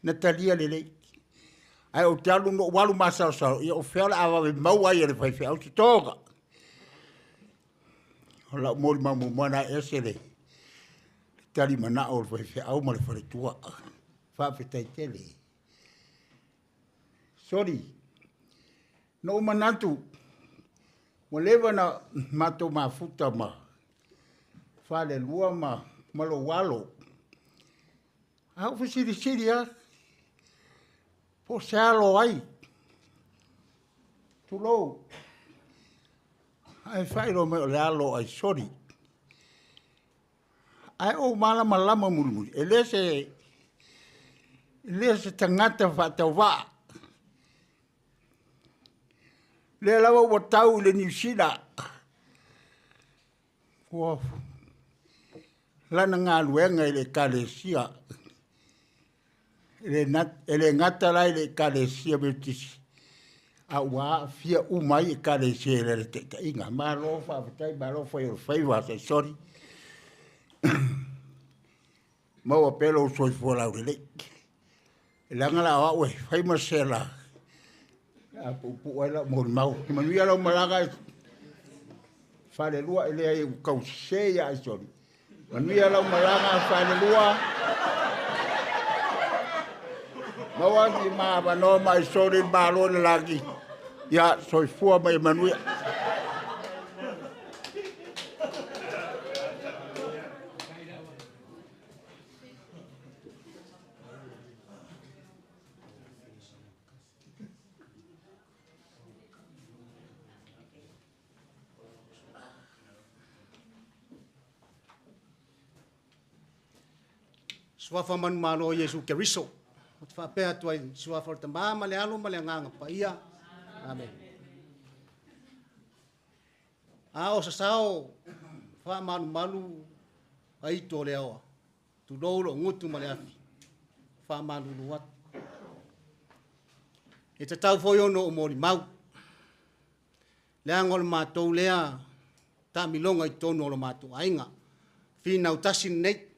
Natalia lele. Ai o talu no walu masao i o fela ava me mau ai le fai fai o toga. la mo ma mo mana esele tali mana o fe au ma le fare tua fa fe tai tele sorry no manatu mo leva na mato ma futa ma Falelua ma malo walo au fe siri ya po salo ai tulo ai fai lo me lo ai sorry ai o mala malama mulmul elese tangata fa tava le lava o tau le nisida wo la nga luenga ile kalesia ele ngata la ile kalesia betis awa fia umai kalesia le te inga malo fa tai malo foi o faiwa se sorry mau apelo soi fola le langa la wa fai masela a pu ala mo mau manu ya lo malaga Falelua ele ai kau se ya sorry manu ya lo malaga Falelua mau ni ma ba no mai sorry balo lagi ya soi fua mai manu Suafa man mano Yesu Keriso. Fa pea tuai suafa ta mama le alo male nganga pa ia. Amen. A o sa sao fa manu ai to le o. Tu dolo ngutu male afi. Fa manu luat. E te tau foi ono o mori mau. Le angol matou lea ta milonga i tono lo matou ainga. Fina utasin nei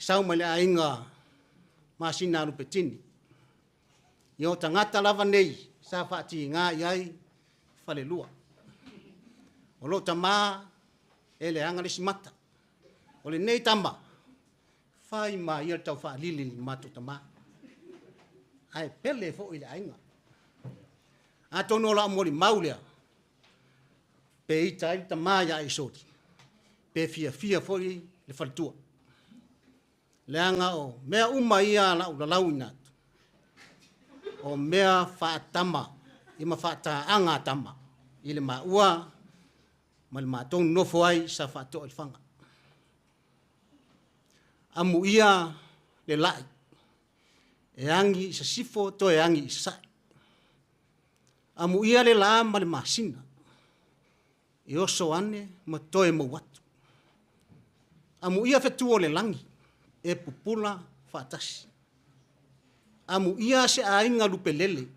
sau male ainga masina no petini yo tangata lava nei sa fati nga yai Falelua o lo tama ele anga le simata o le nei tamba fai ma ia tau fa lili matu tama ai pele fo ile ainga atono la mori maulia pe itai tama ya isoti pe fia fo le faltua leanga o mea ia la ulauina o mea faatama ima faata anga tama ile maua mal matong no foi sa fato el fanga amu ia le lai e angi sa sifo to e angi sa amu ia le la mal masina e oso ane ma to e mo watu amu ia fetuo le langi e pupula fatasi. Amu ia se ainga lupelele.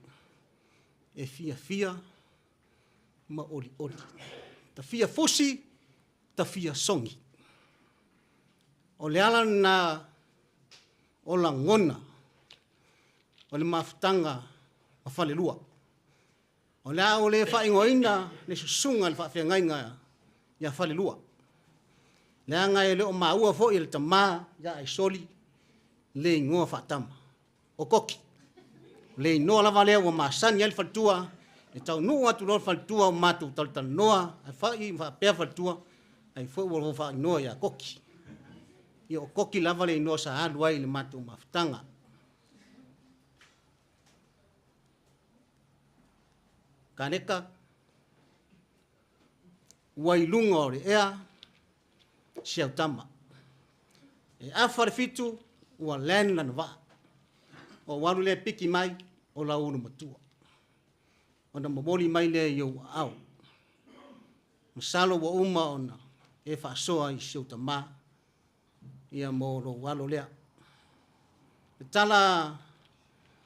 E fia ma oli. Ta fia fosi, ta fia songi. O le ala na o la ngona. O le maftanga a Falelua. O le a o le whaingoina le susunga le whawhiangainga ya Falelua. Le anga e le o maua fo i le tama ya ai soli le ingoa whatama. O koki. Le inoa lava lea ua masani al fatua. E tau nua tu lor fatua o matu tal noa. Ai whai whapea fatua. Ai fo ua wha inoa ya koki. I o koki lava le inoa sa alu ai le matu mawhtanga. Kaneka. Wailunga o le ea. Siau tama. E awhare fitu ua len lana waa. O waru le piki mai o la unu matua. O na mamoli mai le iau au. Masalo wa uma ona e whaasoa i siau tama. Ia mo ro walo lea. E tala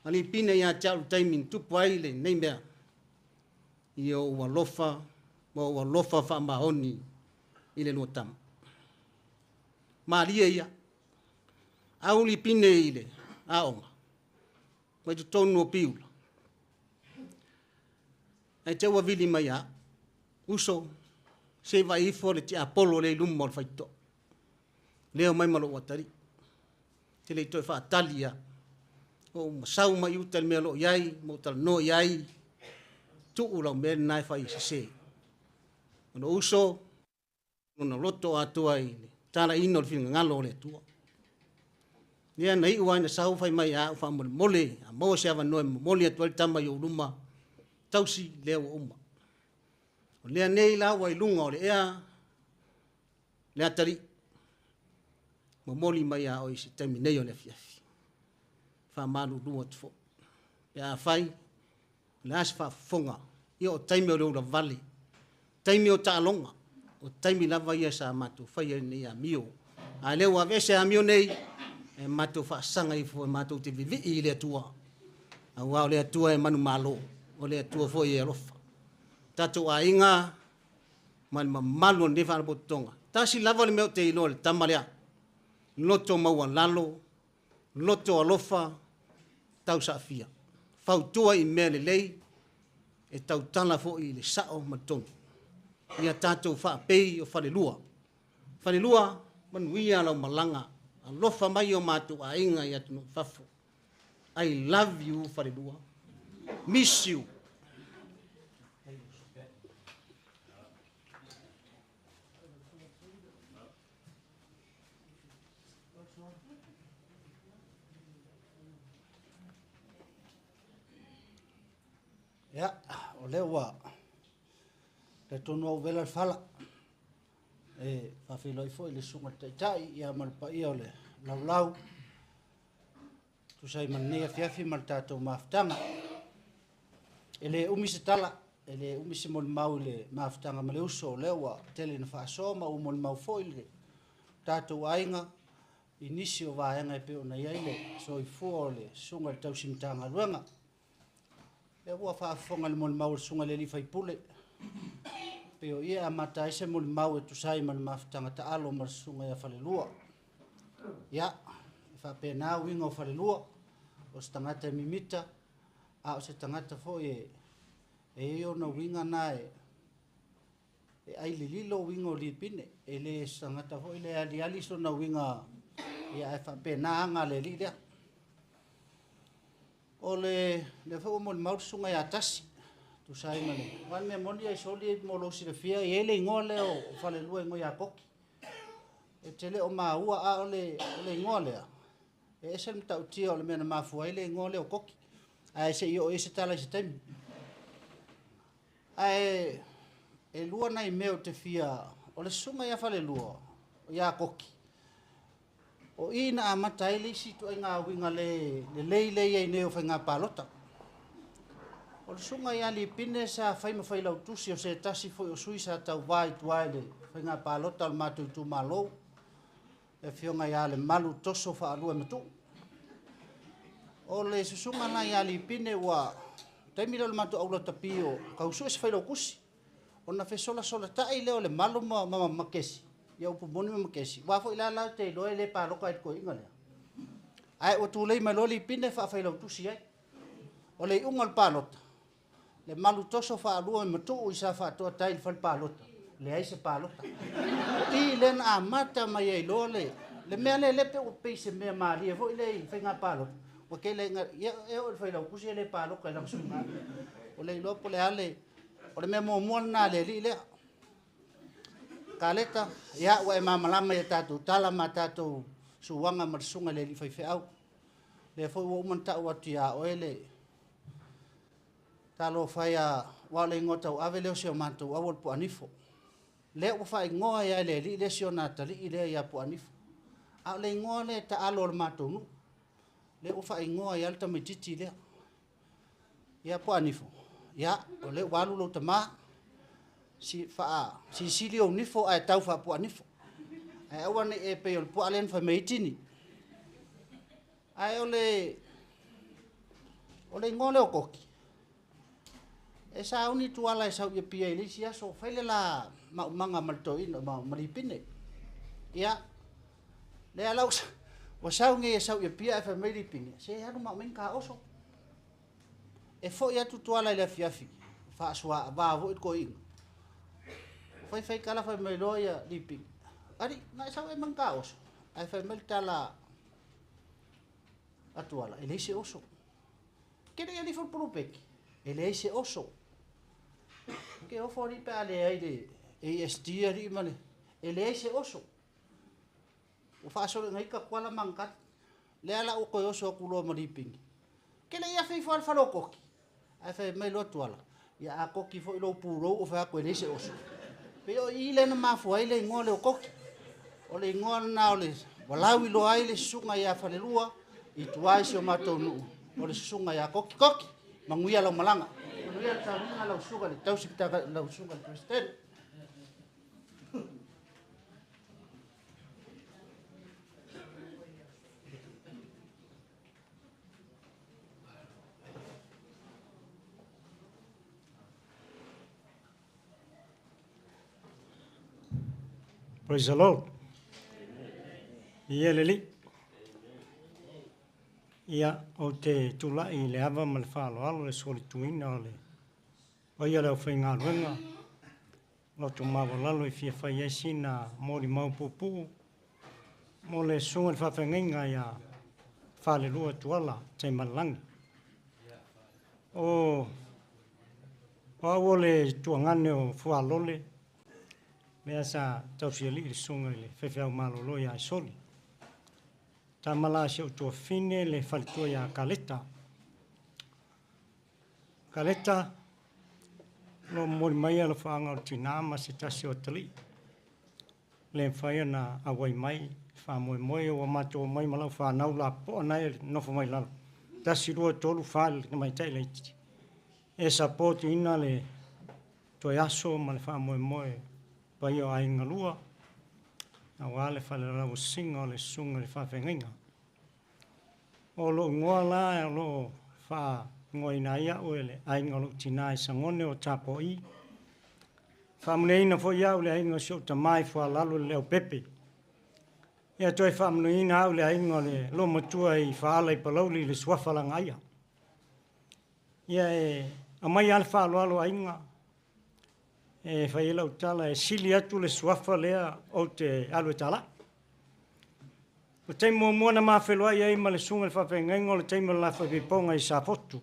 ali pina ia tiaru taimin tupu ai le neimea. Ia ua lofa, ua lofa wha mahoni i le lua tama. Maria ia. Auli pine ile. Aonga. Mai tu tonu o piula. Ai te ua vili mai a. Uso. Se vai fo le ti apolo le lum mo faito. Leo mai malo watari. Te le to fa talia. O sau mai utal me lo yai, mo tal no yai. Tu ulo me nai fa se. No uso no loto atuai. Tara ino fin ngalo le tua. Nia nei ua na sau fai mai a fa mole, a mo se ava no mole atuai tama yo luma. Tausi leo uma. Lea nei la wai lunga o le ea, lea tari, ma moli mai a oi si taimi nei o le fiafi. Wha malu lunga tufo. Pea fai, le asi wha fonga, ia o taimi o reura vale, taimi o taalonga, o taimi lava ia sa matu, whai e nei a mio. A leo a vese a mio nei, e matu wha sanga i fo, e matu te vivi i le atua. A wao le atua e manu malo, o le atua fo i e rofa. Tato a inga, man malu ne fa botonga. Tasi lava le meo te ilo le tamalea. Loto maua lalo, loto alofa, tau sa fia. Fau tua i mea le lei, e tau tala fo i le sao matonu. Ia tato fa pei o Falelua. Falelua, manuia lau malanga, alofa mai o matu a inga i atu fafu. I love you, Falelua. Miss you. Ya, o leo wa. Te tonu au vela fala. E whawhilo i fo i le sunga tai ia malpa ia o le lau. Tu sai manea fiafi mal tātou maftanga. E le umisi tala, e le umisi mol mau le maftanga ma le uso o leo wa tele na whaasoma u mol mau fo i le tātou ainga inisi o vaenga e peo na iaile so i fo o le sunga le tau simtanga luenga. E ua whaafonga le mol mau le sunga le li fai pule. Peo ia a mata ese mol mau e tu sai man maftanga ta alo mar sunga ia Falelua. Ia, e whapena winga o Falelua, o se tangata mimita, a o se tangata fo e eo na winga na e ai li lilo winga o li pine, e le se tangata fo e le ali ali so na winga ia e whapena anga le li lea. O le fo mo mau sunga ia tasi tu sai mane wan me moni ai soli mo lo si le fia e le ngole o Falelua ngo ia koki e tele o ma ua a le ngole e se mta utia o le mena mafu ai le ngole o koki ai se io e se tala se tem ai e lua nai meo te fia o le sunga ia Falelua o ia koki o ina a matai le si tu nga winga le leile ai ne o fenga palota o le sunga ia li pine sa fai ma fai lau tusi o se tasi foi o suisa tau vai tuai le fenga palota al matu tu malo e fionga ia le malu toso fa alua matu o le sunga na ia li pine wa taimi le matu aula tapio kau su se fai lau kusi ona fe sola tai le o le malu ma makesi ia upu moni ma kesi wa fo ila la te loe le pa loka ko inga le ai o tu le maloli pine fa fa lo tu si ai o le ungal palota le malu toso fa lu me tu i sa fa to tai fa palota le ai se palota ti len a mata mai ai lo le me le pe o pe se me mari fo le fa nga palota o ke le ia e o fa lo ku si le paloka la su o le lo po le ale o le me mo mo na le li le kaleta ia wa mamalama ia tatu tala matatu suwanga marsunga le fai au le foi wo man ta wa tia o ele talo fai a wa le ngota o ave le o mantu o po anifo le o fai ngoa ia le li le sio na tali ile ia po anifo a le ngoa le ta alo matu nu le o fai ngoa ia ta mititi le ia po anifo ia o le walu lo tama si fa si silio nifo ai tau fa po nifo ai awan e pe o po alen fa meitini ai ole ngole o koki e sa uni tuala e sa ye pia ile sia so fele la manga malto ino ma malipine ia le ala o sa unge e sa ye pia fa melipine se ha no men ka oso e fo ya tu tuala ile fiafi fa swa ba vo ko ino Fai kala fai mai loia lipi. Ari, na sa e manga oso. Ai fai mai tala atuala, ele se oso. Kere ali for propek. Ele se oso. Ke o fori pe ale ai de AST ari mane. Ele se oso. O fa so ngai ka kwala mangkat. Le ala o ko oso kulo mariping. Kele ia fai for koki. Ai fai mai lo tuala. Ia a koki fo lo puro o fa ko ele se oso. Pe o ile na mafu ile ngole o koki. O le ngona na o le walawi lo ai le sunga ia Falelua i tuai se o matonu. O le sunga ia koki manguia lo malanga. Manguia tawinga lo sunga le tausi kita lo sunga le president. Praise the Lord. Ia leli. Ia o te tulai le ava ma le whaaloalo le soli tuina o le. O ia leo whai ngā ruenga. Loto mawalalo i fia whai esi na mori maupupu. Mo le sunga le whawhenginga ia Falelua Tuala Tamalelagi. O awo le tuangane o whalole. Mea sa tausiali i le sunga i le whewhiau malolo ia i soli. Ta mala se o tua fine le whalitua ia kaleta. Kaleta, lo mori mai ala whaanga o tina ma se tasi o tali. Le whaia na awai mai, wha moe moe o mato mai malau whanau la po anai nofo mai lalo. Tasi rua tolu whaile na mai tai leiti. E sapoti ina le toi aso ma le wha moe moe. Pai o ainga lua, a wale whale rau singa o le sunga le whawhenginga. O lo ngoa la, o lo wha ngoi na ia o ele ainga lo tina i sangone o tapo i. Whamune ina fo ia o le ainga si o tamai fwa lalo le leo pepe. Ia toi whamune ina au le ainga le lo matua i whaala i palauli le suafalanga ia. Ia e amai al whaalo ainga. E whai lau tala e sili atu le suafa lea o te alu e tala. O teimo mua na mawhelua i eima le sunga le whawhengengo le teimo la whapiponga i sa potu.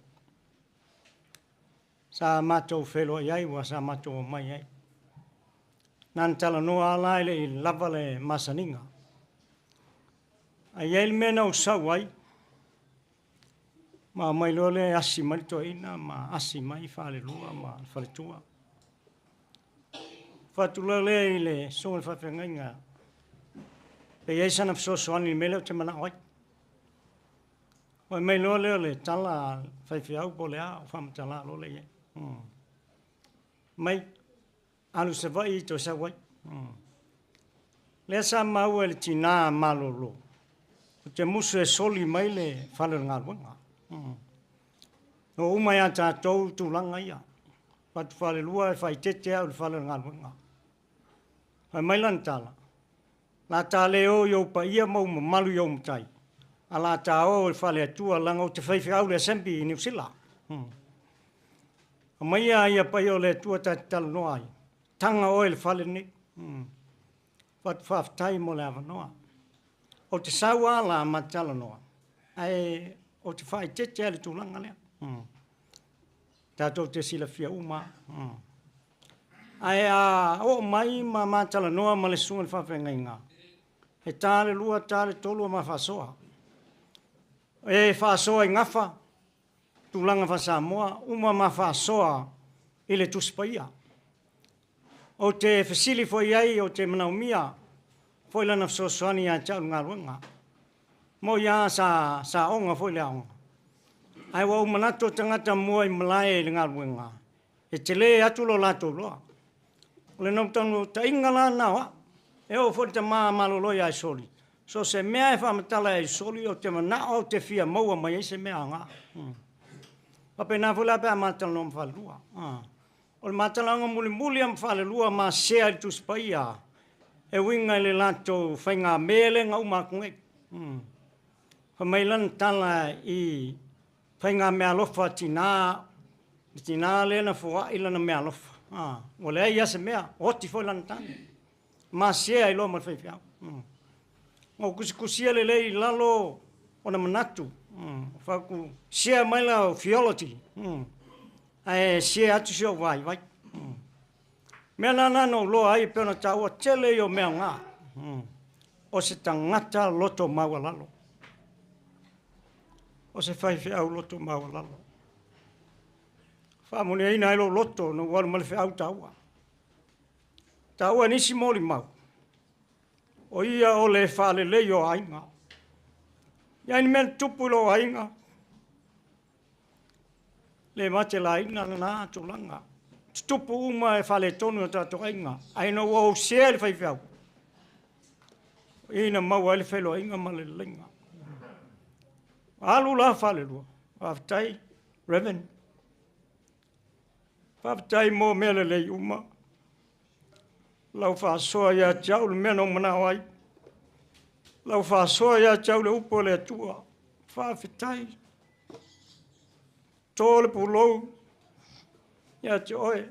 Sa matou whelua i aiwa, sa matou mai ai. Nan tala noa ala ele i lava le masaninga. Ai ele mena o sau ai. Ma mai lo le asi malito ina, ma asi mai Falelua, ma Faletua. Fatula le ile so le whawhengainga. Pe eisa na fsosoani mele o te mana oi. Oi mei loa leo le tala whaiwhiau po lea o whamatala lo le ie. Mai alu se vai i to sa wai. Lea sa mau e le tina malolo. O te musu e soli mai le whale ngā ruanga. O umai a tātou tūlanga ia. Patu Falelua e whai tete au le whale ngā ruanga. Ai mai lan tala. La tale o yo pa ia mau malu yo mtai. Ala ta o le fale atua langa o te whaiwhiau le sempi i New Zealand. Mai ia pa yo le tua ta talo noa ai. Tanga o le fale ni. Wat whaftai mo le awa noa. O te saua la ma tala noa. Ai o te whai tete ale tūlanga lea. Tātou te sila fia uma. Ai o mai ma matala noa ma le sunga le whawhengainga. E tāle lua, tāle tolua ma whasoa. E whasoa i ngafa, tūlanga wha Samoa, uma ma whasoa i le tuspaia. O te whasili fwoi ai o te manaumia, fwoi lana whasoani a tau ngā ruanga. Mo ia sa onga fwoi le onga. Ai wa umanato tangata mua i malae le ngā ruanga. E te le atu lo lato loa. Le noptanu ta ingala nawa. E o fwoi te maa malolo ia i soli. So se mea e whamatala e soli o te mana o te fia maua mai e se mea ngā. Pape nā fwoi la pēr matala no Falelua. O le matala ngā muli am Falelua ma sea i tuspaia. E winga le lato whainga mele ngā umakunge. Whamailan tala i whainga mea lofa tina le na fua ilana mea lofa. O le ia se mea, oti foi lan tani. Ma sea I lo ma fai fiao. O kusia le lei lalo ona manatu. Faku sea mai la theology. Ai sea atu sio vai. Mea nana lo ai pena taua tele o mea ngā. O se tangata loto maua lalo. O se fai fiao loto maua lalo. Whamone ina ilo loto no walu male fiao taua. Taua nisi moli mau. O ia o le whalelei o ainga. Ia ni mea tupu lo ainga. Le mate la ina na tolanga. Tupu uma e whale tonu o tato ainga. Aina o sea le whai fiao. Ina mau ele whelo ainga ma le lenga. Alu la whalelua. Whaftai, Reverend. Whaftai mo mea le lei uma. Lau whasoa ia jau le mea no manao ai. Lau whasoa ia jau le upo le atua. Whawhitai. Tōle pulou. Ia te oe.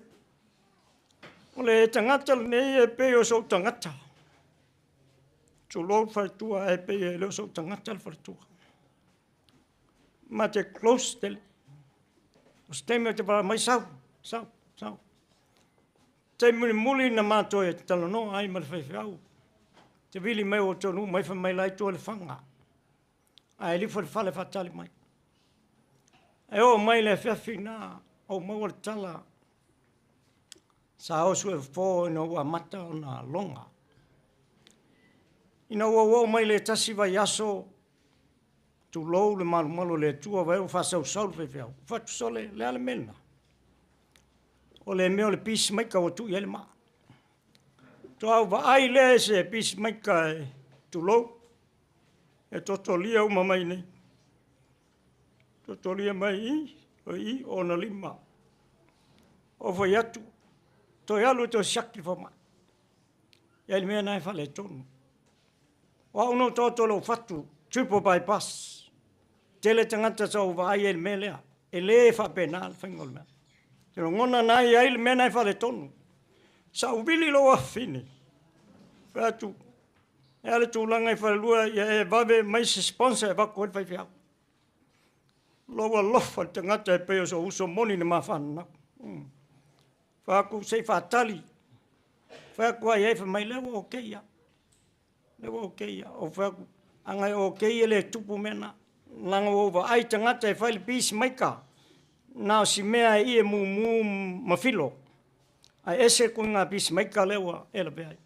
O le tangata le nei e pe o sou tangata. Tōlou whaitua e pe e leo sou tangata le whaitua. Ma te close tele. O steme te para mai sau. Te muli na mātou e te talano ai ma le whaiwhau. Te wili mai o tonu mai wha mai lai tō le whanga. Ai li whare whale whatali mai. E o mai le whiawhina o maua le tala. Sa osu e fō ina ua mata o na longa. Ina ua mai le tasi vai aso. Tu lou le malu le tua vai o whasau sau le whaiwhau. Whatu sole le ale mena. O le meo le pisi maika o tu i ele maa. Tō au wa ai le se pisi maika e tu lou. E totolia uma mai nei. Totolia mai i o na lima. O vai atu. Tō alu tō siaki whama. Ia ele mea nai whale tonu. O au no tōtolo whatu. Triple bypass. Tele tangata sa o wa ai ele mea lea. E le whapena al whaingol mea. Tero ngona nai ai le mea nai whale tonu. Sa ubili loa whine. Whatu. E ale tūlanga I Falelua e wawe mai se sponsor e wako e whaiwhiau. Loa lofa tangata e peo so uso moni ni mawhanau. Whaku sei whatali. Whaku ai eifa mai lewa o keia. Lewa o keia. O whaku angai o keia le tupu mena. Langa o wa ai tangata e whaile pisi maika. Nao si mea I e mu mawhilo. Ai ese ko ngā pisi maika lewa e la beai.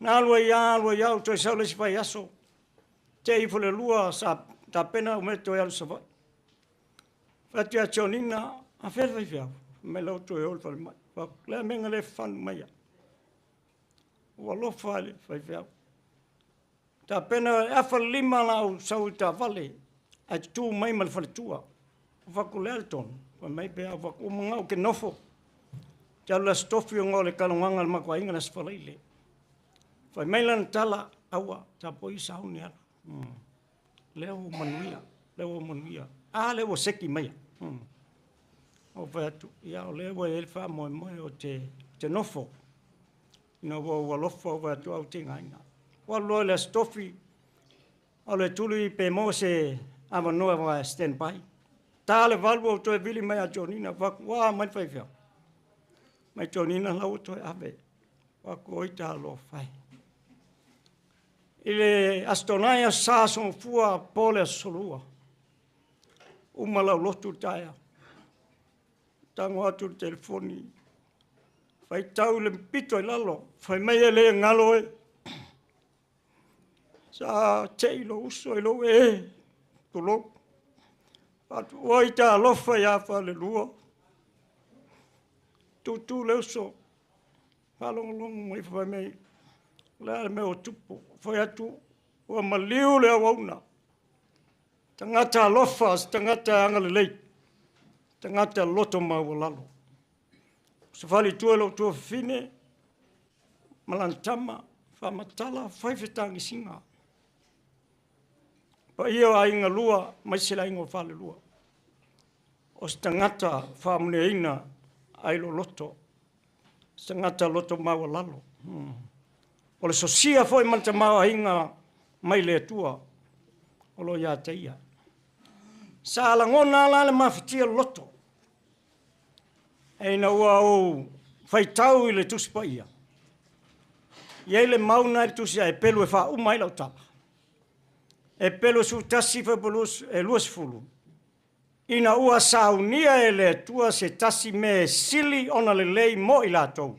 Nā alua iau toi saule si whai aso. Te I Falelua sa ta pena o me toi alu sa vai. Whatia tionina a whewhai whiau. Me lau toi ol whale mai. Lea menga le whanu mai a. Ua lofa ale whai whiau. Ta pena e awha lima lau sau ta vale. Ai tu mai ma le whale tua. Whaku lea le tonu. Wha mai pea whaku o mangau ke nofo. Te alu la stofi o ngau le kalonganga le makua inga na sifaleile. Whai mai lana tala aua. Ta poi sa huni ala. Leo manuia. Leo manuia. Leo seki mai. O whatu. Ia o leo e elwha moe o te nofo. Ina ua lofa o whatu au te ngainga. Wa loa le stofi. O le tului pe mo se amanoa wa stand by. Tā le valu o toe vili mai a Jonina. Waku waa mai whai whiau. Mai Jonina lau toe awe. Waku oita alo whai. Ile astonaya sāson fua pole solua. Umalau lotu taia. Tango atu telefoni. Whai tau le pito I lalo. Whai mai e le ngalo e. Sa te ilo uso ilo e. Tulo. Atu oi ta lofa ia Falelua. Tu le uso. Halong mai whai mai. Lea me o tupu. Whai atu. Ua maliu le awauna. Tangata lofa, tangata angale lei. Tangata loto mau lalo. Se whali tuelo tua whine. Malantama. Whamatala. Whaiwhetangi singa. Pa ia a inga lua. Mai sila ingo Falelua. O se tangata whamune ina. Ailo loto. Se ngata loto mau lalo. O le sosia foi man te mau hinga mai le tua. O lo ia te ia. Sa la ngona la le mafitia loto. E na ua o faitau i le tuspa ia. Iei le mauna i tusia e pelu e wha umai lau tala. E pelu su tasi whapulus e luas fulu. Ina ua saunia e le tua se tasi me sili ona le lei mo i lātou.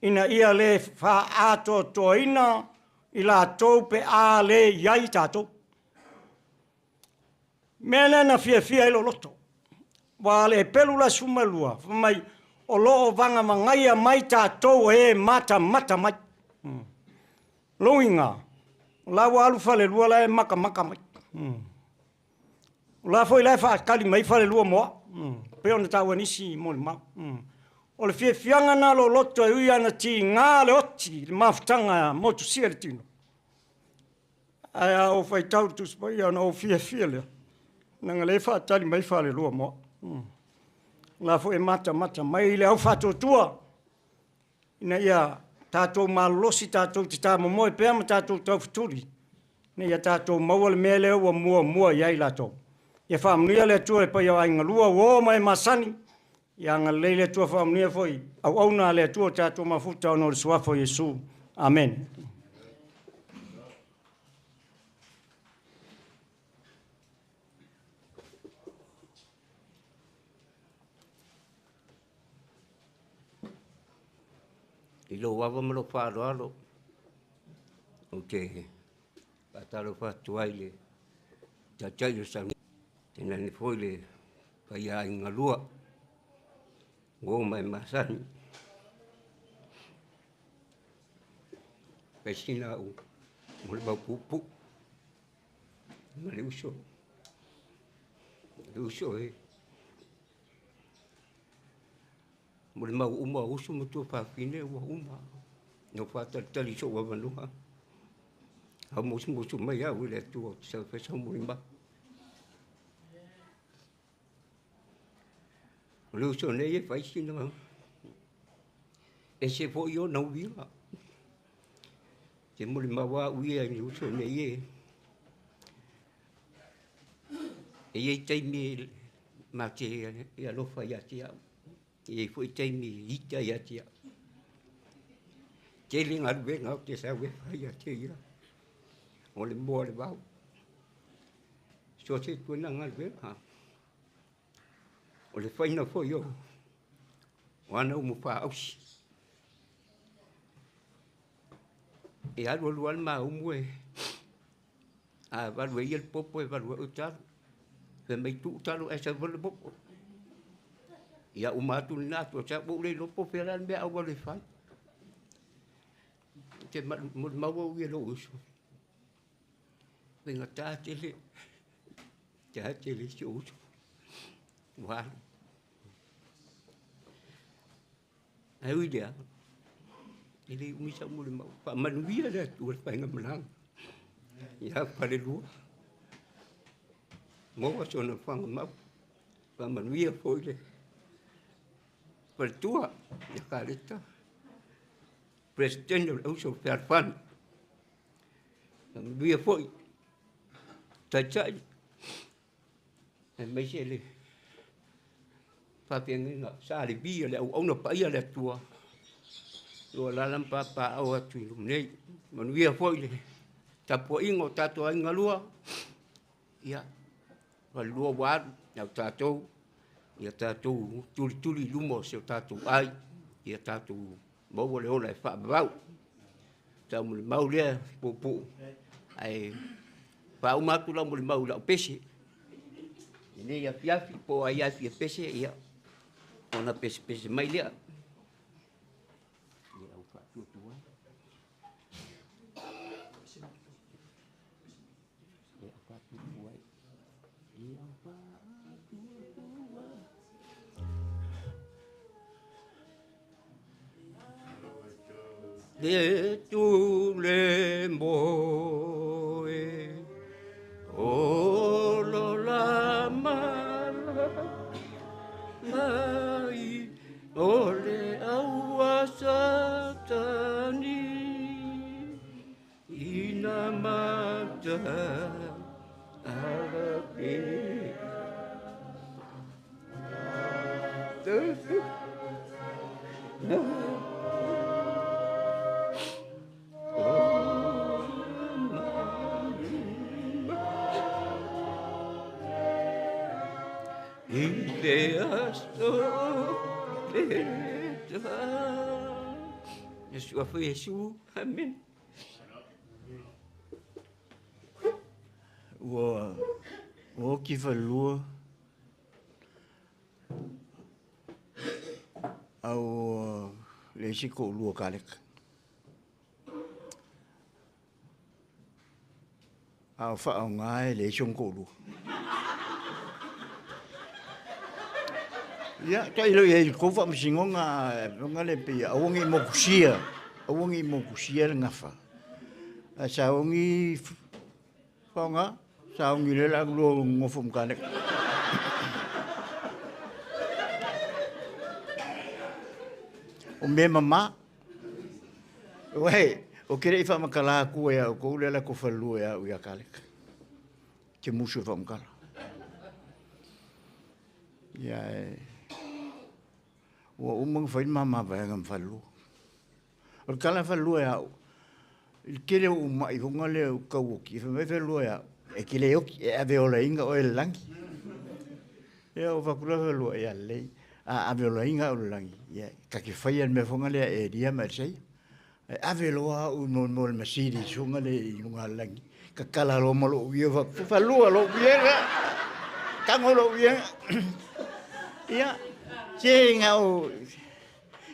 Ina ia le wha ato toina i lātou pe a le iai tātou. Mena na fia ilo loto. Wa le pelu la sumalua. Mai o loo vanga mangaia mai tātou e mata mai. Loinga. La wa alu Falelua la e maka mai. La foi la fa kali mai Falelua mo. Pe ona tawa nisi mo le ma. O le fianga na lo loto e uia na ti ngā le oti le mafutanga mo tu sia le tino. Aya o fai tau tu spai ana o fia le. Nanga le fa tali mai Falelua mo. La foi mata mai le au fa tua. Ina ia tātou malosi tātou te tā momoe pēr ma tātou tau futuri. Ne ia tātou maua le mea leo wa mua iai lātou. Ia whaamnuia le tua e pai au ainga lua o mai masani. Ia ngā leile tua whaamnuia foi. Au nā le tua tātou mafuta ono le suafo Yesu. Amen. I lo wawa malo whaaro. O te pataro whatuai le tatai le sangi. Tēnā ni foi le pai a inga lua. Ngō mai masani. Pesina u. Mo le pupu. Ma le uso. Le uso e. Mo le mau uma uso mo tua whawhine ua uma. No whātari so wa manuha. Hau mosu mai au le tua te sau whesa mo le ma. Le uso ne e whaisina ma. E se po i o nau vinga. Te mo le mawa uia ni uso ne e. E e teimi ma te e alofa ia te au. E foi teimi ita ia te au. Te linga ruenga o te sau e whaia te ia. O le mua le wau. So te tuena ngā ruenga. O le whaina foi o. O ana umu wha ausi. E alu alu alma umu e. A walu e il popo e walu e utaru. Fe mei tu utaru e sa walu popo. Ia umatu ni nātu o sa wole lopo wheran mea au wale whai. Te maua ui e lo uso. Venga tātele. Tātele si uso. Walu. Ai ui dea. Ele umisa mule mau. Pa manuia le tua painga manang. Ia Falelua. Moa sona whanga mau. Pa manuia foi le. Faltua. Ia kareta. Presidente do uso Fairfan. Pa manuia foi. Tai. E mai se le. Papianga sa le bia le au na paia le tua. Lo la lampa pa au atu nei. Manuia foi le. Tapo ingo tato inga lua. Ia. Va lua wa au tato. Ia tato tuli lumo se tato ai. Ia tato mo le ola fa bau. Tamu le mau le popo. Ai pa uma tu la mo le mau la pesi. Ini ia piafi po ai ia pesi ia. Ona pesi mai lea. Ia au fa tu. Ia fa tu ai. Ia fa tu. De tu le moe. O lo la mala. Mai o le aua Satani ina mata arabe Yesu afu Yesu, amen. Wo ki Falelua au le si ko lua kalek. Au fa au ngai le siong ko lua. Ya, kai lo ye ko fa msingonga ngale pe awongi mokusia. Awongi mokusia ngafa. Asa ongi Ponga, sao ngi le lang lo ngofum kanek. O me mama. Wei, o kere ifa makala ku ya ko le la ko Falelua ya u ya kalek. Ke musu fa makala. Ya. O umang fa mama ba ngam Falelua. O kala Falelua ya il kere o mai honga le o kauki fa me Falelua ya e kile o e ave o inga o el langi e o va kula Falelua ya le a ave o inga o langi ya ka ke fai me fonga le e dia ma sei ave lo o no no el masiri sunga le inga langi ka kala lo mo lo vi va Falelua lo viega ka lo viega ya chenga o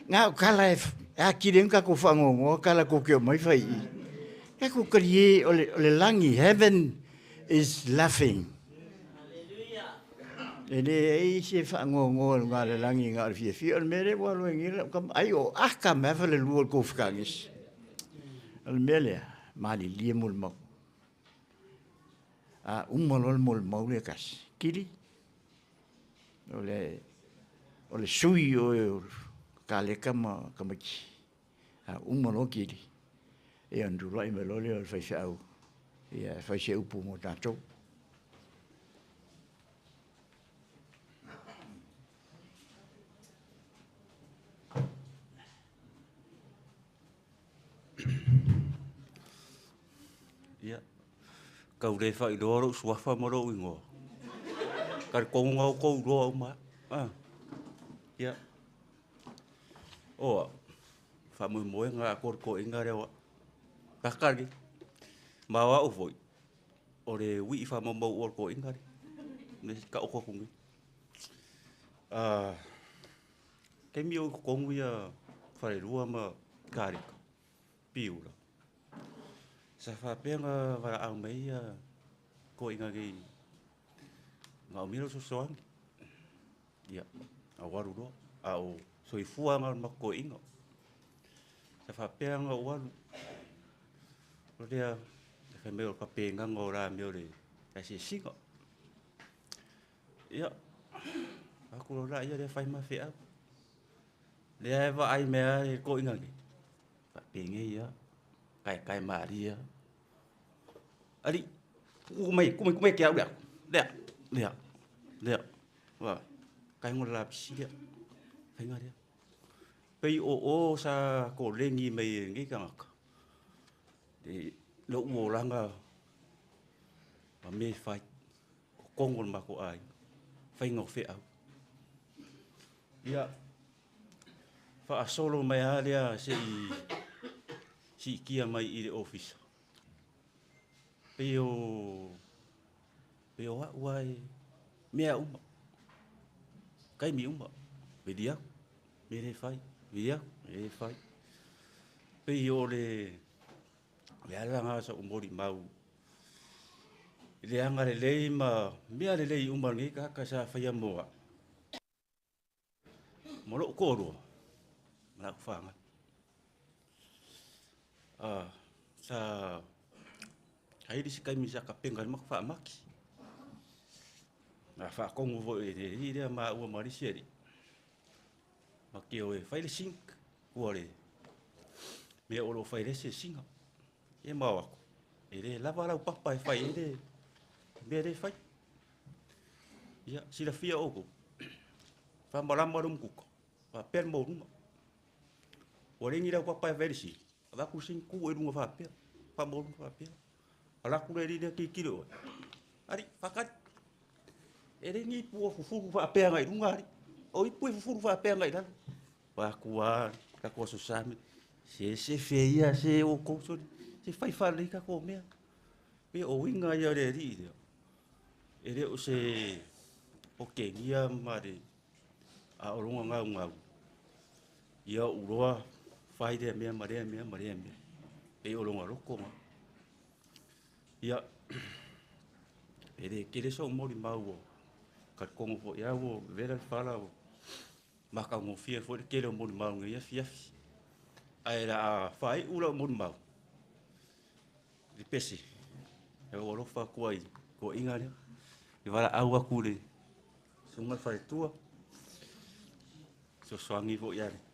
nga kala a kire ka ko fango mo kala ko ke mai fai Eko kariye ole langi, heaven is laughing. Ele ei se fango ngā le langi ngā fie fie, ole mere walo ngira, ai o aka me Falelua ko fkangis. Ole mele, mali lie mul mau. Umalol mul mau le kas, kiri. Ole sui o kale kama ki. Umalo kiri. E andu lai me lole o fai au. Ia fai se upu mo tātou. Ia. Kau re fai doro suafa moro ingo. Kar konga o kou roa uma. Ia. Oa. Famu moe ngā korko inga rewa. Kakari, mawa o foi. Ore wi fa mo mo or ko ingari. Ne ka o ko kungi. Ke mi o ko ngu ya Falelua ma kari. Piula. Sa fa penga vara au mai ko ingari. Nga o miro so soang. Ya, a waru ro. Au soifua ma ko inga. Sa fa penga o waru. Dia fa me o papenga ngora me o le kasi singo. Ya. Aku ora ia dia fai ma fea. Dia va ai me ko inga ni. Papenge ya. Kai Maria. Ali ku mai ke au dia. Dia. Wa. Kai ngora psi dia. Fai nga dia. Pei o sa ko lengi mai ngi kanga. Lo mo langa ma me fai kongol ma ko ai fai ngo fe au ya fa solo mai alia si kia mai i office peo wai mea uma kai mi uma vedia me fai vedia e fai peo le ala nga sa umori mau. Ile anga le lei ma mea le lei umangi ka sa faya moa. Molo koro. Na kufanga. Sa kai di sikai misa ka penga mak fa maki. Na fa kongu vo e dia ma ua mari seri. Maki o e fai le sink Kua le. Me o lo fai rese singa. E mau ako. E le lava lau papa e fai e le. Me le fai. Ia, sila fia oko. Fa marama rum kuko. Fa per mo runga. O rengi lau papa e verisi. Avaku sing ku e runga fa per. Fa mo runga fa per. Alaku le rina ki kilo. Ari, fakat. E rengi pua fufuru fa per ngai runga ari. O i pua fufuru fa per ngai lalo. Wa kuwa, ka ko susami. Se feia se o koso. Se fai fa le ka ko mea. Pe o winga ia le ri. E re o se o ke ngia mare a oronga ngau ngau. Ia uroa fai de mea mare. E oronga roko ma. Ia e re kere so mori mau o ka kongo fo ia o vera fala o maka ngo fia fo kere mori mau ngia fiafi. Ai ra fai ura mori mau. Di pesi. E o rofa kuai ko inga le. I wala au aku le. Sunga fai tua. So swangi fo iare.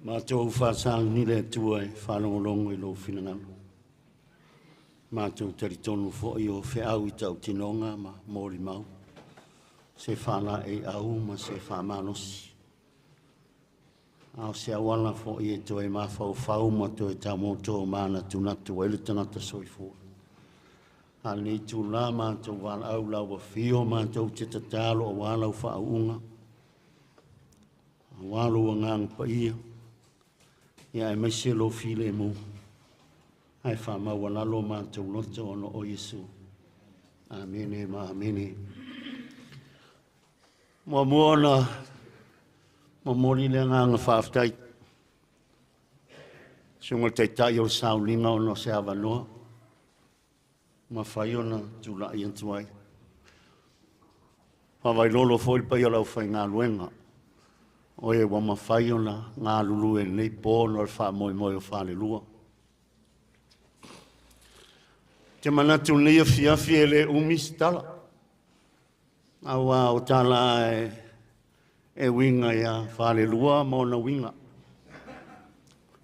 Mātou whāsang ni le tua e whanongolongo I lo whinangalo. Mātou taritonu fo I o whiau I tau tinonga ma mōri mau. Se whana e au ma se whamanosi. Ao se awana fo I e to e mawhau whau ma to e tau moto mana tunatu e le tangata soifua. A nei tu la mātou wala au lau a whio mātou te tatalo o wala u whaunga. A walo a ngang pa ia. Ia e maise lo file mo. Ai wha wana lo mātou loto ono o Yesu. Amene ma amene. Mua muona. Mua mori le nganga whaaftai. Sunga te tai o saulinga ono se avanoa. Ma whai ona tula I antuai. Whawai lolo foi pa I lau whai ngā luenga. Oe wa mawhai ona ngā lulu e nei pōno al wha moi o Falelua. Te manatu nei a fiafi e le umistala. Awa o tala e winga ia Falelua ma ona winga.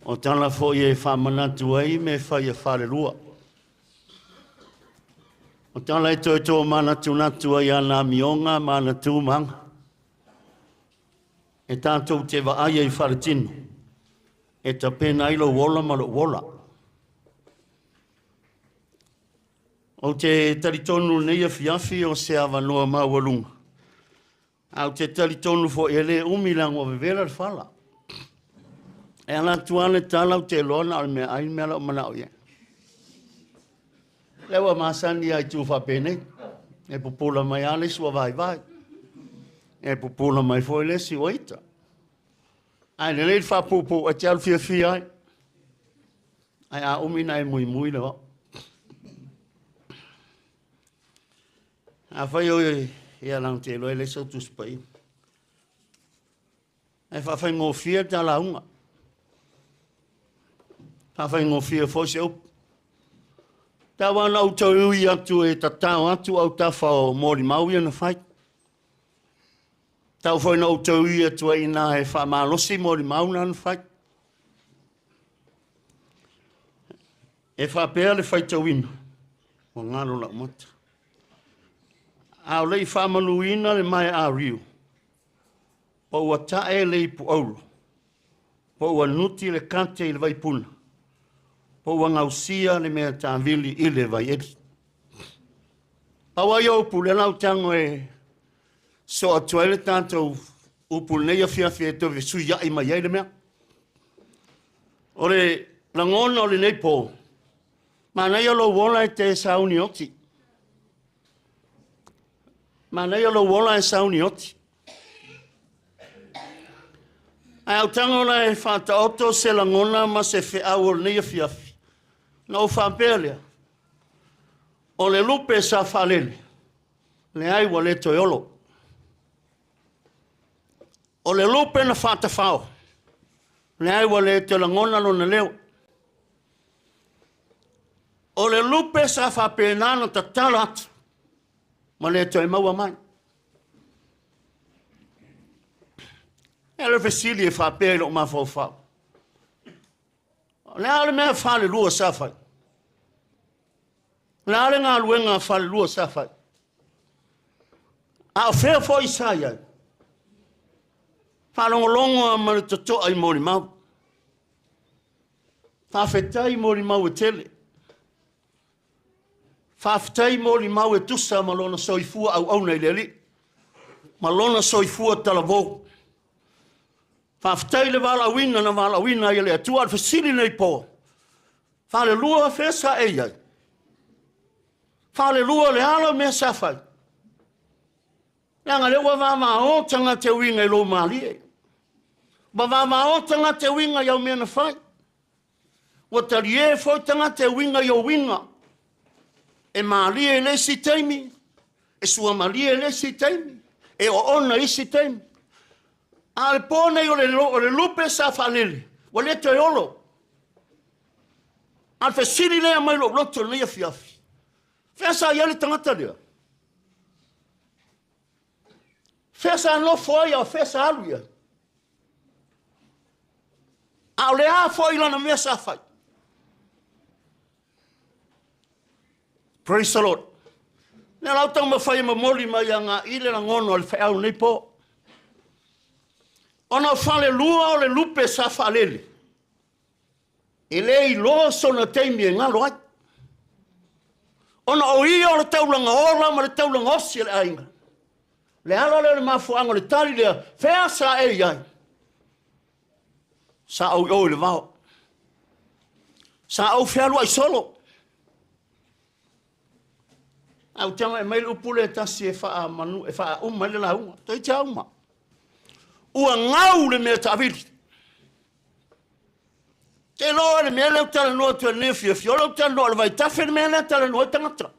O tala fo I e wha manatu ai me whai a Falelua. O tala e tō manatu natu ai ana mionga manatu manga. E tātou te wa aia I wharetino. E ta pēna ilo wola ma lo wola. O te taritonu nei a fiafi o se awa noa mawalunga. Au te taritonu fo ele umilang o vevera whala. E ala tuane talau te lona o me ai me la mana o ye. Lewa masani ai tu fa pene. E popola mai ale sua vai vai. E popola mai foi le si oita. Ai le fa popo a tel fia ai. Ai a umina e mui le. A fai o ia lang te lo le so tu spai. E fa fai ngo fia ta la unga. Fa fai ngo fia fo se op. Ta wana au tau i atu e tatau atu au ta fa o mori mau ia na fai. Tau fai na au tau i atu e ina e fa malosi mori mau na fai. E fa pea le fai tau ina. O ngaro la mata. Au lei fa manuina le mai a riu. Po ua tae le ipu aulu. Po ua nuti le kante i le vaipuna. Po ua ngausia le mea tāwili i le vai edi. Awa ia upu le lau tango e so atua le tātou upu nei a fia fia to ve sui ia i mai ei le mea. O le langona o le nei po. Ma nei alo wola e te sauni oti. Ma nei alo wola e sauni oti. Ai au tango na e whata oto se langona ma se fe au nei a fiafi. Na o whampelea. O le lupe sa whalele. Le ai wa le toiolo. O le lupe na whata whao. Le ai wa le te langona no na leo. O le lupe sa whapenana ta talat. Ma le toi maua mai. E le fesili e whapele o ma whau. Le ale mea Falelua sa fai. Le ale ngā luenga Falelua sa fai. A o whea fo i sa iai. Whalongolongo a mani toto ai mori mau. Whawhetai mori mau e tele. Whawhetai mori mau e tusa malona soifua au au nei leli. Malona soifua talavou. Whawhetai le wala wina na wala wina i le atua al fasili nei po. Falelua whesa e iai. Falelua le ala mea safai. Langa le wawama o tanga te winga i lo mali e. Wawama o tanga te winga i au mea na fai. Watari e fo tanga te winga i o winga. E mali e le si teimi. E sua mali e le si teimi. E o ona i si teimi. Al pone o le lupe sa falele. Wa le te olo. Al fesili le mai lo loto le fiafi. Fesa ia le tangata lea. Fesa no foi o fesa aluia. Au le a foi lana mea sa fai. Praise the Lord. Ne lau tau mawhai mamoli mai anga ile na ngono al whaau nei po. Ona Falelua o le lupe sa falele. E le i loa sona teimi e ngalo ai. Ona o ia o le taulanga ola ma le taulanga osi le ainga. Le ala le mafuanga le tali lea whea sa e iai. Sa au o le vao. Sa au whialua i solo. Au tanga e mail upule e tasi e wha manu e wha umma le la unga. Toi te umma. Ua ngau le mea tawiri. Te loa le mea leo tala noa tua nefia fio leo tala noa le vai tafe le mea leo tala noa tangata.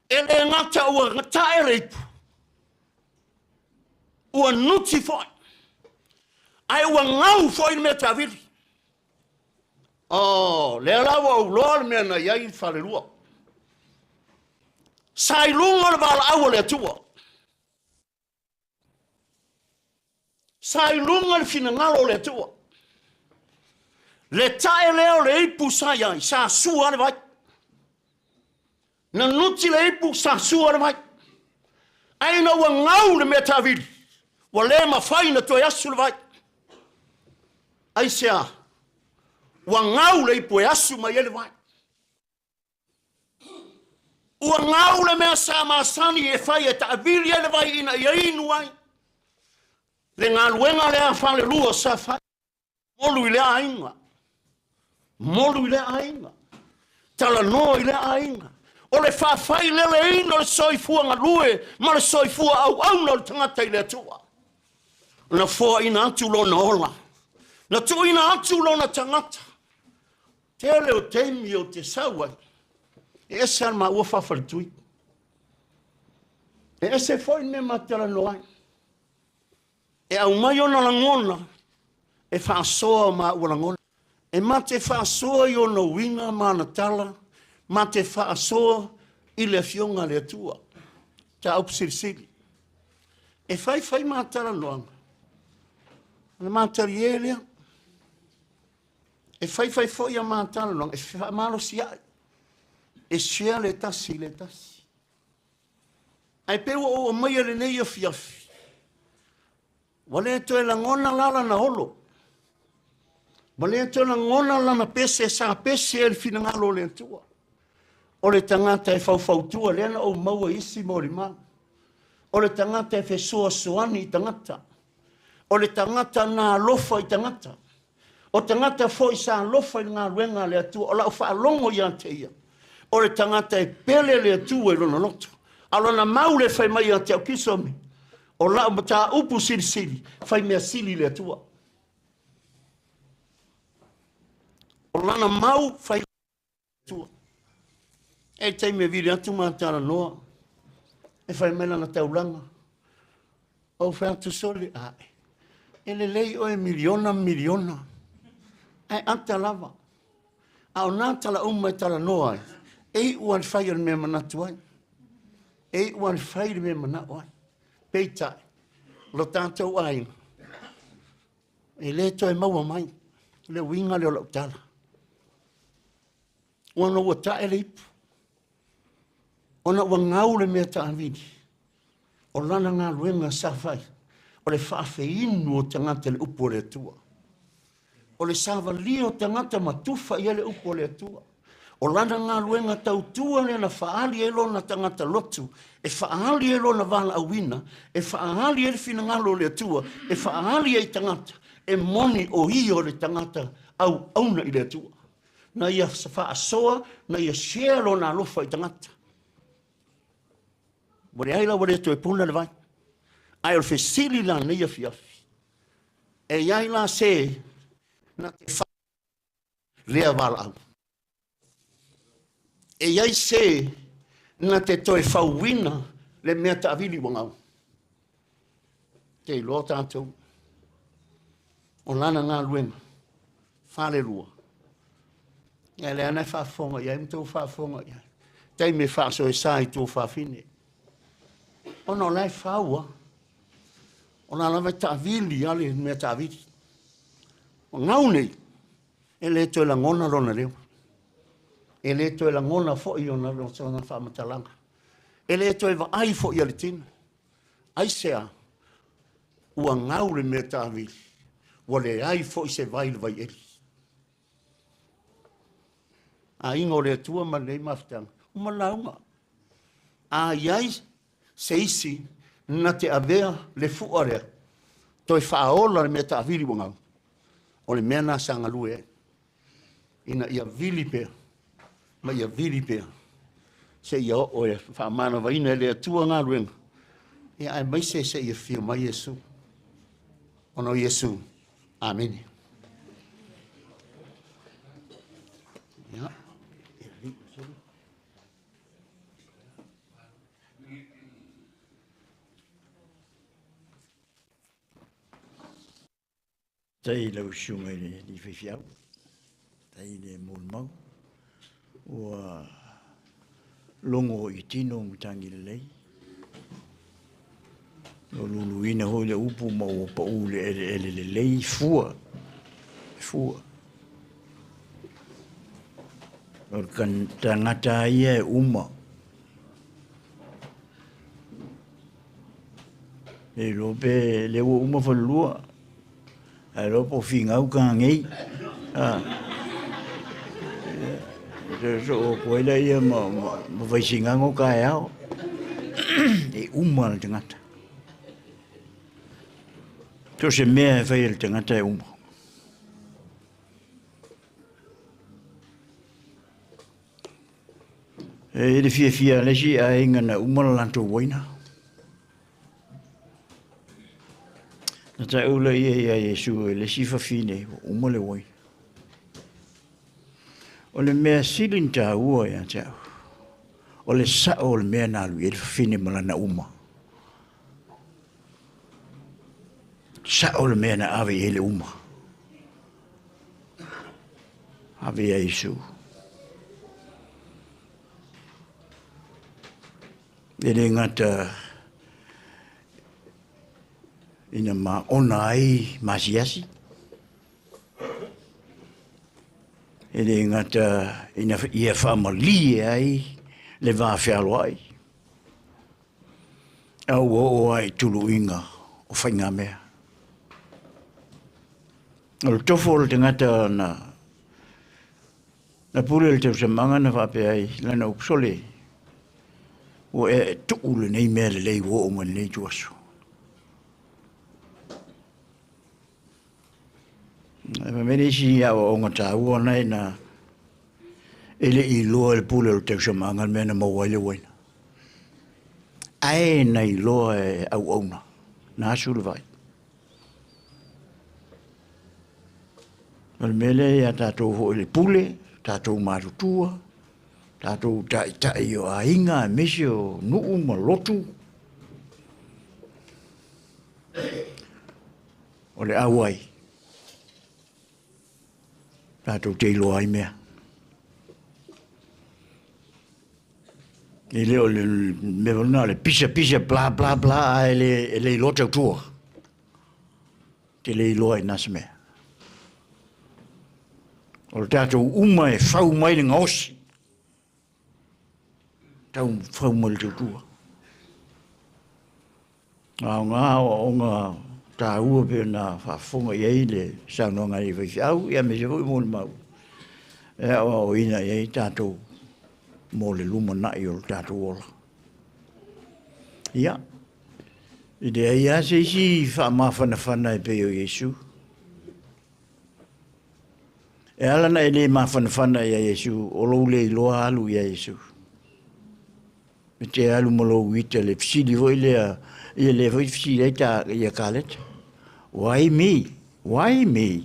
E le ngata ua ngata e reipu. Ua nuti foi. Ai ua ngau foi le mea tawiri. Oh, le alawa au loa le mea na iai Falelua. Sai lunga le vala awa le atua. Sai lunga le fina ngalo le atua. Le tae leo le ipu sa iai, sa sua le vai. Na nuti le ipu sa sua le vai. Aina ua ngau le mea tawiri. Wa le mawhai na toi asu le vai. Ai sea. Ua ngau le ipu e asu mai ele vai. Ua ngau le mea sa masani e whai e tawiri ele vai ina i ainu ai. Le ngā luenga lea Falelua sa fai. Molu i lea ainga. Molu i lea ainga. Tala no i lea ainga. O le whawhai lele ino le soifua ngā lue, ma le soifua au na le tangata i lea tua. Na fua ina atu lo na ola. Na tu ina atu lo na tangata. Tele o teimi o te sauai. E ese al ma ua whawharitui. E ese foi me matala noai. E au mai ona langona. E whaasoa ma ua langona. E ma te whaasoa i ona winga ma na tala. Ma te whaasoa i le fionga le atua. Ta au sirisiri. E whai ma tala noanga. Le ma tari elea. E whai foi a ma tala noanga. E whai malo si ai. E sia le tasi le tasi. Ai peu o mai le nei a fiafi. Wale to e langona lala na holo. Wale to e langona lana pese sa pese e finangalo le tua. O le tangata e fau lena o maua isi mo le maa. O le tangata e fesua soani i tangata. O le tangata na alofa i tangata. O tangata foi sa alofa i ngā ruenga le atua. O la o wha longo i ante ia. O le tangata e pele le atua i lona loto. Alona mau le fai mai ante au kisomi. O la o mata upu siri. Fai mea sili le atua. O lana mau fai atua. E tei me viri atu mātara noa. E whai mena na taulanga. O whai atu soli ae. E le lei o e miliona. Ai anta lava. Ao nātala umai tala noa ai. E uan whai al me manatu ai. E uan whai me manatu ai. Peitai. Lo tātou ai. E le to e maua mai. Le winga le o lau tala. Wana ua tae le ipu. Ona ua ngau le mea taawini. O lana ngā luenga sa whai. O le whaafe inu o tangata le upo le atua. O le sawali o tangata matufa ia le upo le atua. O lana ngā luenga tautua le na whaali e lo na tangata lotu. E whaali e lo na wala awina. E whaali e le finangalo le atua. E whaali e tangata. E moni o hio le tangata au auna i le atua. Na ia whaasoa, na ia share lo na alofa i tangata. Wale aila wale to e puna le vai. Ai o fesili la na ia fiafi. E iai la se na te wha lea wala au. E iai se na te toe whauwina le mea ta avili wangau. Te ilo tātou. O lana ngā luenga. Falelua. Ia le anai whaafonga iai, mtou whaafonga iai. Tei me whaaso e sa i tō whaafine. Ono lai whaua. Ona lawa ta avili ale mea ta avili. O ngau nei. E le to e la ngona rona leo. E le to e la ngona fo i ona rona sona whaamatalanga. E le to e wa ai fo i ale tina. Ai sea. Ua ngau le mea ta avili. Ua le ai fo i se vai le vai eli. A ingo le tua ma nei maftanga. Uma launga. A iai se isi na te avea le fuarea. Toi whaola le mea ta avili wangau. O le mea nā sanga lue. Ina ia vili pea. Ma ia vili pea. Se ia o e whaamana waina le atua ngā ruenga. Ia ai mai se ia whio mai Yesu. Ono Yesu. Amen. Ja. Tai lau shunga le li whiwhiau. Tai le mulmau. Ua longo i tino mutangi le lei. O luluina hoi le upu ma o pa u le ele le lei fua. Fua. O kan tangata ia e uma. E lope le ua uma Falelua. E lopo fingau ka ngei. So koe la ia ma waisinga ngo ka e ao. E uma na tangata. To se mea e whai ele tangata e uma. E re fia lesi a inga na umala lanto waina. Na ta ula ia Yesu e lesi fafine umale waina. O le mea silin ta ua ia tau. O le sao o le mea nalu e le fafine malana uma. Sao le mea na ave e le uma. Ave ia Yesu. E le ngata ina ma ona ai masiasi. E le ngata ina ia whamali ai le whawhialo ai. Au o ai tulu inga o whainga mea. O le tofo o le ngata na pule le teo samanga na whape ai lana upsole. O e tuku le nei mea le lei wo o man nei tuaso. E ma mene si au o ngata ua nei na ele I loa le pule le teo samanga mea na mawaile waina. Ai nei loa e au auna. Na asu le vai. Mal mele ya tatou ho le pule, tatou marutua. Tātou tai o a inga, mese o nuu ma lotu. O le awai. Tātou te ilo ai mea. E leo le mevaluna le pisa bla bla bla e le ilo tau tua. Te le ilo ai nasa mea. O le tātou uma e whau mai le ngaosi. Tau whau mai le tua. Ngā o ngā tā ua pe na whafonga iei le saunonga i whaiwhiau, ia me se hui mōni mau. E o ina iei tātou mō le luma nai o le tātou ola. Ia. I te aia se isi whamawhana e pe o Yesu. E alana e le mawhana i a Yesu, o lou le iloa alu i a Yesu. Me te alu malo wita le fsili voi lea, ia le voi fsili eita i a kalet. Why me? Why me?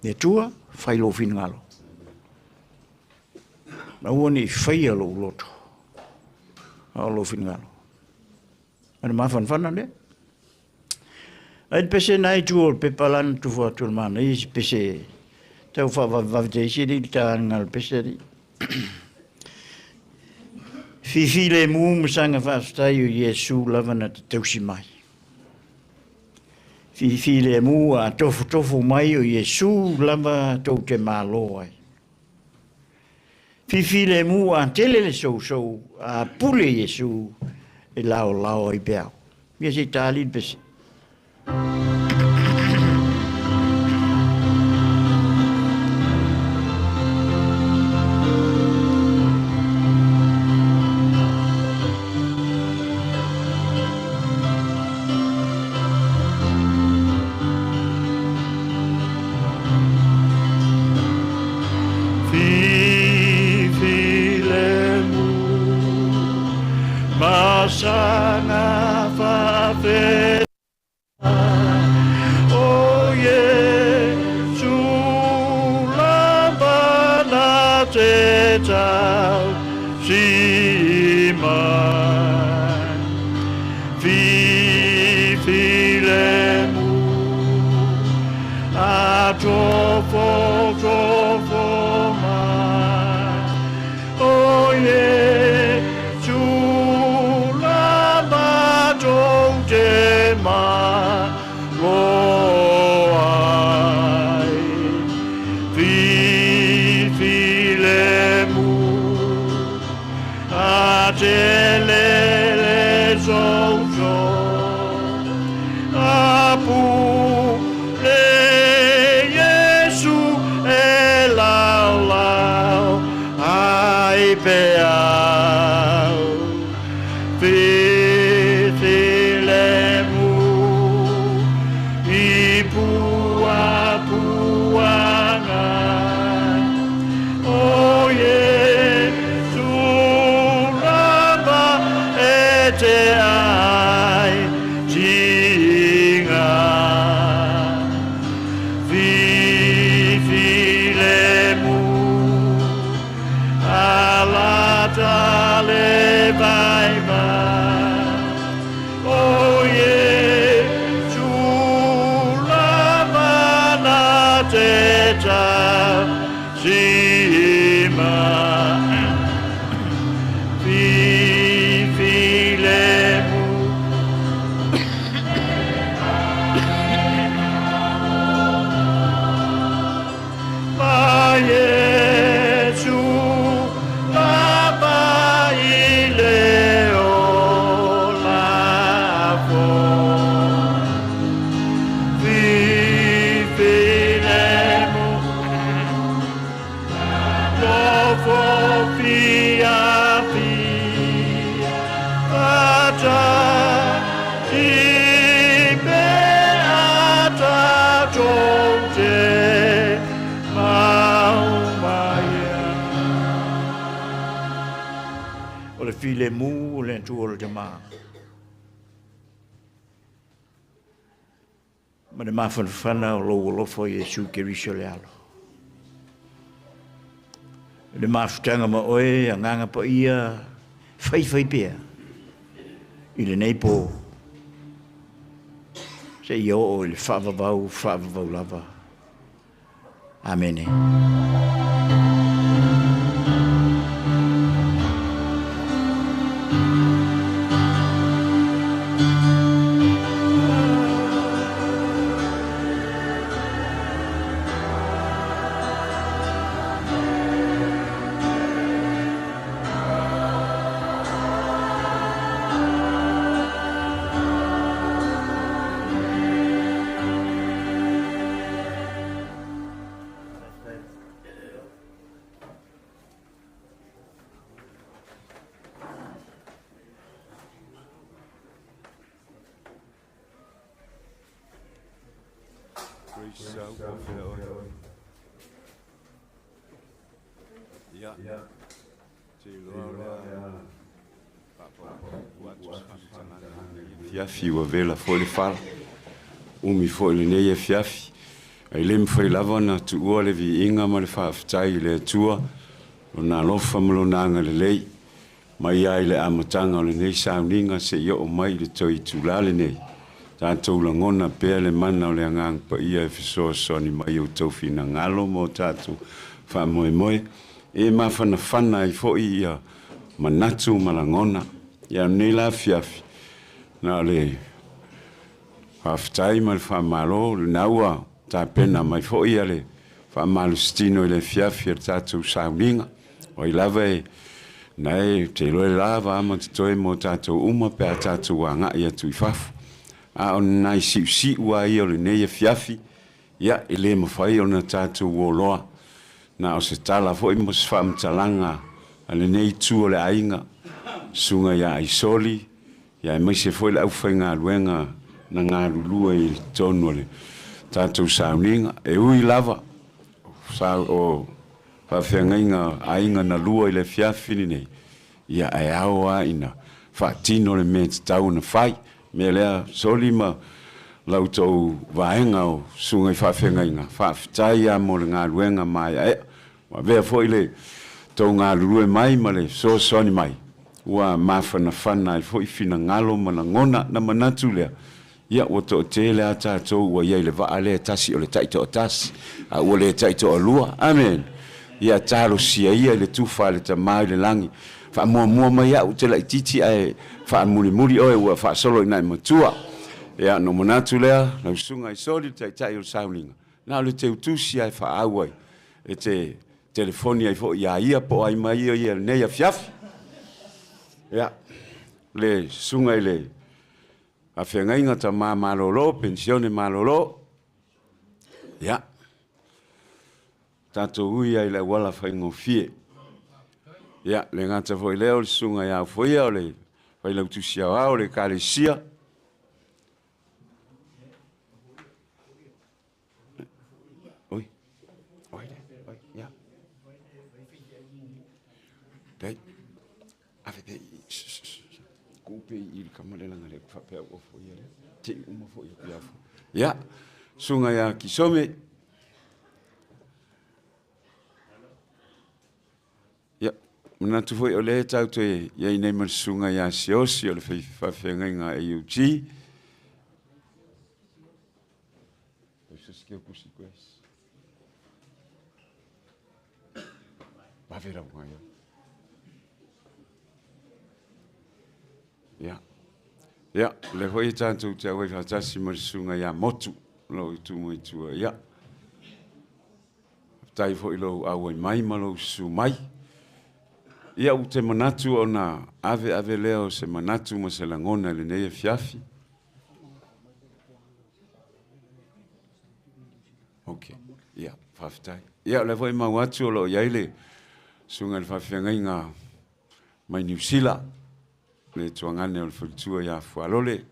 Ne tua, whai lo fin ngalo. Ma uani whai alo loto. A lo fin ngalo. Ana mawhana le? Ai pese nai tuol pe palan tu fo tu mana is pese tau fa va de siri ta ngal pese ri fi le mu sanga fa sta yu Yesu lavana te si mai fi le mu a tofu mai yu Yesu lava to te malo ai fi le mu a tele le so a pule Yesu e lao ai bea mi si tali pese Sana fa fe oh Yesu la bana te tau si mai fi le mu a tofo mai oh Yesu ma lo ai fi le mu a te le so a pu le Yesu e la ai pe a fi puangan. Oh Yesu lama ete ai jinga. Vivilemu ala tale vai vai. Oh Yesu lama na teta sima. Vivilemu ma Yesu lama ileo lavo. Vivilemu lovo via via ata ibe ata jonte maumaya. O le filemu o le tu o le jama. Ma le mawhanawhana o lo fo Yesu Keriso le alo. Le mawhitanga ma oe a nganga pa ia whai pia. I le nei po. Se i o le whaavavau lava. Amene. Fiafi ua vela foi le fala. Umi foi le nei e fiafi. Ai le mwhai lava na tu ua le vi inga ma le whaaftai le atua. O na lofa malo nanga le lei. Mai ai le amatanga o le nei sauninga se ia o mai le toi tūlale nei. Tātou la ngona pēr le mana o le angang pa ia e fisoa soni mai o taufi na ngalo mo tātou wha moe moe. E mawhana whana i fo ia manatu malangona. Ia nei la fiafi. Na le haftai mal fa malo naua ta pena mai fo ia le fa malo stino le fiafi tatu sauninga o lava nai te lo lava ma toi mo tatu uma pe tatu wanga ia tu fafu a on nai si wa ia le nei fiafi ia ele mo fai ona tatu woloa na o se tala fo mo fam talanga ale nei tu le ainga sunga ya isoli ya mai se foi la ufainga luenga na ngā lulua i tonu le tātou sauninga e ui lava sa o whawhiangainga ainga na lua i le fiafini nei ia e aua ina whaatino le mea tau na whai mea lea soli ma lautou vaenga o sunga i whawhiangainga whawhitai a mo le ngā luenga mai e ma vea foi le tau ngā lulua mai ma le so soni mai ua mawhana whana i fo i whina ngalo mana ngona na manatu lea. Ia ua to te lea tātou ua iai le waa lea tasi o le taito o tasi. A ua le taito o lua. Amen. Ia tālo sia ia le tuwha le tamai le langi. Wha mua mai au te lai titi ai wha muli oe ua wha solo i nai matua. Ia no manatu lea lau sunga i soli tai o sauninga. Nā le te utusi ai wha auai. E te telefoni ai fo ia ia po ai mai ia nei a fiafi. Ya, le sungai le a whengainga ta mā malolo, pensione malolo. Ya, tato ui ai le wala whaingo fie. Ya, le ngata foi leo le sungai au foi au le whai lau tusia au le kare sia. Dai. Ave pe. Ko pe il kamale ngale fa pe o fo ia. Te uma fo ia fo. Ya. Sunga ya kisome. Ya. Mna tu foi o le tau te ia nei mal sunga ya siosi o le fa fenga e uti. Que eu consigo isso. Vai ver alguma coisa. Ya, le hoi tanto te awai fatasi marisunga ya motu lo tu mo tu ya. Tai foi lo awai mai malo su mai. Ia u te manatu ona ave leo se manatu mo se langona le nei fiafi. Okay. Ya, faftai. Ya, le voi mawatu lo yaile. Sunga le fafenga nga mai New Zealand. Le tuangane o le futua ya fualole.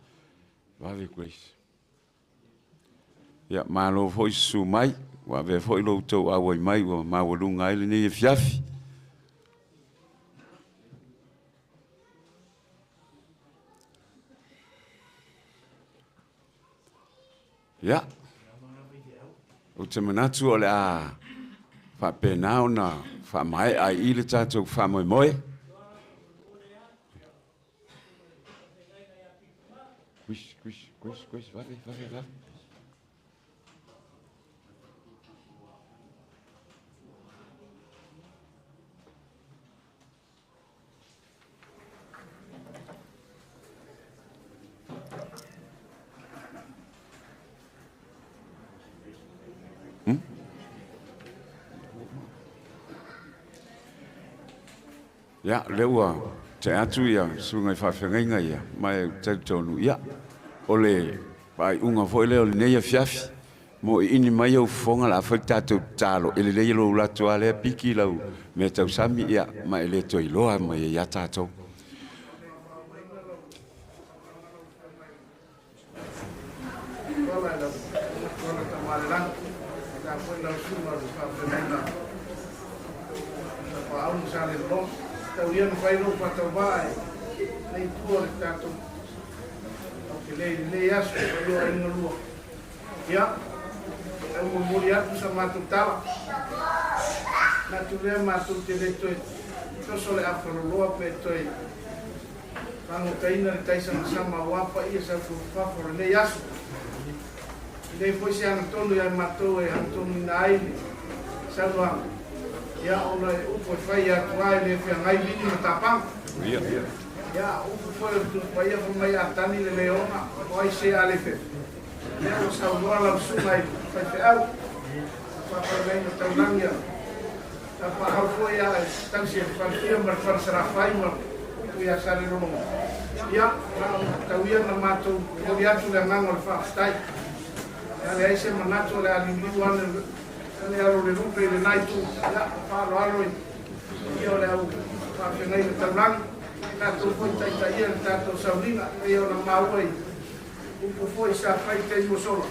Wave grace. Ya, malo foi su mai. Wave foi lo to awai mai wa mawalunga ile ne fiafi. Ya. O te manatu o le a fa pena ona fa mai ai ile tatou fa moi moi. Quish, vai. Ya, leua te atu ia sungai whawhenga ia, mai te tonu ia. Ole, pai unga foi leo le neia fiafi, mo ini mai au fonga la fai tātou tālo, ele leia lo latu a lea piki lau, me tau sami ia, mai le toi loa mai ia tātou. Tuala Tamalelagi, ka foi lau suma le whawhenga. Pa au sale lo. Tau ia no whai no patau vai, nei tua le tātou. Ke le asu, wai o inga lua. Ia, au mamuri atu sa mātou tala. Nā tu lea mātou te le toi, toso le awharoloa pe toi. Whango taina le taisanga sama wapa ia sa whawhara le asu. Nei foi se ana tonu ia mātou e ana tonu ina aile. Sa wang. Ya ona upo fai atu ai le fia ngai vini na tapang. Ya upo foi tu fai fo mai atani le leona o ai se ale fe. Ya o sa no ala sumai fai fe au. Pa pa venga taunanga. Ta pa ha foi ya tan se fa fia mar far sera fai ma tu ya sale no. Ya ta uia na mato o ya tu le mango le fa stai. Ya le ai se manato le alimu ane ne aro le rupe le naitu ya falo alo io le au fa che nei talang tanto foi tai tanto saulina io na maui un foi sa fai te mo solo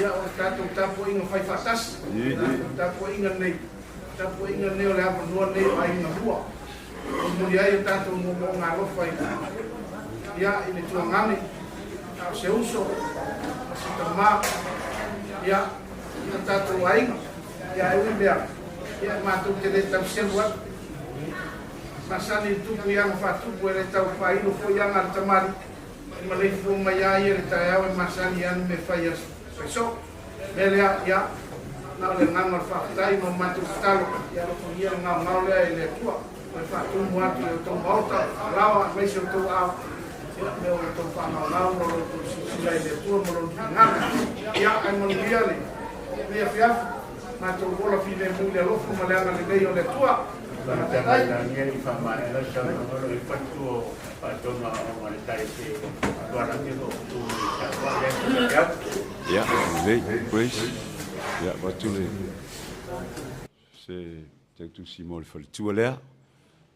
ya o tanto tapo inga fai fatas tapo inga nei le avo no nei ai na rua o ia io tanto mo ngalo fai ya ile tu ngani se uso se toma ya tanto ai ya eu bea ya matu te le tau sewa masani tu yang fatu ele tau fai no foi yang al tamari ma le fu mai ai ele tau masani yang me fai so ele ya na le ngam fa tai no matu talo ya lo foi ngam ngam le ele tua me fatu mo atu to volta lawa me so to a me o to fa na lawa no to si le tua mo lo ngam ya ai mo viale me fiaf ma tu vola fine mule lofu ma le ana le nei o le tua la la niente fa male la sono lo fatto fatto una monetaria che guarda che tu ya lei grace ya va tu le se te tu si mol fa tu le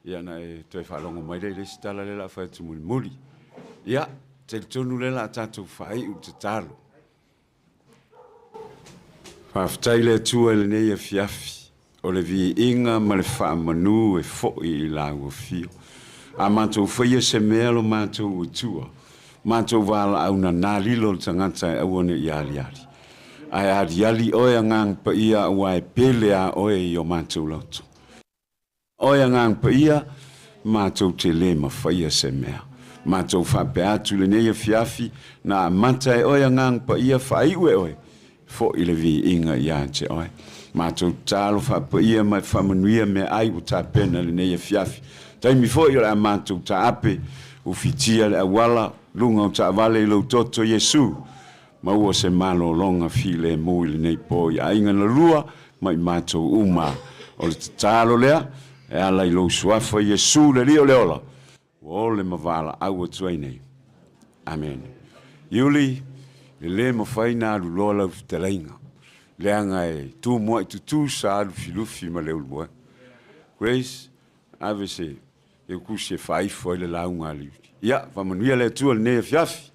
ya na te fa longo mai le stala le la fa tu muli ya te tonu le la tanto fai u te talo Faftai le tua le nei fiafi. o le vi inga ma le wha manu e fo I la ua fio. A mātou whaia se mea lo mātou utua. Mātou wala au na nālilo le tangata e awane I ali ali. Ai ali ali oe ngang pa ia ua e pele a oe I o mātou lotu. Oe ngang pa ia, mātou te le ma whaia se mea. Mātou whape atu le neia fiafi na mata e oe ngang pa ia whaiwe oe. Fo I le vi inga ia te oe. Mātou tālo whape ia mai whamanuia me ai u tā pena le neia fiafi. Taimi fo I le mātou tā ape u fitia le awala lunga o tā vale I lau toto Yesu. Maua se malo longa file mui le nei po I ainga na lua mai mātou uma. O le tālo lea e ala I lau suafa Yesu le rio le ola. O le mavala au atuai nei. Amen. Iuli, le mawhaina alu lola utalainga. Leanga e tu mua I tutu sa alu filufi ma leo lua. Grace, ave se, e kusi e whaifo I le launga ali. Ia, whamanuia le tua le nea fiafi.